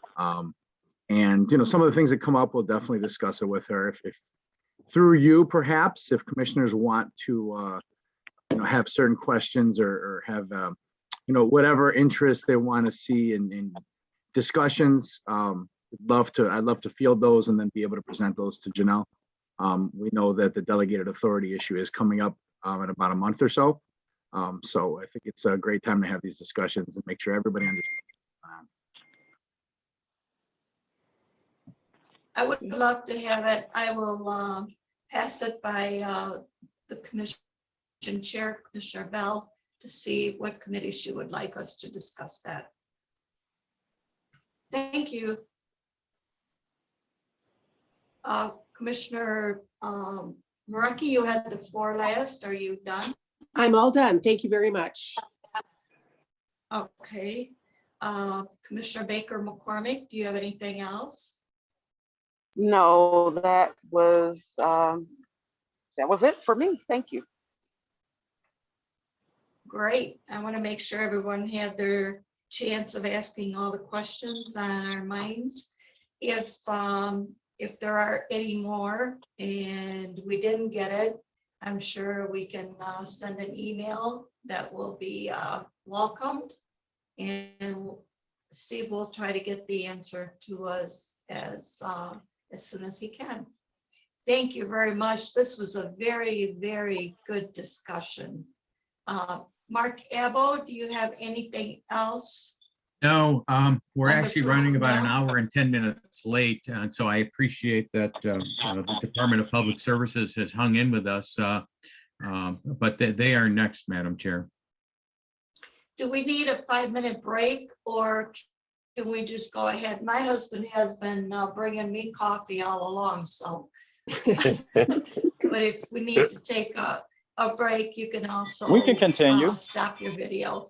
And some of the things that come up, we'll definitely discuss it with her. If through you, perhaps, if commissioners want to have certain questions or have whatever interest they want to see in discussions, I'd love to field those and then be able to present those to Janelle. We know that the delegated authority issue is coming up in about a month or so. So I think it's a great time to have these discussions and make sure everybody understands. I would love to have it. I will pass it by the commission chair, Commissioner Bell, to see what committee she would like us to discuss that. Thank you. Commissioner Marecki, you had the floor last. Are you done? I'm all done. Thank you very much. Okay. Commissioner Baker McCormick, do you have anything else? No, that was it for me. Thank you. Great. I want to make sure everyone had their chance of asking all the questions on our minds. If there are any more and we didn't get it, I'm sure we can send an email that will be welcomed, and Steve will try to get the answer to us as soon as he can. Thank you very much. This was a very, very good discussion. Mark Abbo, do you have anything else? No, we're actually running about an personnel? hour and 10 minutes late. And so I appreciate that the Department of Public Services has hung in with us. But they are next, Madam Chair. Do we need a 5-minute break, or can we just go ahead? My husband has been bringing me coffee all along, so. But if we need to take a break, you can also. We can continue. Stop your video.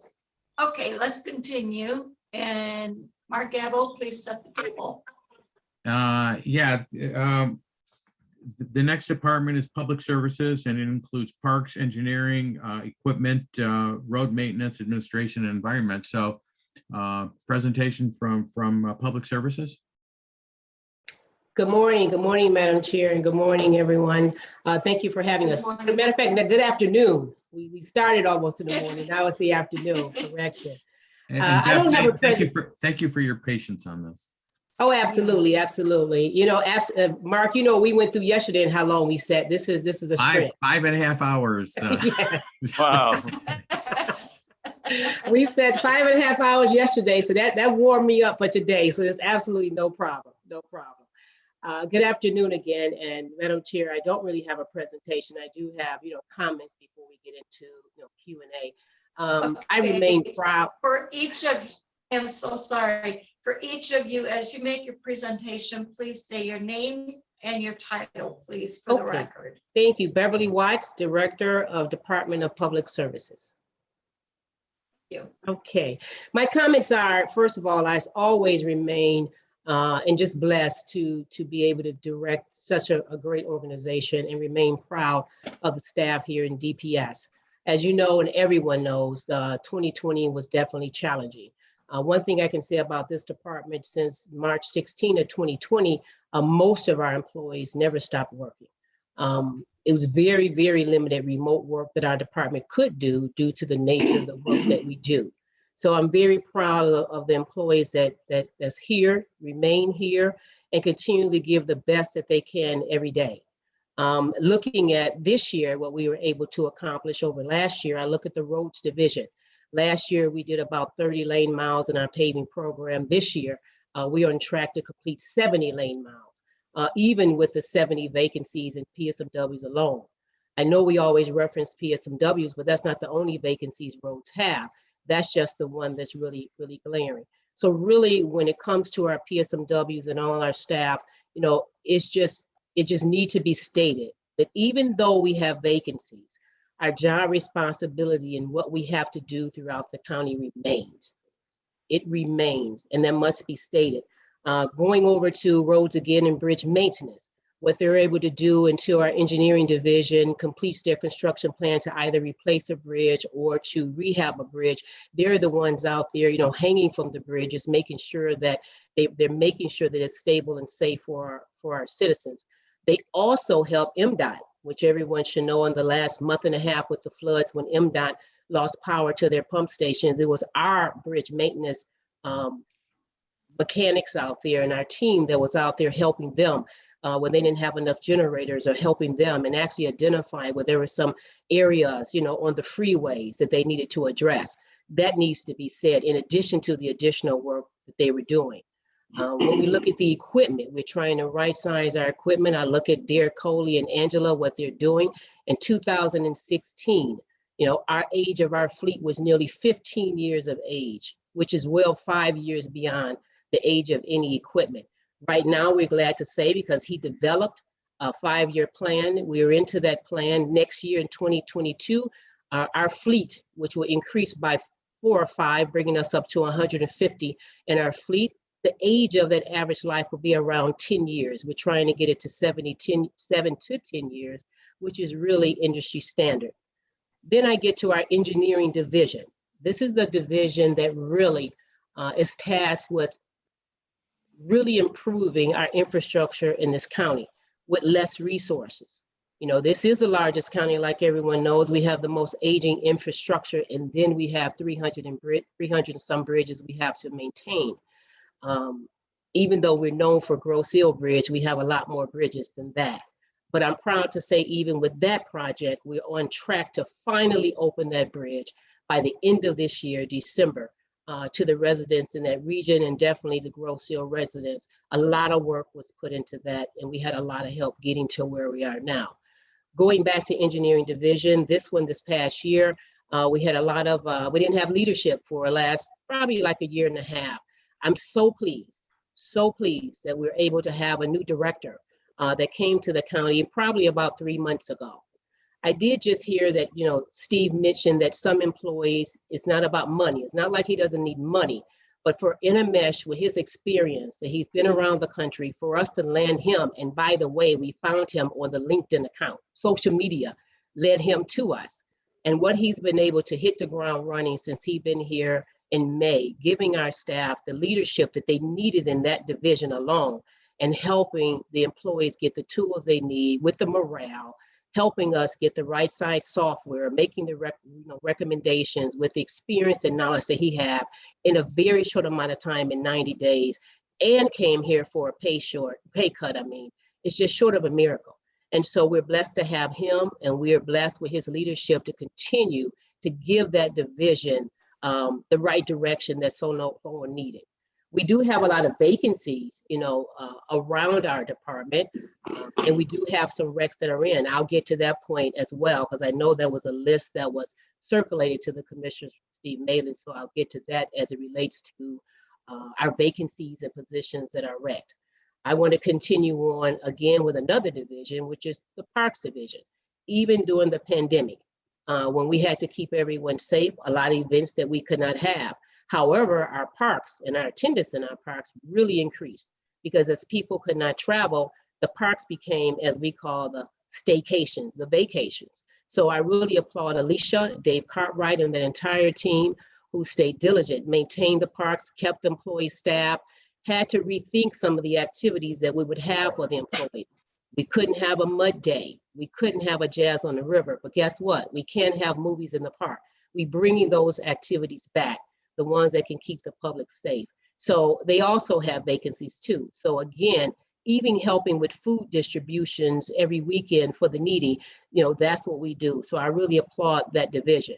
Okay, let's continue. And Mark Abbo, please set the table. The next department is Public Services, and it includes Parks, Engineering, Equipment, Road Maintenance, Administration, and Environment. So presentation from Public Services. Good morning, Madam Chair, and good morning, everyone. Thank you for having us. As a matter of fact, good afternoon. We started almost in the morning. Now it's the afternoon. Correction. I don't have a thank you for your patience on this. Oh, absolutely, absolutely. You know, Mark, you know, we went through yesterday and how long we sat. This is a sprint. 5.5 hours. Yes. Wow. We said 5.5 hours yesterday, so that warmed me up for today. So there's absolutely no problem, no problem. Good afternoon again, and Madam Chair, I don't really have a presentation. I do have, comments before we get into, Q&A. I remain proud. For each of, I'm so sorry. For each of you, as you make your presentation, please say your name and your title, please, for the record. Thank you. Beverly Watts, Director of Department of Public Services. Thank you. Okay. My comments are, first of all, I always remain and just blessed to be able to direct such a great organization and remain proud of the staff here in DPS. As you know, and everyone knows, 2020 was definitely challenging. One thing I can say about this department, since March 16 of 2020, most of our employees never stopped working. It was very, very limited remote work that our department could do due to the nature of the work that we do. So I'm very proud of the employees that's here, remain here, and continue to give the best that they can every day. Looking at this year, what we were able to accomplish over last year, I look at the roads division. Last year, we did about 30 lane miles in our paving program. This year, we are on track to complete 70 lane miles, even with the 70 vacancies in PSMWs alone. I know we always reference PSMWs, but that's not the only vacancies roads have. That's just the one that's really, really glaring. So really, when it comes to our PSMWs and all our staff, it just needs to be stated that even though we have vacancies, our job responsibility and what we have to do throughout the county remains. It remains, and that must be stated. Going over to roads again and bridge maintenance, what they're able to do until our engineering division completes their construction plan to either replace a bridge or to rehab a bridge, they're the ones out there, hanging from the bridges, making sure that they're making sure that it's stable and safe for our citizens. They also help MDOT, which everyone should know in the last month and a half with the floods when MDOT lost power to their pump stations. It was our bridge maintenance mechanics out there and our team that was out there helping them when they didn't have enough generators, or helping them and actually identifying where there were some areas, on the freeways that they needed to address. That needs to be said in addition to the additional work that they were doing. When we look at the equipment, we're trying to right size our equipment. I look at Derek Coley and Angela, what they're doing. In 2016, our age of our fleet was nearly 15 years of age, which is well 5 years beyond the age of any equipment. Right now, we're glad to say, because he developed a 5-year plan, we're into that plan. Next year in 2022, our fleet, which will increase by 4 or 5, bringing us up to 150 in our fleet. The age of that average life will be around 10 years. We're trying to get it to 7 to 10 years, which is really industry standard. Then I get to our engineering division. This is the division that really is tasked with really improving our infrastructure in this county with less resources. You know, this is the largest county, like everyone knows. We have the most aging infrastructure, and then we have 300 and some bridges we have to maintain. Even though we're known for Grosse Ile Bridge, we have a lot more bridges than that. But I'm proud to say, even with that project, we're on track to finally open that bridge by the end of this year, December, to the residents in that region, and definitely the Grosse Ile residents. A lot of work was put into that, and we had a lot of help getting to where we are now. Going back to engineering division, this past year, we had a lot of, we didn't have leadership for last probably like a year and a half. I'm so pleased that we're able to have a new director that came to the county probably about 3 months ago. I did just hear that, you know, Steve mentioned that some employees, it's not about money. It's not like he doesn't need money, but for Intermesh, with his experience, that he's been around the country, for us to land him, and by the way, we found him on the LinkedIn account. Social media led him to us. And what he's been able to hit the ground running since he's been here in May, giving our staff the leadership that they needed in that division alone, and helping the employees get the tools they need with the morale, helping us get the right size software, making the recommendations with the experience and knowledge that he had in a very short amount of time, in 90 days, and came here for a pay cut. I mean, it's just short of a miracle. And so we're blessed to have him, and we're blessed with his leadership to continue to give that division the right direction that's so needed. We do have a lot of vacancies, you know, around our department, and we do have some recs that are in. I'll get to that point as well, because I know there was a list that was circulated to the Commissioner, Steve Malin, so I'll get to that as it relates to our vacancies and positions that are rec. I want to continue on again with another division, which is the Parks Division. Even during the pandemic, when we had to keep everyone safe, a lot of events that we could not have. However, our parks and our attendance in our parks really increased, because as people could not travel, the parks became, as we call, the staycations, the vacations. So I really applaud Alicia, Dave Cartwright, and the entire team who stayed diligent, maintained the parks, kept the employee staff, had to rethink some of the activities that we would have for the employees. We couldn't have a mud day. We couldn't have a jazz on the river, but guess what? We can have movies in the park. We bringing those activities back, the ones that can keep the public safe. So they also have vacancies too. So again, even helping with food distributions every weekend for the needy, you know, that's what we do. So I really applaud that division.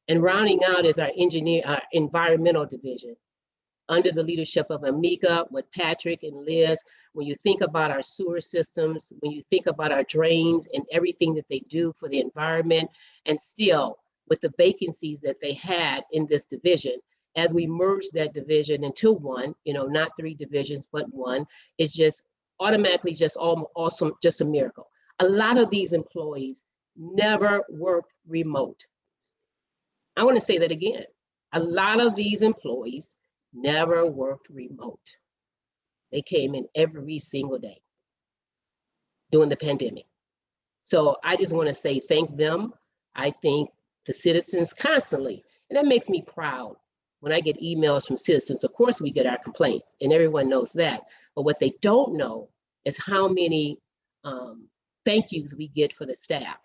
And rounding out is our environmental division. Under the leadership of Amika, with Patrick and Liz, when you think about our sewer systems, when you think about our drains and everything that they do for the environment, and still with the vacancies that they had in this division, as we merge that division into one, you know, not 3 divisions, but one, it's just automatically just awesome, just a miracle. A lot of these employees never worked remote. I want to say that again. A lot of these employees never worked remote. They came in every single day during the pandemic. So I just want to say thank them. I thank the citizens constantly, and that makes me proud. When I get emails from citizens, of course we get our complaints, and everyone knows that. But what they don't know is how many thank yous we get for the staff.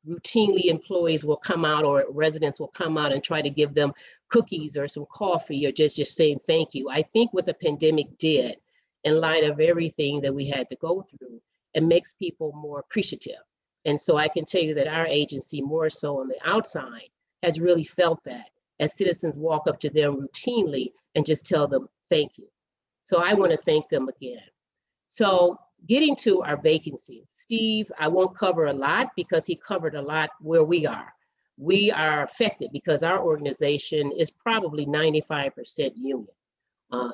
Routinely, employees will come out, or residents will come out and try to give them cookies or some coffee, or just saying thank you. I think what the pandemic did, in light of everything that we had to go through, it makes people more appreciative. And so I can tell you that our agency, more so on the outside, has really felt that, as citizens walk up to them routinely and just tell them thank you. So I want to thank them again. So getting to our vacancy, Steve, I won't cover a lot because he covered a lot where we are. We are affected because our organization is probably 95% union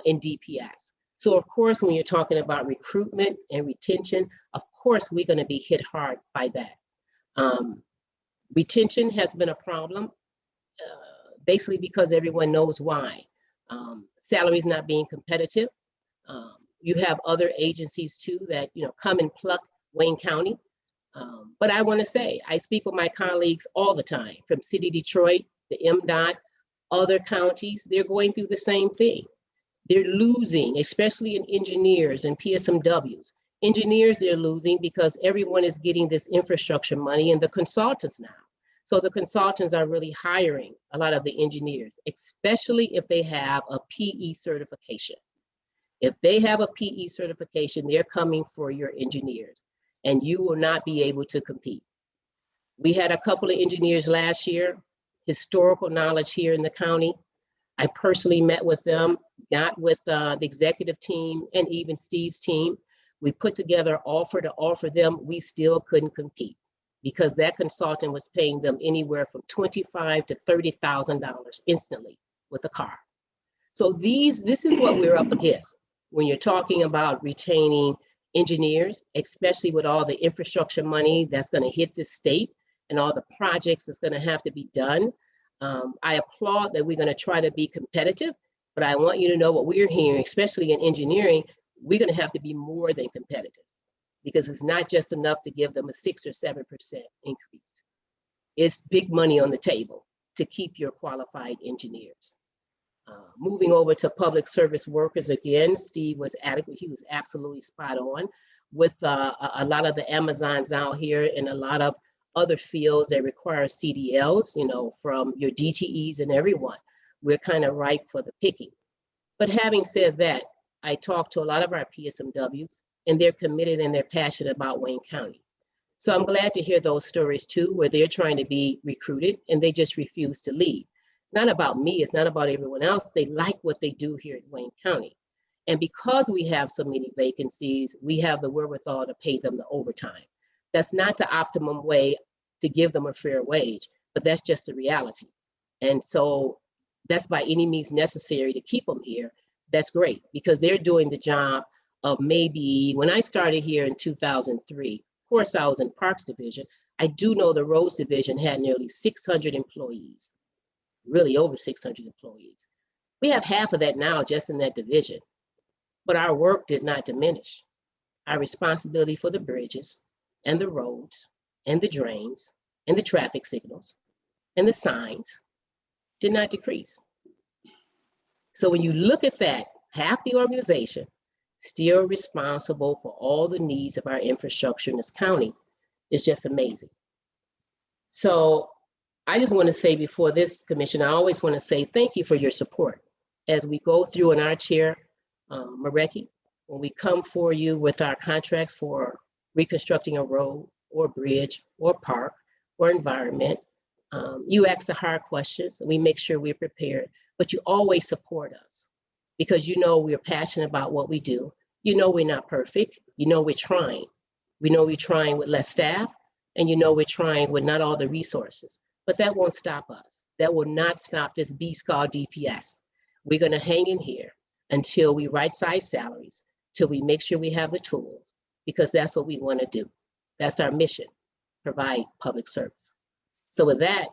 in DPS. So of course, when you're talking about recruitment and retention, of course, we're going to be hit hard by that. Retention has been a problem. basically because everyone knows why. Salaries not being competitive. You have other agencies too that, you know, come and pluck Wayne County. But I want to say, I speak with my colleagues all the time from City Detroit, the MDOT, other counties, they're going through the same thing. They're losing, especially in engineers and PSMWs. Engineers, they're losing because everyone is getting this infrastructure money and the consultants now. So the consultants are really hiring a lot of the engineers, especially if they have a PE certification. If they have a PE certification, they're coming for your engineers and you will not be able to compete. We had a couple of engineers last year, historical knowledge here in the county. I personally met with them, got with the executive team and even Steve's team. We put together an offer to offer them. We still couldn't compete because that consultant was paying them anywhere from $25,000 to $30,000 instantly with a car. So this is what we're up against when you're talking about retaining engineers, especially with all the infrastructure money that's going to hit this state and all the projects that's going to have to be done. I applaud that we're going to try to be competitive, but I want you to know what we're hearing, especially in engineering, we're going to have to be more than competitive because it's not just enough to give them a 6 or 7% increase. It's big money on the table to keep your qualified engineers. Moving over to public service workers again, Steve was adequate. He was absolutely spot on with a lot of the Amazons out here and a lot of other fields that require CDLs, you know, from your DTEs and everyone. We're kind of ripe for the picking. But having said that, I talked to a lot of our PSMWs and they're committed and they're passionate about Wayne County. So I'm glad to hear those stories too, where they're trying to be recruited and they just refuse to leave. It's not about me, it's not about everyone else. They like what they do here at Wayne County. And because we have so many vacancies, we have the wherewithal to pay them the overtime. That's not the optimum way to give them a fair wage, but that's just the reality. And so that's by any means necessary to keep them here. That's great because they're doing the job of maybe, when I started here in 2003, of course I was in Parks Division. I do know the Roads Division had nearly 600 employees, really over 600 employees. We have half of that now just in that division, but our work did not diminish. Our responsibility for the bridges and the roads and the drains and the traffic signals and the signs did not decrease. So when you look at that, half the organization still responsible for all the needs of our infrastructure in this county is just amazing. So I just want to say before this commission, I always want to say thank you for your support as we go through in our chair, Mareki, when we come for you with our contracts for reconstructing a road or bridge or park or environment. You ask the hard questions and we make sure we're prepared, but you always support us because you know we're passionate about what we do. You know we're not perfect. You know we're trying. We know we're trying with less staff and you know we're trying with not all the resources, but that won't stop us. That will not stop this beast called DPS. We're gonna hang in here until we right-size salaries, till we make sure we have the tools, because that's what we wanna do. That's our mission, provide public service. So with that,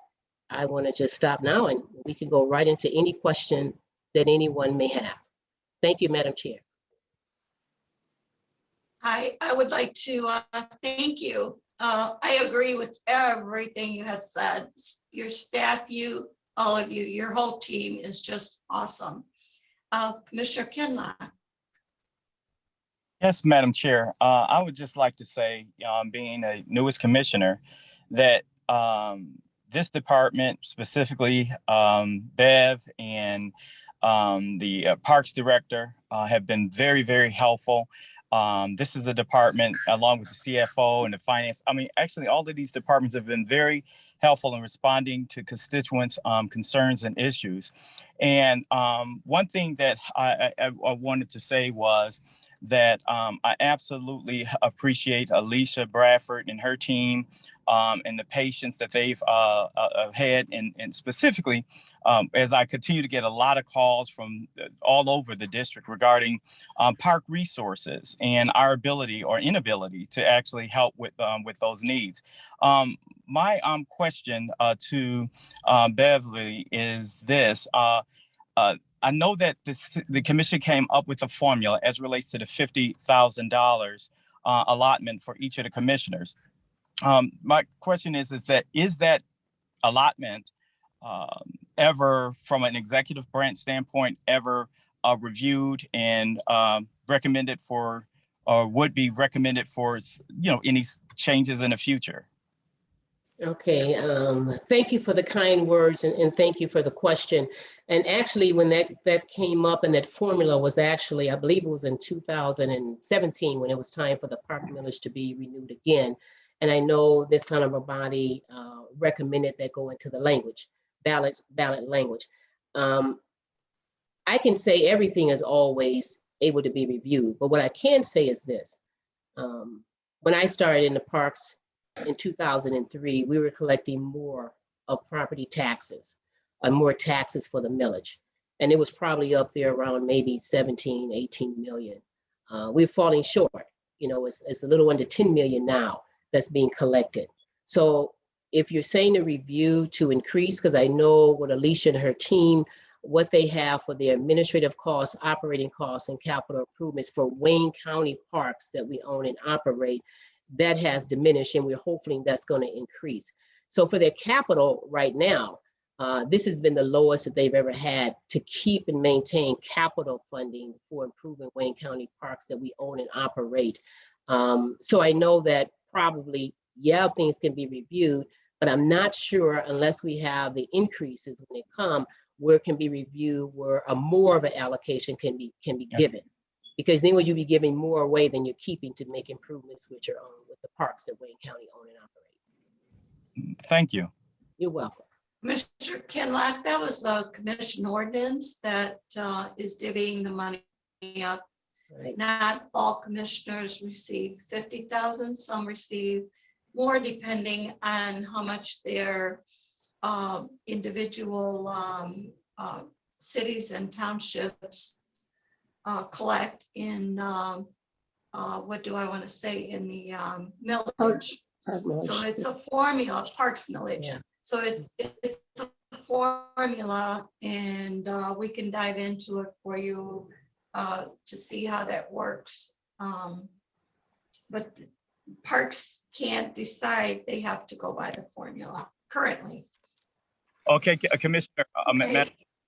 I wanna just stop now and we can go right into any question that anyone may have. Thank you, Madam Chair. I would like to thank you. I agree with everything you had said. Your staff, you, all of you, your whole team is just awesome. Commissioner Kinlock. Yes, Madam Chair. I would just like to say, being a newest commissioner, that this department, specifically Bev and the Parks Director, have been very, very helpful. This is a department, along with the CFO and the finance. I mean, actually, all of these departments have been very helpful in responding to constituents' concerns and issues. And one thing that I wanted to say was that I absolutely appreciate Alicia Bradford and her team and the patience that they've had, and specifically as I continue to get a lot of calls from all over the district regarding park resources and our ability or inability to actually help with those needs. my question to Beverly is this. I know that the commission came up with a formula as relates to the $50,000 allotment for each of the commissioners. My question is that allotment ever, from an executive branch standpoint, ever reviewed and recommended for, or would be recommended for, any changes in the future? Okay, thank you for the kind words and thank you for the question. And actually, when that came up and that formula was actually, I believe it was in 2017 when it was time for the park millage to be renewed again. And I know this honorable body recommended that go into the language, ballot language. I can say everything is always able to be reviewed, but what I can say is this. When I started in the parks in 2003, we were collecting more of property taxes, more taxes for the millage. And it was probably up there around maybe 17, 18 million. We're falling short. It's a little under 10 million now that's being collected. So if you're saying a review to increase, because I know with Alicia and her team, what they have for their administrative costs, operating costs, and capital improvements for Wayne County parks that we own and operate, that has diminished, and we're hoping that's going to increase. So for their capital right now, this has been the lowest that they've ever had to keep and maintain capital funding for improving Wayne County parks that we own and operate. So I know that probably, yeah, things can be reviewed, but I'm not sure unless we have the increases when they come, where it can be reviewed, where a more of an allocation can be given. Because then would you be giving more away than you're keeping to make improvements with your own, with the parks that Wayne County own and operate. Thank you. You're welcome. Commissioner Kinlock, that was a commission ordinance that is divvying the money up. Right. Not all commissioners receive 50,000, some receive more depending on how much their individual cities and townships collect in, what do I want to say, in the millage. So it's a formula, parks millage. Yeah. So it's a formula, and we can dive into it for you to see how that works. But parks can't decide, they have to go by the formula currently. Okay, Commissioner,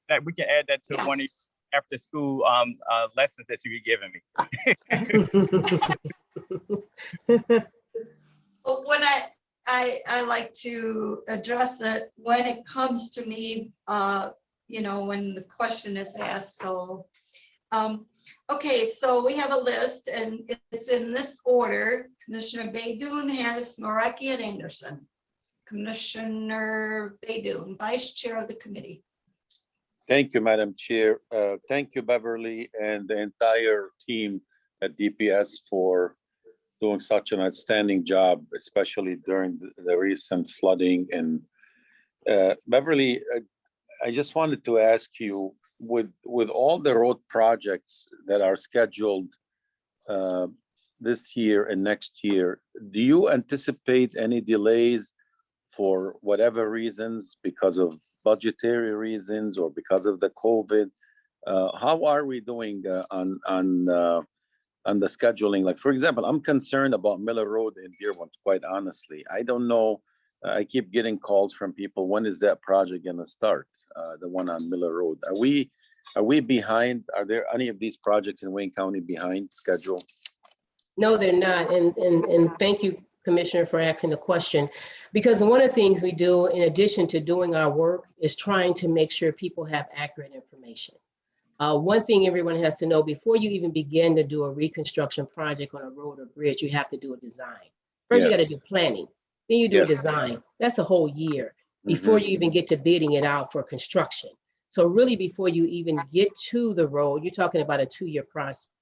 that we can add that to one of your after school lessons that you be giving me. But when I like to address it when it comes to me, when the question is asked. So, okay, so we have a list and it's in this order. Commissioner Baydoun, Harris, Marecki, and Anderson. Commissioner Baydoun, Vice Chair of the committee. Thank you, Madam Chair. Thank you, Beverly, and the entire team at DPS for doing such an outstanding job, especially during the recent flooding. And Beverly, I just wanted to ask you, with all the road projects that are scheduled this year and next year, do you anticipate any delays for whatever reasons, because of budgetary reasons or because of the COVID? How are we doing on the scheduling? Like, for example, I'm concerned about Miller Road in Dearborn, quite honestly. I don't know. I keep getting calls from people. When is that project going to start? The one on Miller Road. Are we behind? Are there any of these projects in Wayne County behind schedule? No, they're not. And thank you, Commissioner, for asking the question, because one of the things we do in addition to doing our work is trying to make sure people have accurate information. One thing everyone has to know, before you even begin to do a reconstruction project on a road or bridge, you have to do a design. First, you got to do planning, then you do a design. That's a whole year before you even get to bidding it out for construction. So really, before you even get to the road, you're talking about a 2-year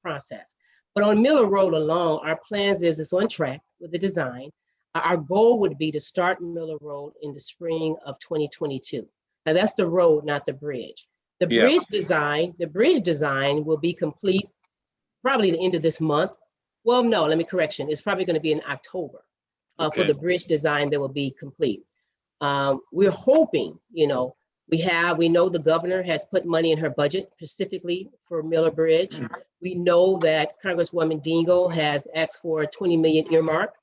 process. But on Miller Road alone, our plans is it's on track with the design. Our goal would be to start Miller Road in the spring of 2022. Now that's the road, not the bridge. The bridge design will be complete probably the end of this month. Well, no, let me correction. It's probably going to be in October. for the bridge design that will be complete. We're hoping, we know the governor has put money in her budget specifically for Miller Bridge. We know that Congresswoman Dingle has asked for a 20 million earmark.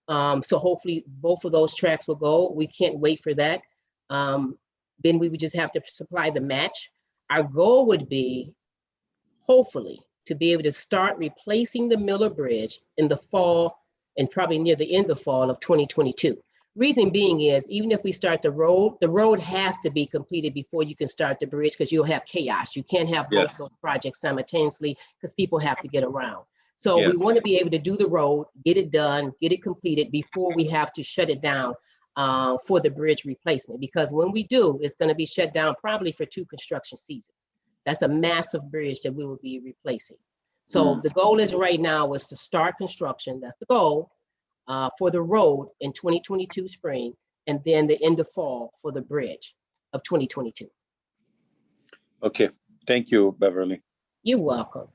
So hopefully both of those tracks will go. We can't wait for that. Then we would just have to supply the match. Our goal would be, hopefully, to be able to start replacing the Miller Bridge in the fall and probably near the end of fall of 2022. Reason being is, even if we start the road has to be completed before you can start the bridge, because you'll have chaos. You can't have both those projects simultaneously because people have to get around. So we want to be able to do the road, get it done, get it completed before we have to shut it down for the bridge replacement. Because when we do, it's going to be shut down probably for 2 construction seasons. That's a massive bridge that we will be replacing. So the goal is right now is to start construction. That's the goal for the road in 2022 spring, and then the end of fall for the bridge of 2022. Okay, thank you, Beverly. You're welcome.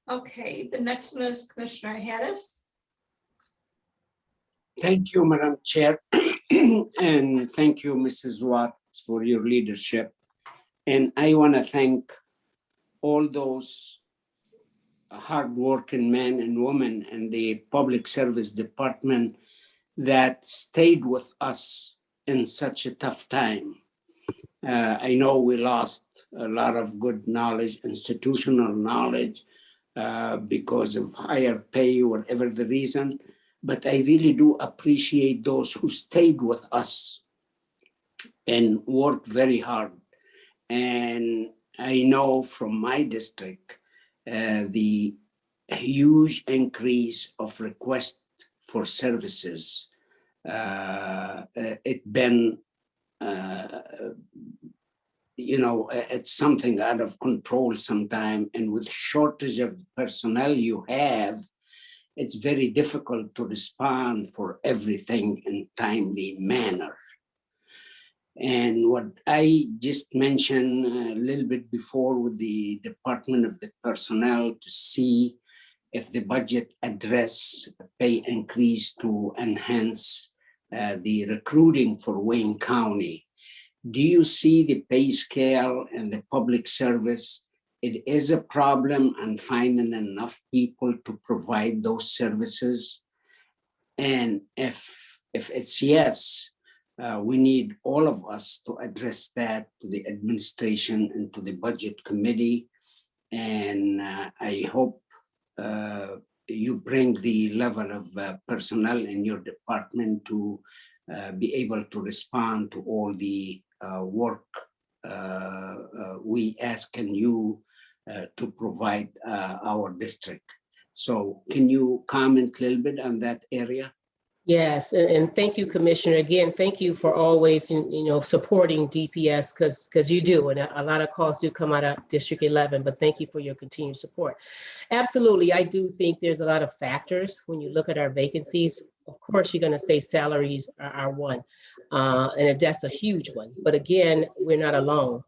Okay, the next one is Commissioner Harris. Thank you, Madam Chair. And thank you, Mrs. Watts, for your leadership. And I want to thank all those hardworking men and women in the Public Service Department that stayed with us in such a tough time. I know we lost a lot of good knowledge, institutional knowledge, because of higher pay, whatever the reason. But I really do appreciate those who stayed with us and worked very hard. And I know from my district, the huge increase of requests for services. It's been, it's something out of control sometime. And with shortage of personnel you have, it's very difficult to respond for everything in timely manner. And what I just mentioned a little bit before with the Department of the Personnel to see if the budget address pay increase to enhance the recruiting for Wayne County. Do you see the pay scale in the public service? It is a problem in finding enough people to provide those services. And if it's yes, we need all of us to address that to the administration and to the budget committee. And I hope you bring the level of personnel in your department to be able to respond to all the work we ask you to provide our district. So can you comment a little bit on that area? Yes, and thank you, Commissioner. Again, thank you for always, supporting DPS because you do, and a lot of calls do come out of District 11, but thank you for your continued support. Absolutely, I do think there's a lot of factors when you look at our vacancies. Of course, you're going to say salaries are one, and that's a huge one. But again, we're not alone.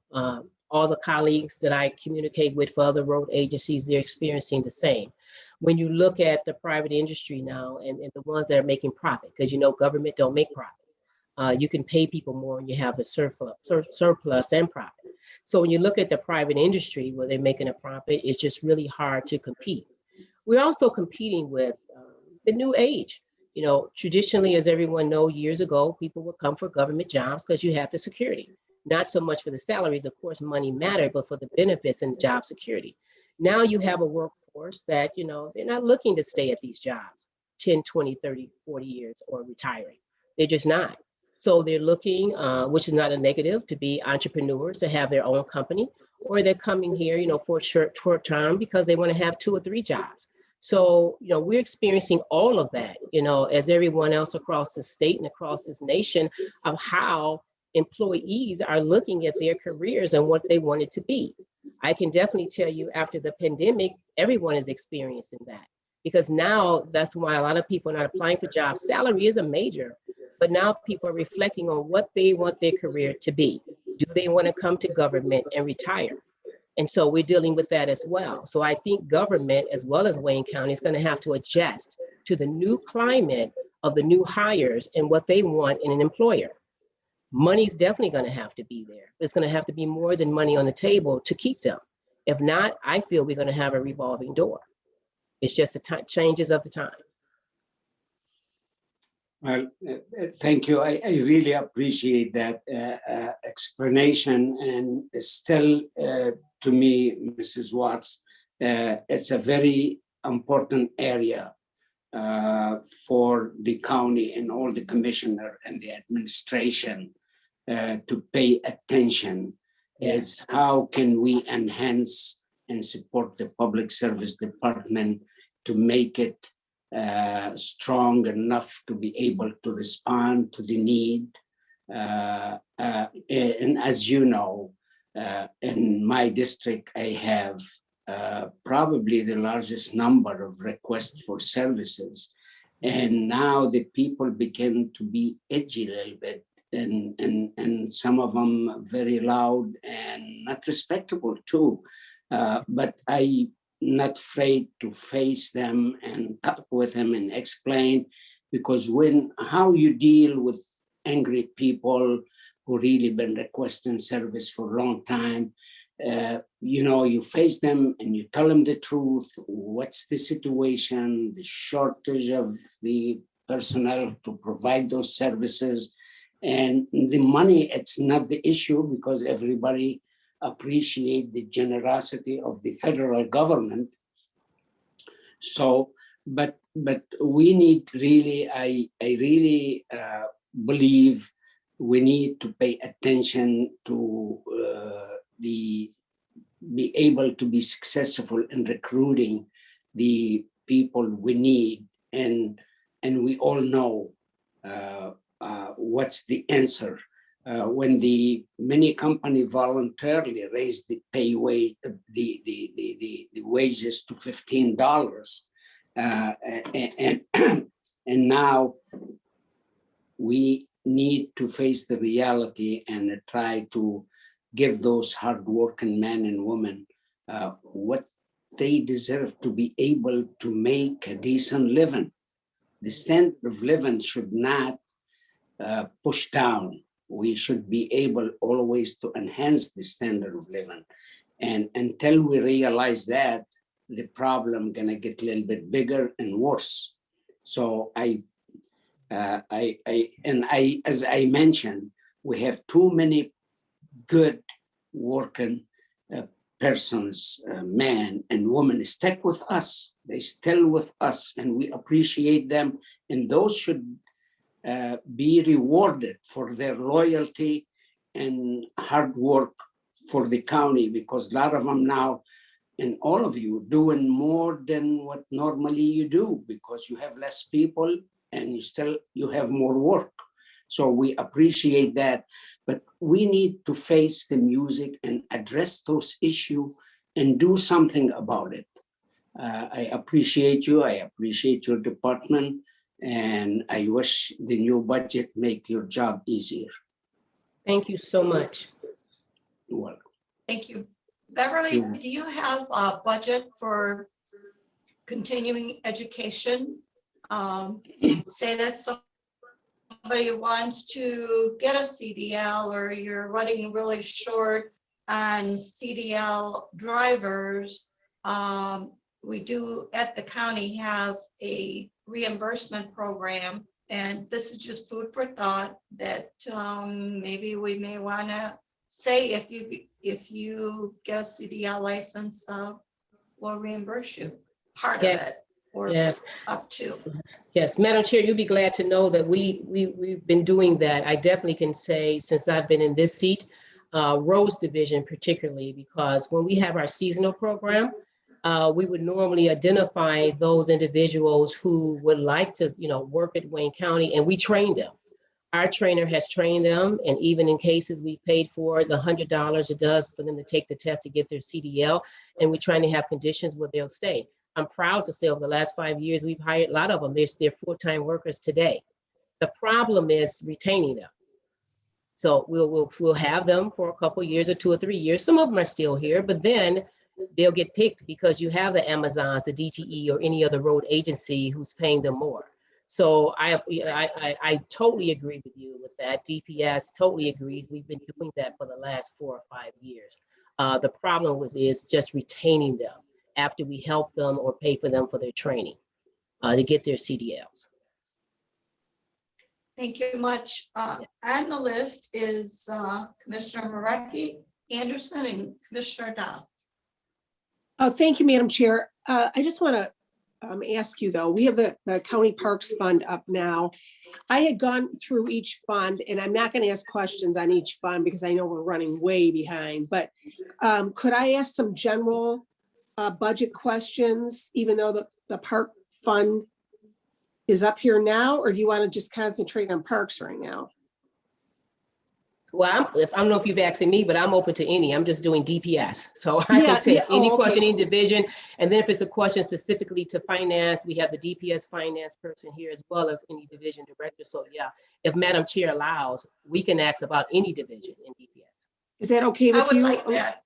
All the colleagues that I communicate with for other road agencies, they're experiencing the same. When you look at the private industry now and the ones that are making profit, because government don't make profit. You can pay people more and you have the surplus and profit. So when you look at the private industry where they're making a profit, it's just really hard to compete. We're also competing with the new age. Traditionally, as everyone knows, years ago, people would come for government jobs because you have the security. Not so much for the salaries, of course, money mattered, but for the benefits and job security. Now you have a workforce that, they're not looking to stay at these jobs 10, 20, 30, 40 years or retiring. They're just not. So they're looking, which is not a negative, to be entrepreneurs, to have their own company, or they're coming here, for a short term because they want to have 2 or 3 jobs. So, we're experiencing all of that, as everyone else across the state and across this nation, of how employees are looking at their careers and what they want it to be. I can definitely tell you after the pandemic, everyone is experiencing that, because now that's why a lot of people are not applying for jobs. Salary is a major, but now people are reflecting on what they want their career to be. Do they want to come to government and retire? And so we're dealing with that as well. So I think government, as well as Wayne County, is going to have to adjust to the new climate of the new hires and what they want in an employer. Money's definitely going to have to be there. It's going to have to be more than money on the table to keep them. If not, I feel we're going to have a revolving door. It's just the changes of the time. Well, thank you. I really appreciate that explanation. And still, to me, Mrs. Watts, it's a very important area for the county and all the commissioner and the administration to pay attention. Is how can we enhance and support the public service department to make it strong enough to be able to respond to the need. And as you know, in my district, I have probably the largest number of requests for services. And now the people begin to be edgy a little bit, and some of them very loud and not respectable too. But I'm not afraid to face them and talk with them and explain, because how you deal with angry people who really been requesting service for a long time, you face them and you tell them the truth. What's the situation, the shortage of the personnel to provide those services, and the money, it's not the issue, because everybody appreciate the generosity of the federal government. So, but we need really, I really believe we need to pay attention to be able to be successful in recruiting the people we need, and we all know what's the answer. When the many company voluntarily raised the the wages to $15, and now we need to face the reality and try to give those hardworking men and women what they deserve to be able to make a decent living. The standard of living should not push down. We should be able always to enhance the standard of living. And until we realize that, the problem gonna get a little bit bigger and worse. So as I mentioned, we have too many good working persons, men and women, stuck with us. They still with us, and we appreciate them. And those should be rewarded for their loyalty and hard work for the county, because a lot of them now, and all of you, doing more than what normally you do, because you have less people and you have more work. So we appreciate that, but we need to face the music and address those issues and do something about it. I appreciate you. I appreciate your department. And I wish the new budget make your job easier. Thank you so much. You're welcome. Thank you. Beverly, do you have a budget for continuing education? Say that somebody wants to get a CDL, or you're running really short on CDL drivers. We do at the county have a reimbursement program, and this is just food for thought that maybe we may want to say, if you get a CDL license, we'll reimburse you part of it, or up to. Yes, Madam Chair, you'll be glad to know that we've been doing that. I definitely can say, since I've been in this seat, Rose Division particularly, because when we have our seasonal program, we would normally identify those individuals who would like to, work at Wayne County, and we train them. Our trainer has trained them, and even in cases we paid for the $100 it does for them to take the test to get their CDL, and we're trying to have conditions where they'll stay. I'm proud to say over the last 5 years, we've hired a lot of them. They're full-time workers today. The problem is retaining them. So we'll have them for a couple of years or 2 or 3 years. Some of them are still here, but then they'll get picked because you have the Amazons, the DTE, or any other road agency who's paying them more. So I totally agree with you with that. DPS totally agrees. We've been doing that for the last 4 or 5 years. The problem is just retaining them after we help them or pay for them for their training to get their CDLs. Thank you much. On the list is Commissioner Marecki, Anderson, and Commissioner Dow. Thank you, Madam Chair. I just want to ask you though, we have the County Parks Fund up now. I had gone through each fund, and I'm not going to ask questions on each fund because I know we're running way behind, but could I ask some general budget questions, even though the park fund is up here now, or do you want to just concentrate on parks right now? Well, I don't know if you've asked me, but I'm open to any. I'm just doing DPS. So I can take any question, any division. And then if it's a question specifically to finance, we have the DPS finance person here as well as any division director. So yeah, if Madam Chair allows, we can ask about any division in DPS. Is that okay with you? Like that.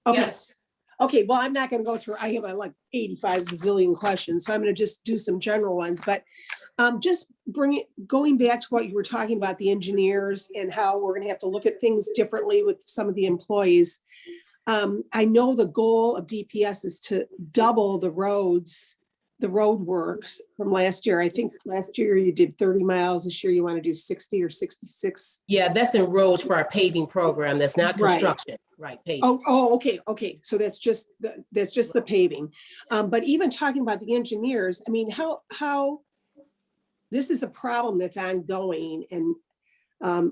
Okay. Yes. Okay, well, I'm not going to go through, I have like 85 bazillion questions, so I'm going to just do some general ones, but just going back to what you were talking about, the engineers and how we're going to have to look at things differently with some of the employees. I know the goal of DPS is to double the roads, the road works from last year. I think last year you did 30 miles. This year you want to do 60 or 66. Yeah, that's in roads for our paving program. That's not construction, right? Paving. Okay. So that's just the paving. But even talking about the engineers, I mean, how this is a problem that's ongoing, and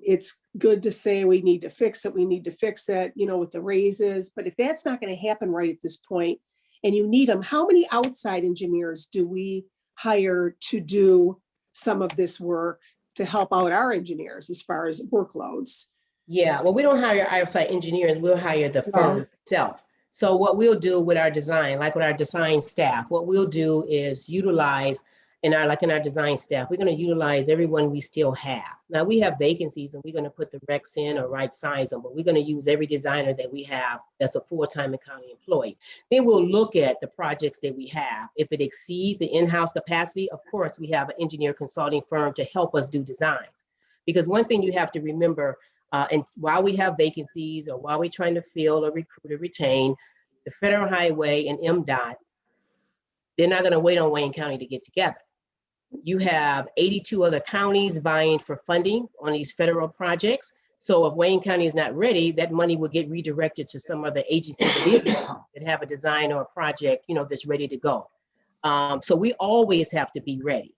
it's good to say we need to fix it. We need to fix it, with the raises. But if that's not going to happen right at this point, and you need them, how many outside engineers do we hire to do some of this work to help out our engineers as far as workloads? Yeah, well, we don't hire outside engineers, we'll hire the firm itself. So what we'll do with our design, like with our design staff, what we'll do is utilize in our design staff, we're going to utilize everyone we still have. Now we have vacancies and we're going to put the recs in or right size them, but we're going to use every designer that we have that's a full-time county employee. Then we'll look at the projects that we have. If it exceeds the in-house capacity, of course, we have an engineer consulting firm to help us do designs. Because one thing you have to remember, and while we have vacancies or while we're trying to fill or recruit or retain, the Federal Highway and MDOT, they're not going to wait on Wayne County to get together. You have 82 other counties vying for funding on these federal projects. So if Wayne County is not ready, that money will get redirected to some other agency that have a design or a project, that's ready to go. So we always have to be ready.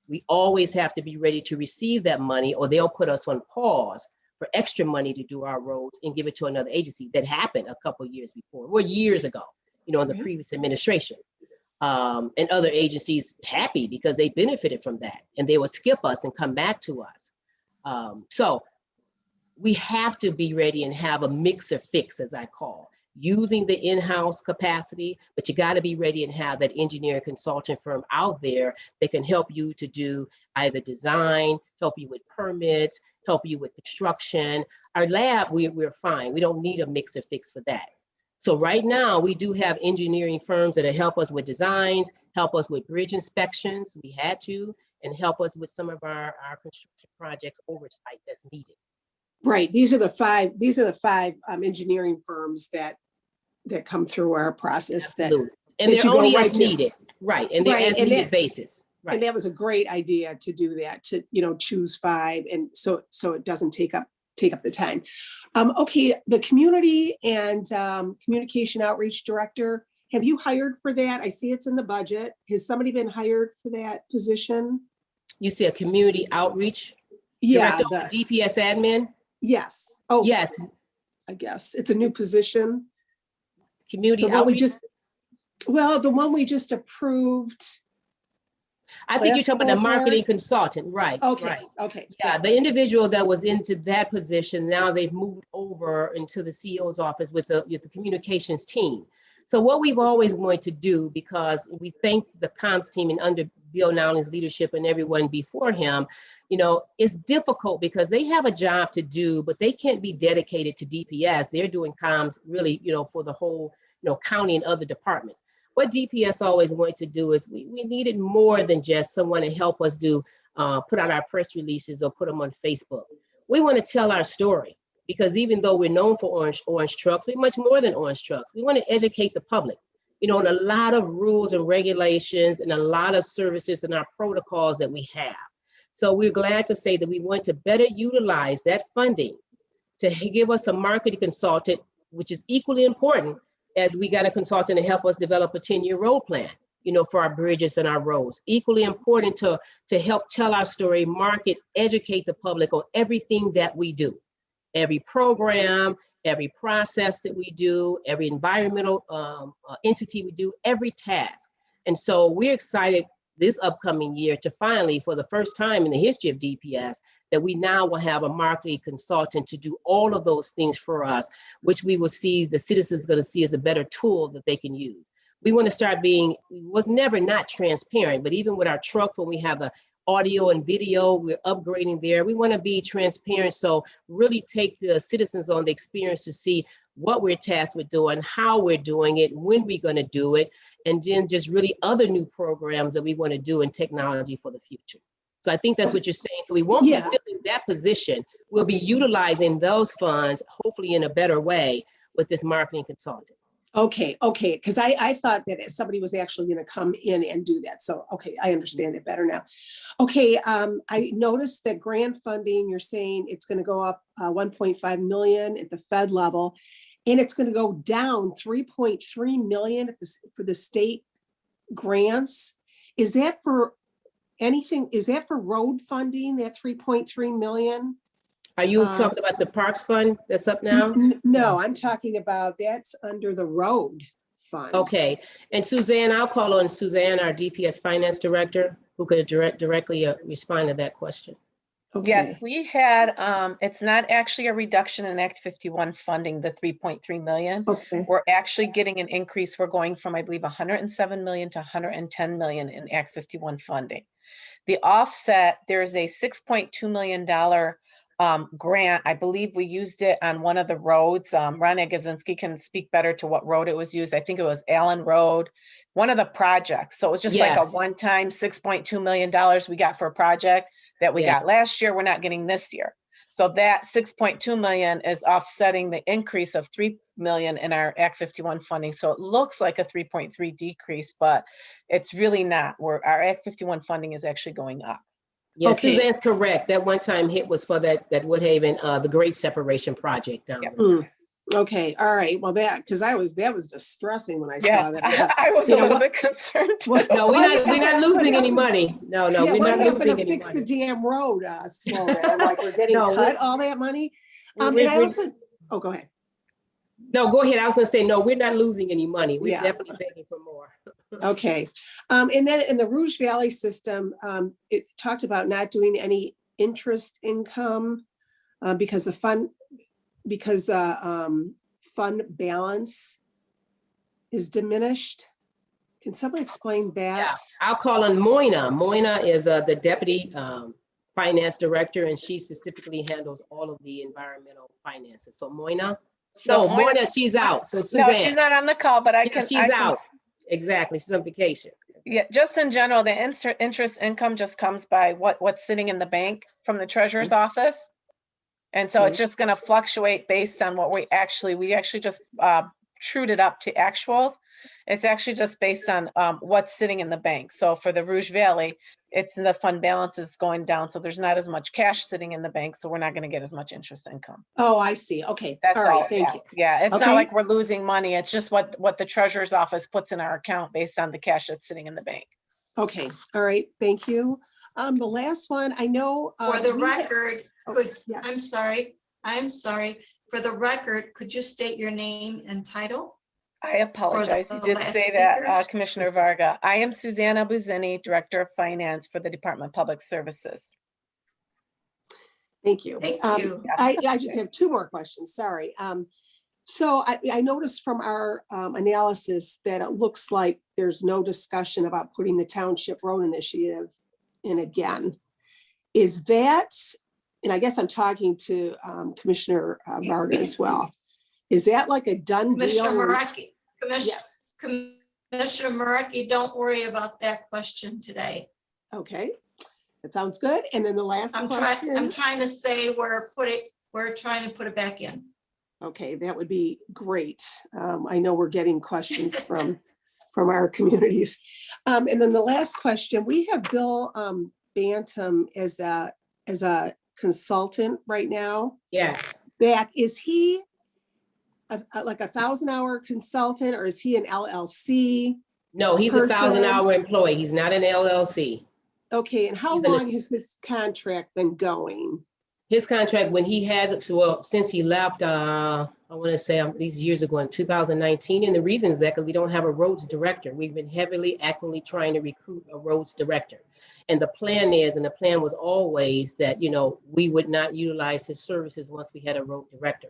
We always have to be ready to receive that money, or they'll put us on pause for extra money to do our roads and give it to another agency. That happened a couple of years before, or years ago, in the previous administration. And other agencies happy because they benefited from that, and they would skip us and come back to us. So we have to be ready and have a mix or fix, as I call, using the in-house capacity, but you got to be ready and have that engineer consultant firm out there that can help you to do either design, help you with permits, help you with construction. Our lab, we're fine. We don't need a mix or fix for that. So right now, we do have engineering firms that help us with designs, help us with bridge inspections, we had to, and help us with some of our construction projects oversight that's needed. Right. These are the five engineering firms that come through our process. Absolutely. And they're only as needed. Right. And they're as needed basis. Right. And that was a great idea to do that, to choose 5, and so it doesn't take up the time. Okay, the community and communication outreach director, have you hired for that? I see it's in the budget. Has somebody been hired for that position? You see a community outreach director, the DPS admin? Yes. Oh, yes. I guess it's a new position. Community outreach. The one we just approved. I think you're talking about the marketing consultant, right? Okay. Right. Okay. Yeah, the individual that was into that position, now they've moved over into the CEO's office with the communications team. So what we've always wanted to do, because we thank the comms team and under Bill Nowlin's leadership and everyone before him, it's difficult because they have a job to do, but they can't be dedicated to DPS. They're doing comms really, for the whole, county and other departments. What DPS always wanted to do is we needed more than just someone to help us put out our press releases or put them on Facebook. We want to tell our story, because even though we're known for orange trucks, we're much more than orange trucks. We want to educate the public, on a lot of rules and regulations and a lot of services and our protocols that we have. So we're glad to say that we want to better utilize that funding to give us a marketing consultant, which is equally important, as we got a consultant to help us develop a 10-year road plan, for our bridges and our roads. Equally important to help tell our story, market, educate the public on everything that we do. Every program, every process that we do, every environmental entity we do, every task. And so we're excited this upcoming year to finally, for the first time in the history of DPS, that we now will have a marketing consultant to do all of those things for us, which we will see the citizens going to see as a better tool that they can use. We want to start being, was never not transparent, but even with our trucks, when we have the audio and video, we're upgrading there. We want to be transparent. So really take the citizens on the experience to see what we're tasked with doing, how we're doing it, when we're going to do it, and then just really other new programs that we want to do in technology for the future. So I think that's what you're saying. So we won't be filling that position. We'll be utilizing those funds, hopefully in a better way, with this marketing consultant. Okay, because I thought that somebody was actually going to come in and do that. So, okay, I understand it better now. Okay, I noticed that grant funding, you're saying it's going to go up 1.5 million at the Fed level, and it's going to go down 3.3 million for the state grants. Is that for anything? Is that for road funding, that 3.3 million? Are you talking about the Parks Fund that's up now? No, I'm talking about that's under the road fund. Okay, and Suzanne, I'll call on Suzanne, our DPS Finance Director, who could directly respond to that question. Okay. Yes, we had, it's not actually a reduction in Act 51 funding, the 3.3 million. Okay. We're actually getting an increase. We're going from, I believe, 107 million to 110 million in Act 51 funding. The offset, there's a $6.2 million grant. I believe we used it on one of the roads. Ron Agazinski can speak better to what road it was used. I think it was Allen Road, one of the projects. So it was just like a one-time $6.2 million we got for a project that we got last year. We're not getting this year. So that 6.2 million is offsetting the increase of 3 million in our Act 51 funding. So it looks like a 3.3 decrease, but it's really not. Our Act 51 funding is actually going up. Yes, Suzanne's correct. That one-time hit was for that Woodhaven, the Great Separation Project down there. Okay, all right. Well, that was distressing when I saw that. I was a little bit concerned too. No, we're not losing any money. No, we're not losing any fix money. the damn road slogan. Like we're getting cut all that money. And I also, go ahead. No, go ahead. I was going to say, no, we're not losing any money. We're definitely begging for more. Okay. And then in the Rouge Valley system, it talked about not doing any interest income because the fund balance is diminished. Can someone explain that? Yeah, I'll call on Moina. Moina is the Deputy Finance Director, and she specifically handles all of the environmental finances. So Moina? No, Moina, she's out. So Suzanne. No, she's not on the call, but She's out. Exactly, she's on vacation. Yeah, just in general, the interest income just comes by what's sitting in the bank from the treasurer's office. And so it's just going to fluctuate based on what we actually just trued it up to actuals. It's actually just based on what's sitting in the bank. So for the Rouge Valley, it's the fund balance is going down. So there's not as much cash sitting in the bank. So we're not going to get as much interest income. Oh, I see. Okay. That's all right. Thank you. Yeah. It's not like we're losing money. It's just what the treasurer's office puts in our account based on the cash that's sitting in the bank. Okay. All right. Thank you. The last one, I know. For the record, I'm sorry. For the record, could you state your name and title? I apologize. You did say that, Commissioner Varga. I am Susanna Buzzini, Director of Finance for the Department of Public Services. Thank you. Thank you. I just have two more questions. Sorry. So I noticed from our analysis that it looks like there's no discussion about putting the Township Road Initiative in again. Is that, and I guess I'm talking to Commissioner Varga as well. Is that like a done deal? Yes. Commissioner Marecki, don't worry about that question today. Okay, that sounds good. And then the last I'm question. trying to say we're trying to put it back in. Okay, that would be great. I know we're getting questions from our communities. And then the last question, we have Bill Bantam as a consultant right now. Yes. Back, is he like a 1,000-hour consultant, or is he an LLC? No, he's a 1,000-hour employee. He's not an LLC. Okay, and how long has this contract been going? His contract, when he has it, well, since he left, I want to say these years ago in 2019, and the reason is that because we don't have a roads director. We've been actively trying to recruit a roads director. And the plan was always that, we would not utilize his services once we had a road director.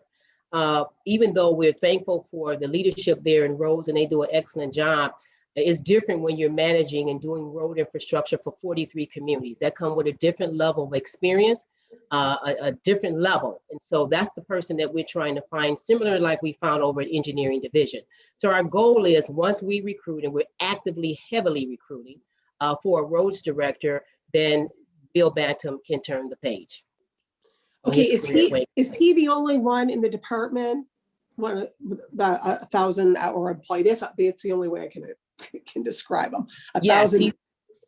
Even though we're thankful for the leadership there in roads and they do an excellent job, it's different when you're managing and doing road infrastructure for 43 communities. That come with a different level of experience, a different level. And so that's the person that we're trying to find, similar like we found over at Engineering Division. So our goal is, once we recruit, and we're actively, heavily recruiting for a roads director, then Bill Bantam can turn the page. Okay, is he the only one in the department? One of the 1,000-hour employee? That's the only way I can describe him. Yes, 1,000.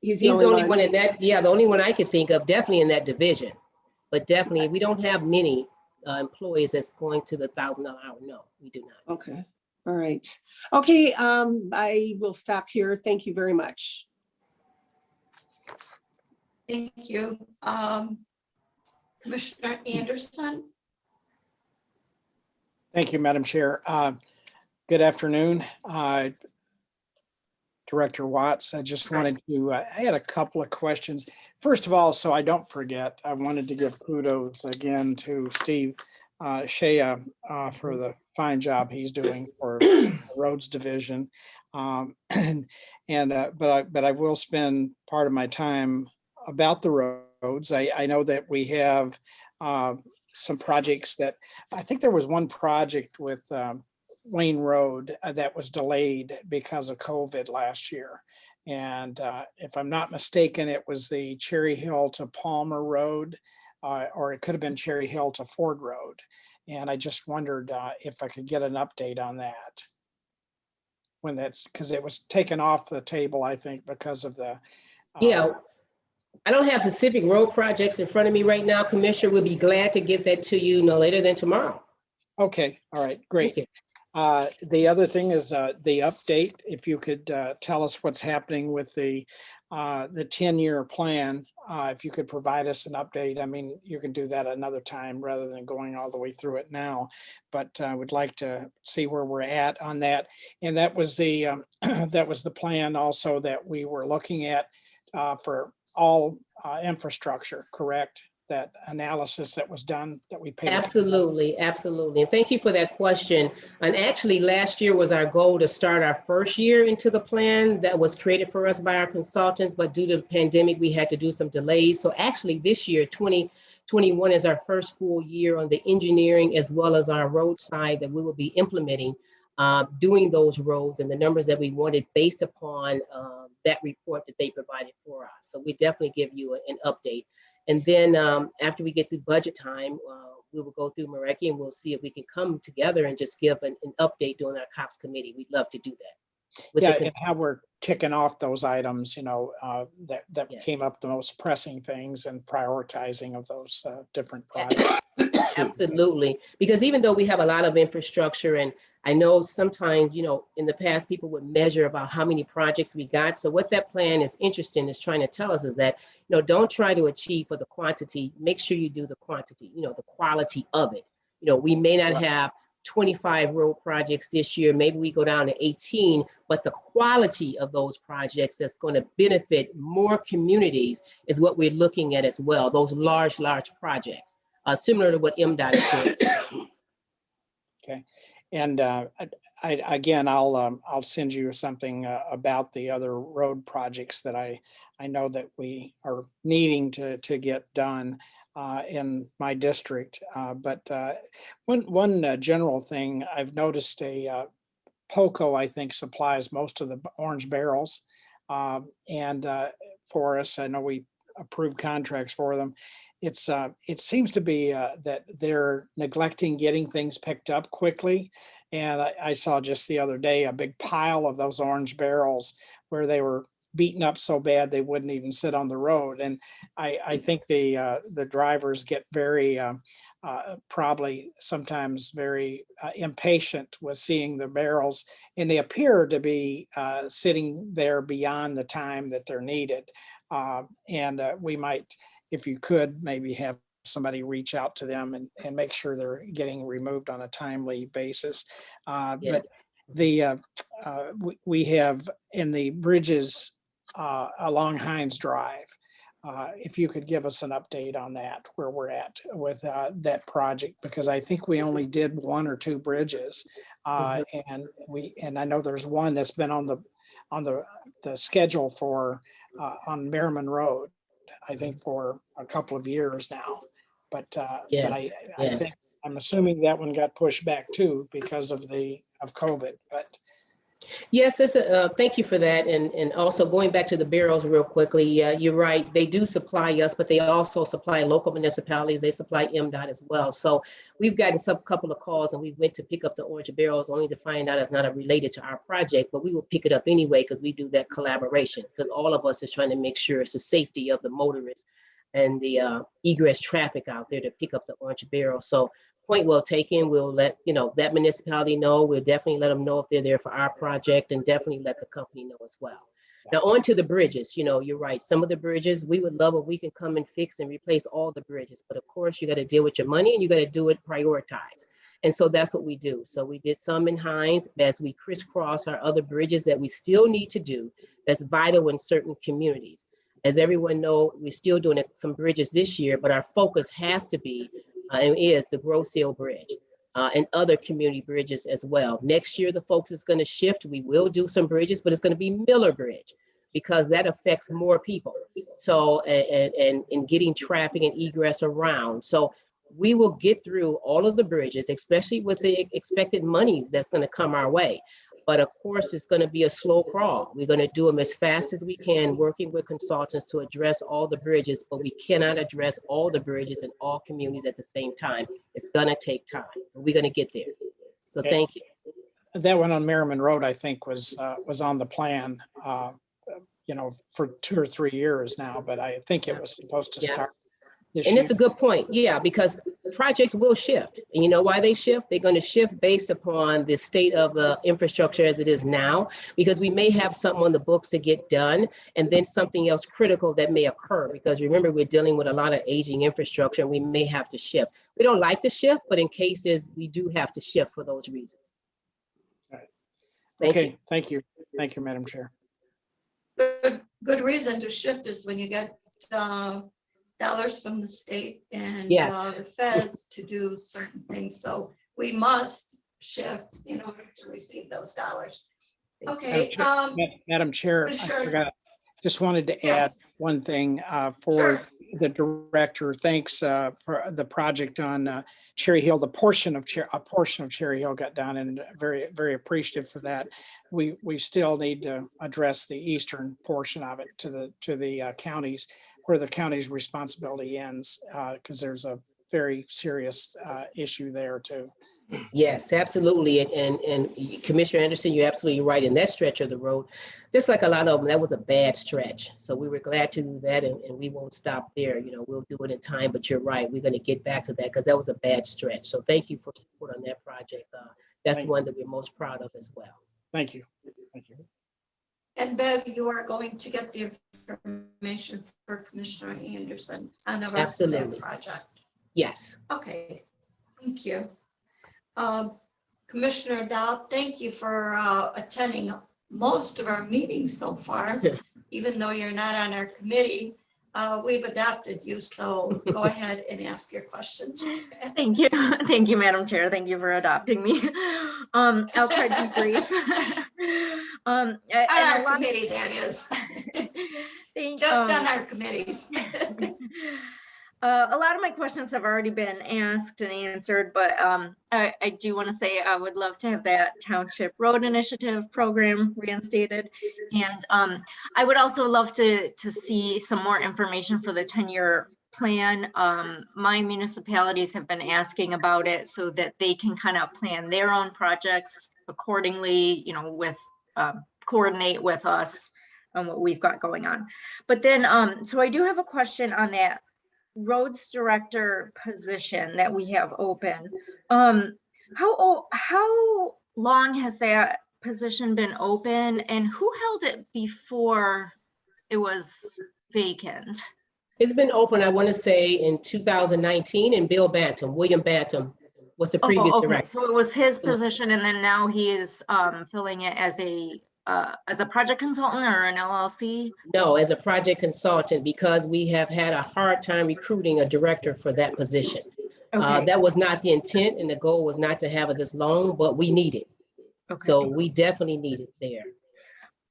He's the only one in that. Yeah, the only one I can think of, definitely in that division. But definitely, we don't have many employees that's going to the 1,000 hour. No, we do not. Okay. All right. Okay. I will stop here. Thank you very much. Thank you. Commissioner Anderson. Thank you, Madam Chair. Good afternoon, Director Watts. I just wanted to, I had a couple of questions. First of all, so I don't forget, I wanted to give kudos again to Steve Shea for the fine job he's doing for the Roads Division. But I will spend part of my time about the roads. I know that we have some projects that, I think there was one project with Wayne Road that was delayed because of COVID last year. And if I'm not mistaken, it was the Cherry Hill to Palmer Road, or it could have been Cherry Hill to Ford Road. And I just wondered if I could get an update on that. When that's, because it was taken off the table, I think, because of the. Yeah, I don't have specific road projects in front of me right now, Commissioner. We'll be glad to get that to you no later than tomorrow. Okay, all right, great. The other thing is the update. If you could tell us what's happening with the 10-year plan, if you could provide us an update. I mean, you can do that another time rather than going all the way through it now, but I would like to see where we're at on that. And that was the that was the plan also that we were looking at for all infrastructure, correct? That analysis that was done that we paid. Absolutely, absolutely. And thank you for that question. And actually last year was our goal to start our first year into the plan that was created for us by our consultants, but due to the pandemic, we had to do some delays. So actually this year, 2021 is our first full year on the engineering as well as our road side that we will be implementing, doing those roads and the numbers that we wanted based upon that report that they provided for us. So we definitely give you an update. And then after we get through budget time, we will go through Marecki and we'll see if we can come together and just give an update during our COPS committee. We'd love to do that. Yeah, and how we're ticking off those items, that came up, the most pressing things, and prioritizing of those different projects. Absolutely, because even though we have a lot of infrastructure, and I know sometimes, in the past people would measure about how many projects we got. So what that plan is interesting is trying to tell us is that, don't try to achieve for the quantity, make sure you do the quantity, the quality of it. We may not have 25 road projects this year, maybe we go down to 18, but the quality of those projects that's going to benefit more communities is what we're looking at as well, those large projects. Similar to what MDOT is doing. Okay, and again, I'll send you something about the other road projects that I know that we are needing to get done in my district. But one general thing, I've noticed a POCO, I think, supplies most of the orange barrels. And for us, I know we approved contracts for them. It seems to be that they're neglecting getting things picked up quickly. And I saw just the other day a big pile of those orange barrels where they were beaten up so bad they wouldn't even sit on the road. And I think the drivers get very probably sometimes very impatient with seeing the barrels, and they appear to be sitting there beyond the time that they're needed. And we might, if you could, maybe have somebody reach out to them and make sure they're getting removed on a timely basis. But we have in the bridges along Hines Drive, if you could give us an update on that, where we're at with that project, because I think we only did 1 or 2 bridges. And I know there's one that's been on the schedule for on Merriman Road, I think for a couple of years now. But I think I'm assuming that one got pushed back too because of COVID. But Yes, thank you for that. And also going back to the barrels real quickly, you're right. They do supply us, but they also supply local municipalities. They supply MDOT as well. So we've gotten some couple of calls and we went to pick up the orange barrels only to find out it's not related to our project, but we will pick it up anyway because we do that collaboration because all of us is trying to make sure it's the safety of the motorists and the egress traffic out there to pick up the orange barrel. So point well taken. We'll let that municipality know. We'll definitely let them know if they're there for our project and definitely let the company know as well. Now on to the bridges, you're right. Some of the bridges, we would love if we can come and fix and replace all the bridges. But of course, you got to deal with your money and you got to do it prioritized. And so that's what we do. So we did some in Hines as we crisscross our other bridges that we still need to do that's vital in certain communities. As everyone knows, we're still doing some bridges this year, but our focus has to be and is the Grosse Hill Bridge and other community bridges as well. Next year, the focus is going to shift. We will do some bridges, but it's going to be Miller Bridge because that affects more people. So, and getting traffic and egress around. So we will get through all of the bridges, especially with the expected money that's going to come our way. But of course, it's going to be a slow crawl. We're going to do them as fast as we can, working with consultants to address all the bridges, but we cannot address all the bridges in all communities at the same time. It's going to take time. We're going to get there. So thank you. That one on Merriman Road, I think, was on the plan, for 2 or 3 years now, but I think it was supposed to start. And it's a good point. Yeah, because projects will shift. And you know why they shift? They're going to shift based upon the state of the infrastructure as it is now, because we may have something on the books to get done and then something else critical that may occur. Because remember, we're dealing with a lot of aging infrastructure and we may have to shift. We don't like to shift, but in cases we do have to shift for those reasons. Thank you. Thank you, Madam Chair. Good reason to shift is when you get dollars from the state and the feds to do certain things. So we must shift in order to receive those dollars. Okay. Madam Chair, I forgot. Just wanted to add one thing for the director. Thanks for the project on Cherry Hill. A portion of Cherry Hill got done, and very, very appreciative for that. We still need to address the eastern portion of it to the counties, where the county's responsibility ends, because there's a very serious issue there too. Yes, absolutely. And Commissioner Anderson, you're absolutely right. In that stretch of the road, just like a lot of them, that was a bad stretch. So we were glad to do that, and we won't stop there. We'll do it in time, but you're right. We're going to get back to that because that was a bad stretch. So thank you for support on that project. That's one that we're most proud of as well. Thank you. Thank you. And Bev, you are going to get the information for Commissioner Anderson on the rest of that project. Yes. Okay. Thank you. Commissioner Dobb, thank you for attending most of our meetings so far, even though you're not on our committee. We've adopted you, so go ahead and ask your questions. Thank you. Thank you, Madam Chair. Thank you for adopting me. I'll try to be brief. On our committee, that is. Just on our committees. A lot of my questions have already been asked and answered, but I do want to say I would love to have that Township Road Initiative program reinstated. And I would also love to see some more information for the 10-year plan. My municipalities have been asking about it so that they can kind of plan their own projects accordingly, you know, with coordinate with us on what we've got going on. But then, so I do have a question on that roads director position that we have open. How long has that position been open, and who held it before it was vacant? It's been open, I want to say, in 2019, and William Bantam was the previous Okay, director. so it was his position, and then now he is filling it as a project consultant or an LLC? No, as a project consultant, because we have had a hard time recruiting a director for that position. Okay. That was not the intent, and the goal was not to have it this long, but we need it. Okay. So we definitely need it there.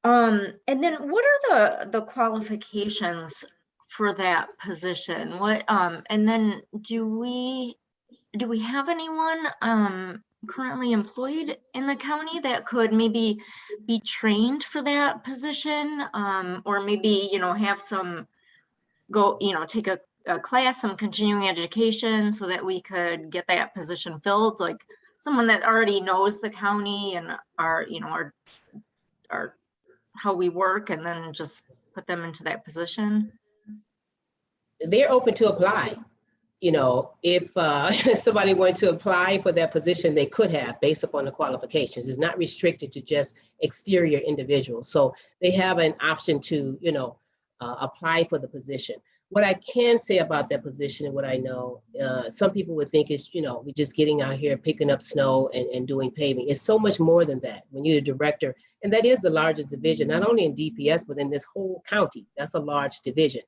And then what are the qualifications for that position? What and then do we have anyone currently employed in the county that could maybe be trained for that position, or maybe, you know, have some take a class, some continuing education, so that we could get that position filled, like someone that already knows the county and our how we work, and then just put them into that position? They're open to apply. You know, if somebody wanted to apply for that position, they could have, based upon the qualifications. It's not restricted to just exterior individuals. So they have an option to, you know, apply for the position. What I can say about that position and what I know, some people would think it's, you know, we're just getting out here, picking up snow and doing paving. It's so much more than that. When you're the director, and that is the largest division, not only in DPS, but in this whole county. That's a large division.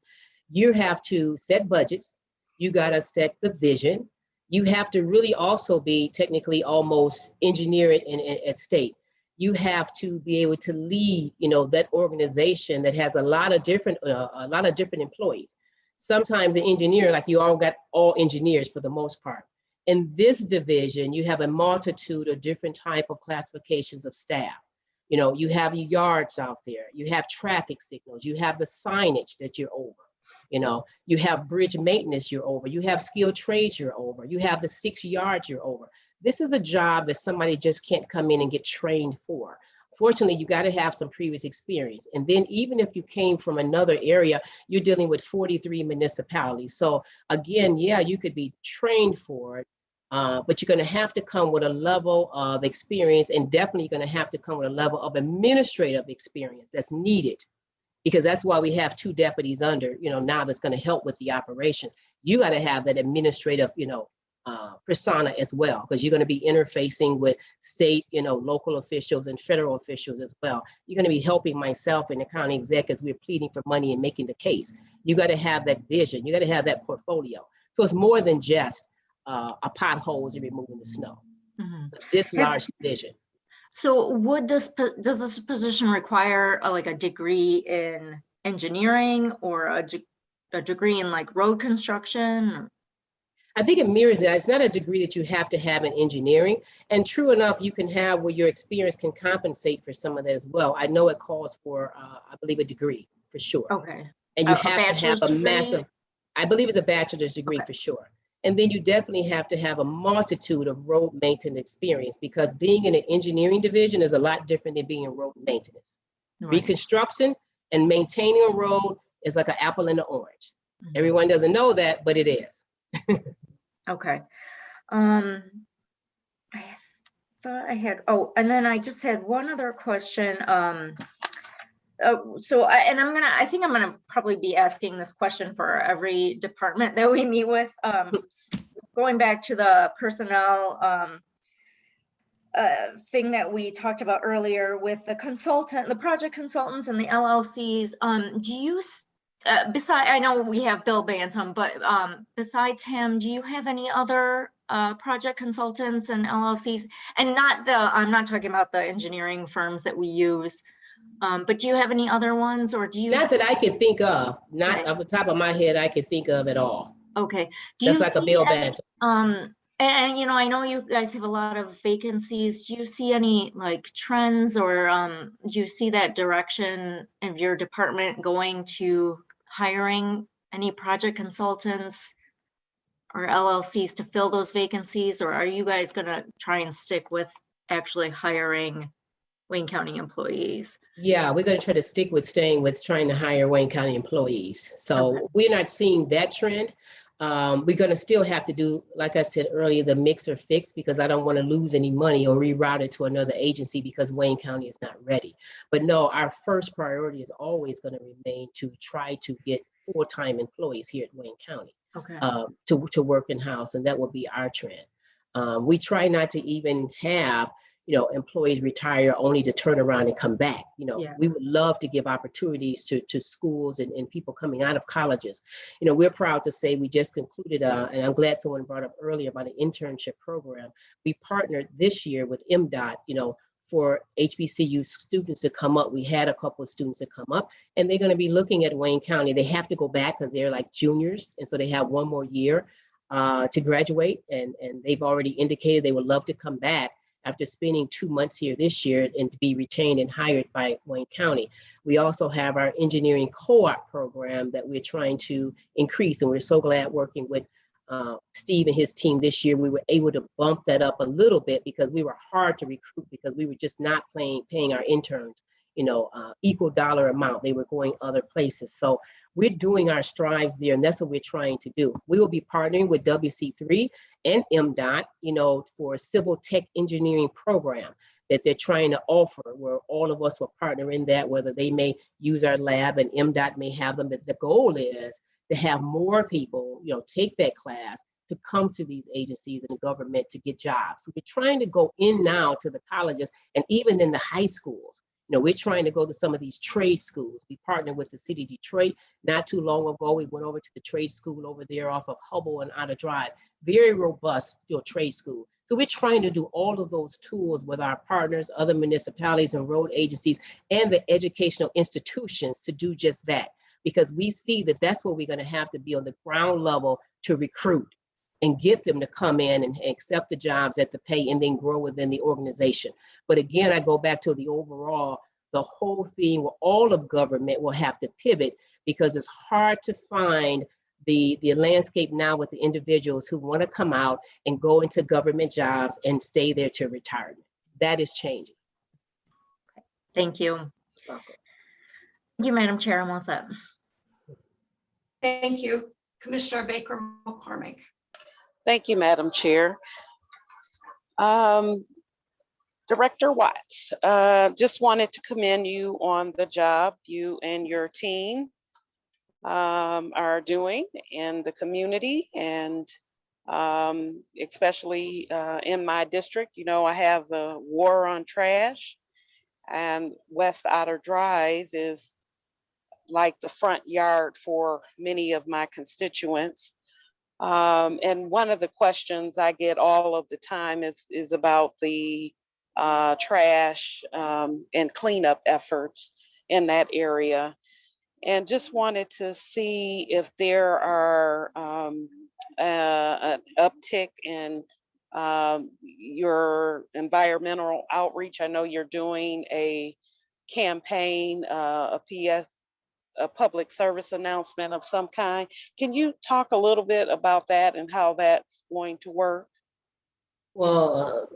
You have to set budgets. You got to set the vision. You have to really also be technically almost engineering at state. You have to be able to lead, you know, that organization that has a lot of different employees. Sometimes an engineer, like you all got all engineers for the most part. In this division, you have a multitude of different type of classifications of staff. You know, you have your yards out there. You have traffic signals. You have the signage that you're over. You know, you have bridge maintenance you're over. You have skilled trades you're over. You have the 6 yards you're over. This is a job that somebody just can't come in and get trained for. Fortunately, you got to have some previous experience. And then even if you came from another area, you're dealing with 43 municipalities. So again, yeah, you could be trained for it, but you're going to have to come with a level of experience, and definitely going to have to come with a level of administrative experience that's needed. Because that's why we have 2 deputies under, you know, now that's going to help with the operations. You got to have that administrative, you know, persona as well, because you're going to be interfacing with state, you know, local officials and federal officials as well. You're going to be helping myself and the county exec as we're pleading for money and making the case. You got to have that vision. You got to have that portfolio. So it's more than just a potholes and removing the snow. Mm-hmm. This large vision. So does this position require like a degree in engineering or a degree in like road construction? I think it mirrors it. It's not a degree that you have to have in engineering. And true enough, you can have where your experience can compensate for some of that as well. I know it calls for, I believe, a degree for sure. Okay. And you have to have a massive, I believe it's a bachelor's degree for sure. And then you definitely have to have a multitude of road maintenance experience, because being in an engineering division is a lot different than being in road maintenance. Right. Reconstruction and maintaining a road is like an apple and an orange. Everyone doesn't know that, but it is. Okay. I thought I had, and then I just had one other question. I think I'm gonna probably be asking this question for every department that we meet with. Going back to the personnel thing that we talked about earlier with the project consultants and the LLCs. Do you, I know we have Bill Bantam, but besides him, do you have any other project consultants and LLCs? And I'm not talking about the engineering firms that we use. But do you have any other ones, or do you? Not that I can think of, not off the top of my head, I can think of at all. Okay. Do That's you like a see bail any, bond. and you know, I know you guys have a lot of vacancies. Do you see any like trends or do you see that direction of your department going to hiring any project consultants or LLCs to fill those vacancies? Or are you guys gonna try and stick with actually hiring Wayne County employees? Yeah, we're going to try to stick with staying with trying to hire Wayne County employees. So we're not seeing that trend. We're going to still have to do, like I said earlier, the mix or fix, because I don't want to lose any money or reroute it to another agency because Wayne County is not ready. But no, our first priority is always going to remain to try to get full-time employees here at Wayne County Okay. to work in-house, and that will be our trend. We try not to even have employees retire only to turn around and come back. Yeah. We would love to give opportunities to schools and people coming out of colleges. We're proud to say we just concluded, and I'm glad someone brought up earlier about an internship program. We partnered this year with MDOT, for HBCU students to come up. We had a couple of students that come up, and they're going to be looking at Wayne County. They have to go back because they're like juniors, and so they have one more year to graduate, and they've already indicated they would love to come back after spending 2 months here this year and to be retained and hired by Wayne County. We also have our engineering co-op program that we're trying to increase, and we're so glad working with Steve and his team this year. We were able to bump that up a little bit because we were hard to recruit because we were just not paying our interns, equal dollar amount. They were going other places. So we're doing our strives there, and that's what we're trying to do. We will be partnering with WC3 and MDOT, for a civil tech engineering program that they're trying to offer, where all of us will partner in that, whether they may use our lab and MDOT may have them. But the goal is to have more people, take that class to come to these agencies and government to get jobs. So we're trying to go in now to the colleges and even in the high schools. We're trying to go to some of these trade schools. We partnered with the city of Detroit not too long ago. We went over to the trade school over there off of Hubble and Otter Drive. Very robust trade school. So we're trying to do all of those tools with our partners, other municipalities and road agencies, and the educational institutions to do just that. Because we see that that's where we're going to have to be on the ground level to recruit and get them to come in and accept the jobs at the pay and then grow within the organization. But again, I go back to the overall, the whole thing where all of government will have to pivot, because it's hard to find the landscape now with the individuals who want to come out and go into government jobs and stay there to retirement. That is changing. Thank you. Thank you, Madam Chair. I'm all set. Thank you. Commissioner Baker McCormick. Thank you, Madam Chair. Director Watts, just wanted to commend you on the job you and your team are doing in the community, and especially in my district. I have the war on trash, and West Otter Drive is like the front yard for many of my constituents. And one of the questions I get all of the time is about the trash and cleanup efforts in that area. And just wanted to see if there are an uptick in your environmental outreach. I know you're doing a campaign, a public service announcement of some kind. Can you talk a little bit about that and how that's going to work? Well,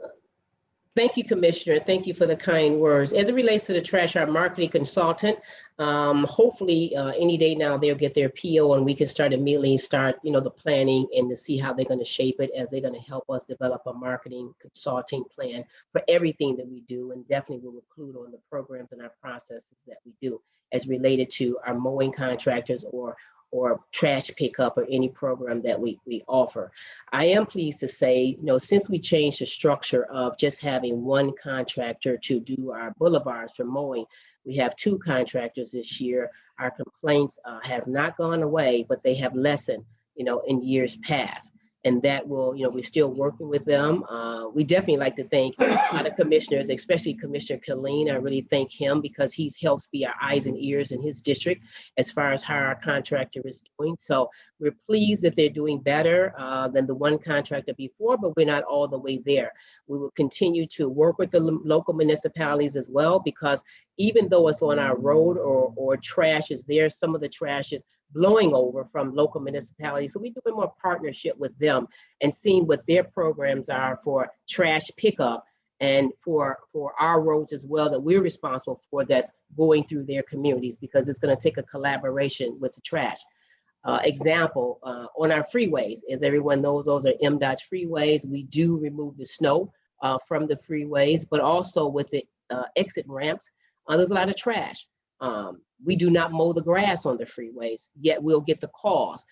thank you, Commissioner. Thank you for the kind words. As it relates to the trash, our marketing consultant, hopefully any day now they'll get their PO and we can immediately start, the planning and to see how they're going to shape it, as they're going to help us develop a marketing consulting plan for everything that we do, and definitely will include on the programs and our processes that we do as related to our mowing contractors or trash pickup or any program that we offer. I am pleased to say, since we changed the structure of just having one contractor to do our boulevards for mowing, we have 2 contractors this year. Our complaints have not gone away, but they have lessened, in years past. And that will, we're still working with them. We definitely like to thank the commissioners, especially Commissioner Killeen. I really thank him because he helps be our eyes and ears in his district as far as how our contractor is doing. So we're pleased that they're doing better than the one contractor before, but we're not all the way there. We will continue to work with the local municipalities as well, because even though it's on our road or trash is there, some of the trash is blowing over from local municipalities. So we're doing more partnership with them and seeing what their programs are for trash pickup and for our roads as well that we're responsible for, that's going through their communities, because it's going to take a collaboration with the trash. Example, on our freeways, as everyone knows, those are MDOT's freeways. We do remove the snow from the freeways, but also with the exit ramps, there's a lot of trash. We do not mow the grass on the freeways, yet we'll get the calls.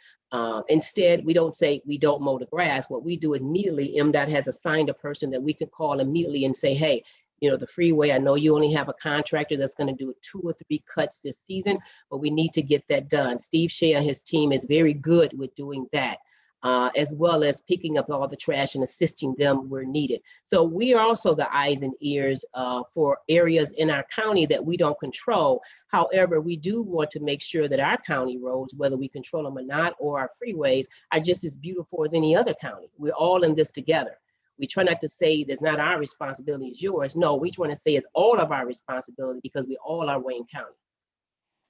Instead, we don't say we don't mow the grass. What we do immediately, MDOT has assigned a person that we can call immediately and say, hey, the freeway, I know you only have a contractor that's going to do 2 or 3 cuts this season, but we need to get that done. Steve Shea and his team is very good with doing that, as well as picking up all the trash and assisting them where needed. So we are also the eyes and ears for areas in our county that we don't control. However, we do want to make sure that our county roads, whether we control them or not, or our freeways, are just as beautiful as any other county. We're all in this together. We try not to say it's not our responsibility, it's yours. No, we want to say it's all of our responsibility because we all are Wayne County.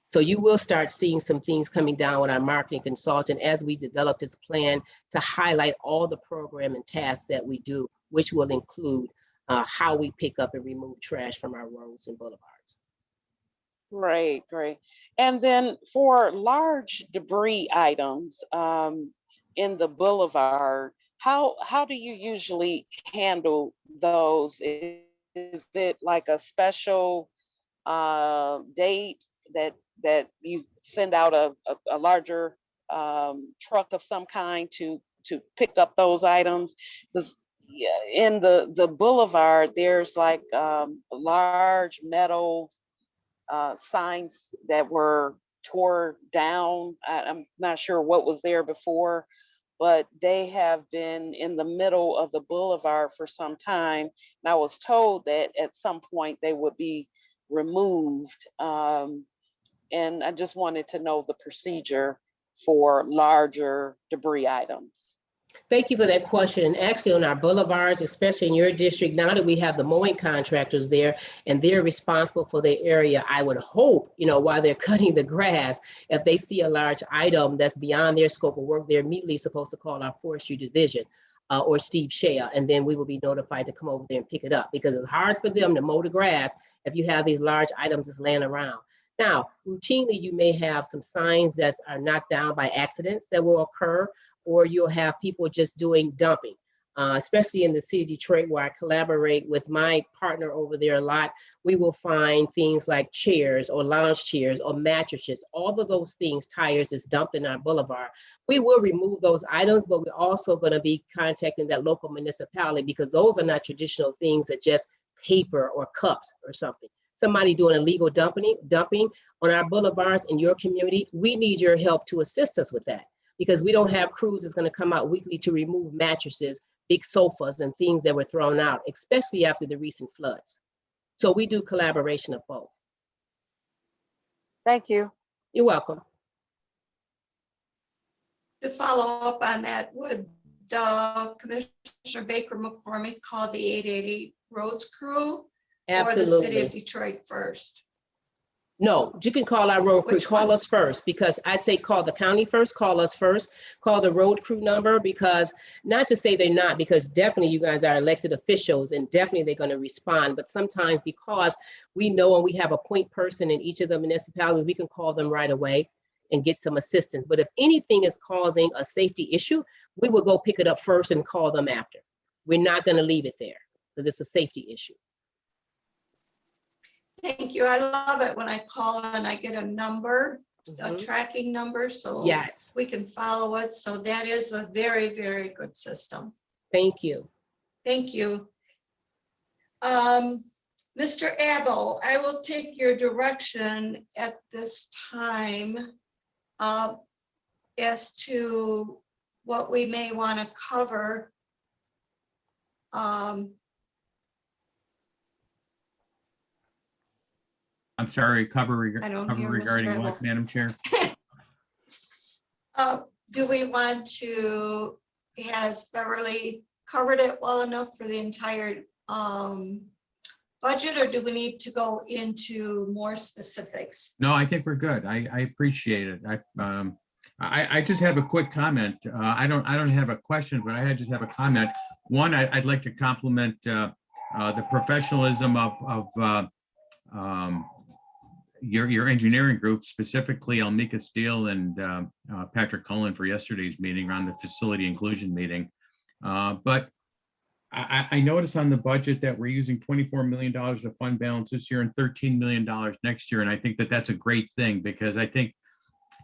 So you will start seeing some things coming down with our marketing consultant as we develop this plan to highlight all the program and tasks that we do, which will include how we pick up and remove trash from our roads and boulevards. Great, great. And then for large debris items in the boulevard, how do you usually handle those? Is it like a special date that you send out a larger truck of some kind to pick up those items? Because in the boulevard, there's like large metal signs that were tore down. I'm not sure what was there before, but they have been in the middle of the boulevard for some time. And I was told that at some point they would be removed. And I just wanted to know the procedure for larger debris items. Thank you for that question. And actually on our boulevards, especially in your district, now that we have the mowing contractors there and they're responsible for their area, I would hope, while they're cutting the grass, if they see a large item that's beyond their scope of work, they're immediately supposed to call our forestry division or Steve Shea, and then we will be notified to come over there and pick it up, because it's hard for them to mow the grass if you have these large items that's laying around. Now, routinely, you may have some signs that are knocked down by accidents that will occur, or you'll have people just doing dumping, especially in the city of Detroit, where I collaborate with my partner over there a lot. We will find things like chairs or lounge chairs or mattresses, all of those things, tires is dumped in our boulevard. We will remove those items, but we're also going to be contacting that local municipality, because those are not traditional things that just paper or cups or something. Somebody doing illegal dumping on our boulevards in your community, we need your help to assist us with that, because we don't have crews that's going to come out weekly to remove mattresses, big sofas, and things that were thrown out, especially after the recent floods. So we do collaboration of both. Thank you. You're welcome. To follow up on that, would Commissioner Baker McCormick call the 880 roads crew or the city of Detroit first? No, you can call our road crew. Call us first, because I'd say call the county first, call us first, call the road crew number, because not to say they're not, because definitely you guys are elected officials and definitely they're going to respond. But sometimes because we know and we have a point person in each of the municipalities, we can call them right away and get some assistance. But if anything is causing a safety issue, we will go pick it up first and call them after. We're not going to leave it there because it's a safety issue. Thank you. I love it when I call and I get a number, a tracking number, so yes, we can follow it. So that is a very, very good system. Thank you. Thank you. Mr. Abel, I will take your direction at this time as to what we may want to cover. I'm sorry, cover I don't cover hear Mr. regarding what, Ebel. Madam Chair? Do we want to, has Beverly covered it well enough for the entire budget, or do we need to go into more specifics? No, I think we're good. I appreciate it. I just have a quick comment. I don't have a question, but I just have a comment. One, I'd like to compliment the professionalism of your engineering group, specifically Almika Steele and Patrick Cullen for yesterday's meeting on the facility inclusion meeting. But I noticed on the budget that we're using $24 million of fund balance this year and $13 million next year. And I think that that's a great thing, because I think,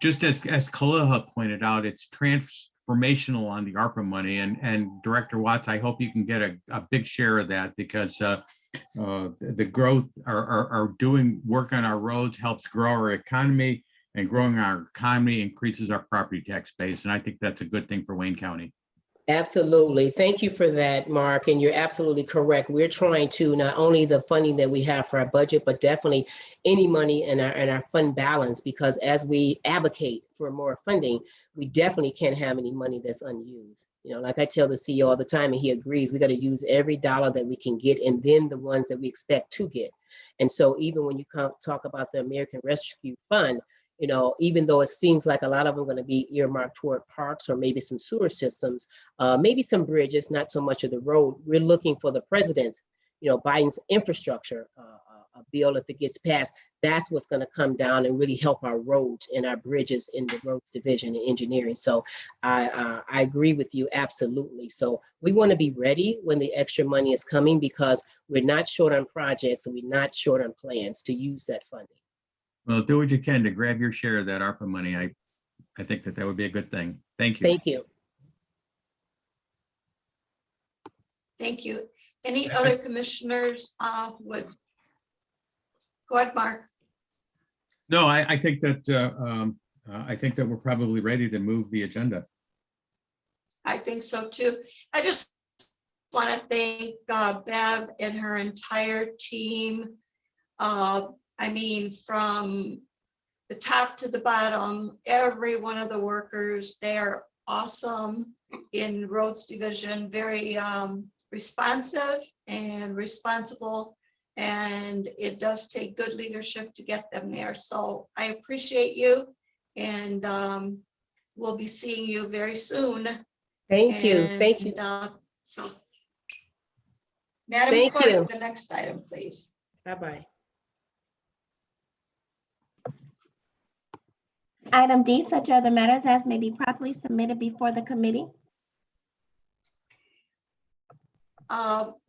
just as Khalil pointed out, it's transformational on the ARPA money. And Director Watts, I hope you can get a big share of that, because the growth, are doing work on our roads helps grow our economy, and growing our economy increases our property tax base. And I think that's a good thing for Wayne County. Absolutely. Thank you for that, Mark. And you're absolutely correct. We're trying to, not only the funding that we have for our budget, but definitely any money in our fund balance, because as we advocate for more funding, we definitely can't have any money that's unused. You know, like I tell the CEO all the time, and he agrees, we got to use every dollar that we can get, and then the ones that we expect to get. And so even when you talk about the American Rescue Fund, you know, even though it seems like a lot of them are going to be earmarked toward parks or maybe some sewer systems, maybe some bridges, not so much of the road, we're looking for the president's, you know, Biden's infrastructure bill. If it gets passed, that's what's going to come down and really help our roads and our bridges in the roads division and engineering. So I agree with you absolutely. So we want to be ready when the extra money is coming, because we're not short on projects and we're not short on plans to use that funding. Well, do what you can to grab your share of that ARPA money. I think that would be a good thing. Thank you. Thank you. Thank you. Any other commissioners would? Go ahead, Mark. No, I think that we're probably ready to move the agenda. I think so too. I just want to thank Bev and her entire team. I mean, from the top to the bottom, every one of the workers, they are awesome in roads division, very responsive and responsible. And it does take good leadership to get them there. So I appreciate you, and we'll be seeing you very soon. Thank you. Thank you. So, Madam Clerk, the next item, please. Bye-bye. Item D, such other matters as may be properly submitted before the committee.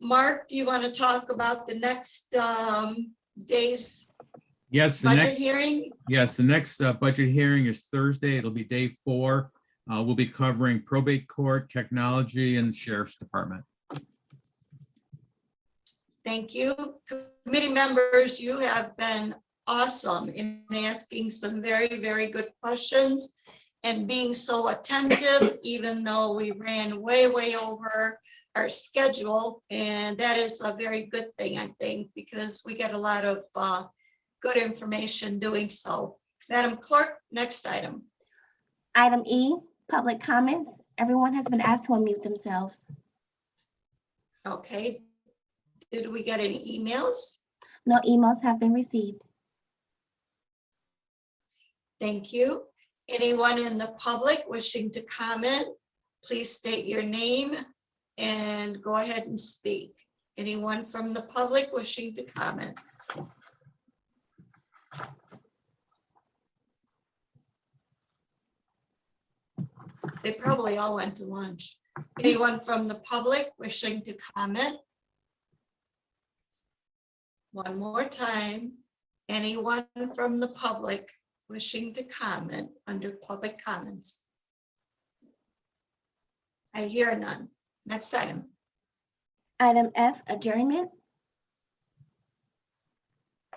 Mark, do you want to talk about the next day's Yes, the budget next hearing? Yes, the next budget hearing is Thursday. It'll be day 4. We'll be covering probate court, technology, and sheriff's department. Thank you. Committee members, you have been awesome in asking some very, very good questions and being so attentive, even though we ran way, way over our schedule. And that is a very good thing, I think, because we get a lot of good information doing so. Madam Clerk, next item. Item E, public comments. Everyone has been asked to unmute themselves. Okay. Did we get any emails? No emails have been received. Thank you. Anyone in the public wishing to comment, please state your name and go ahead and speak. Anyone from the public wishing to comment? They probably all went to lunch. Anyone from the public wishing to comment? One more time. Anyone from the public wishing to comment under public comments? I hear none. Next item. Item F, adjournment.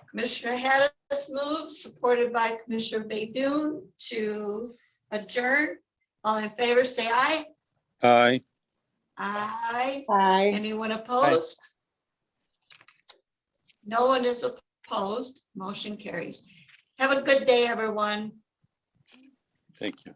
Commissioner Hattis moves, supported by Commissioner Baydoun, to adjourn. All in favor, say aye. Aye. Aye. Aye. Anyone opposed? No one is opposed. Motion carries. Have a good day, everyone. Thank you.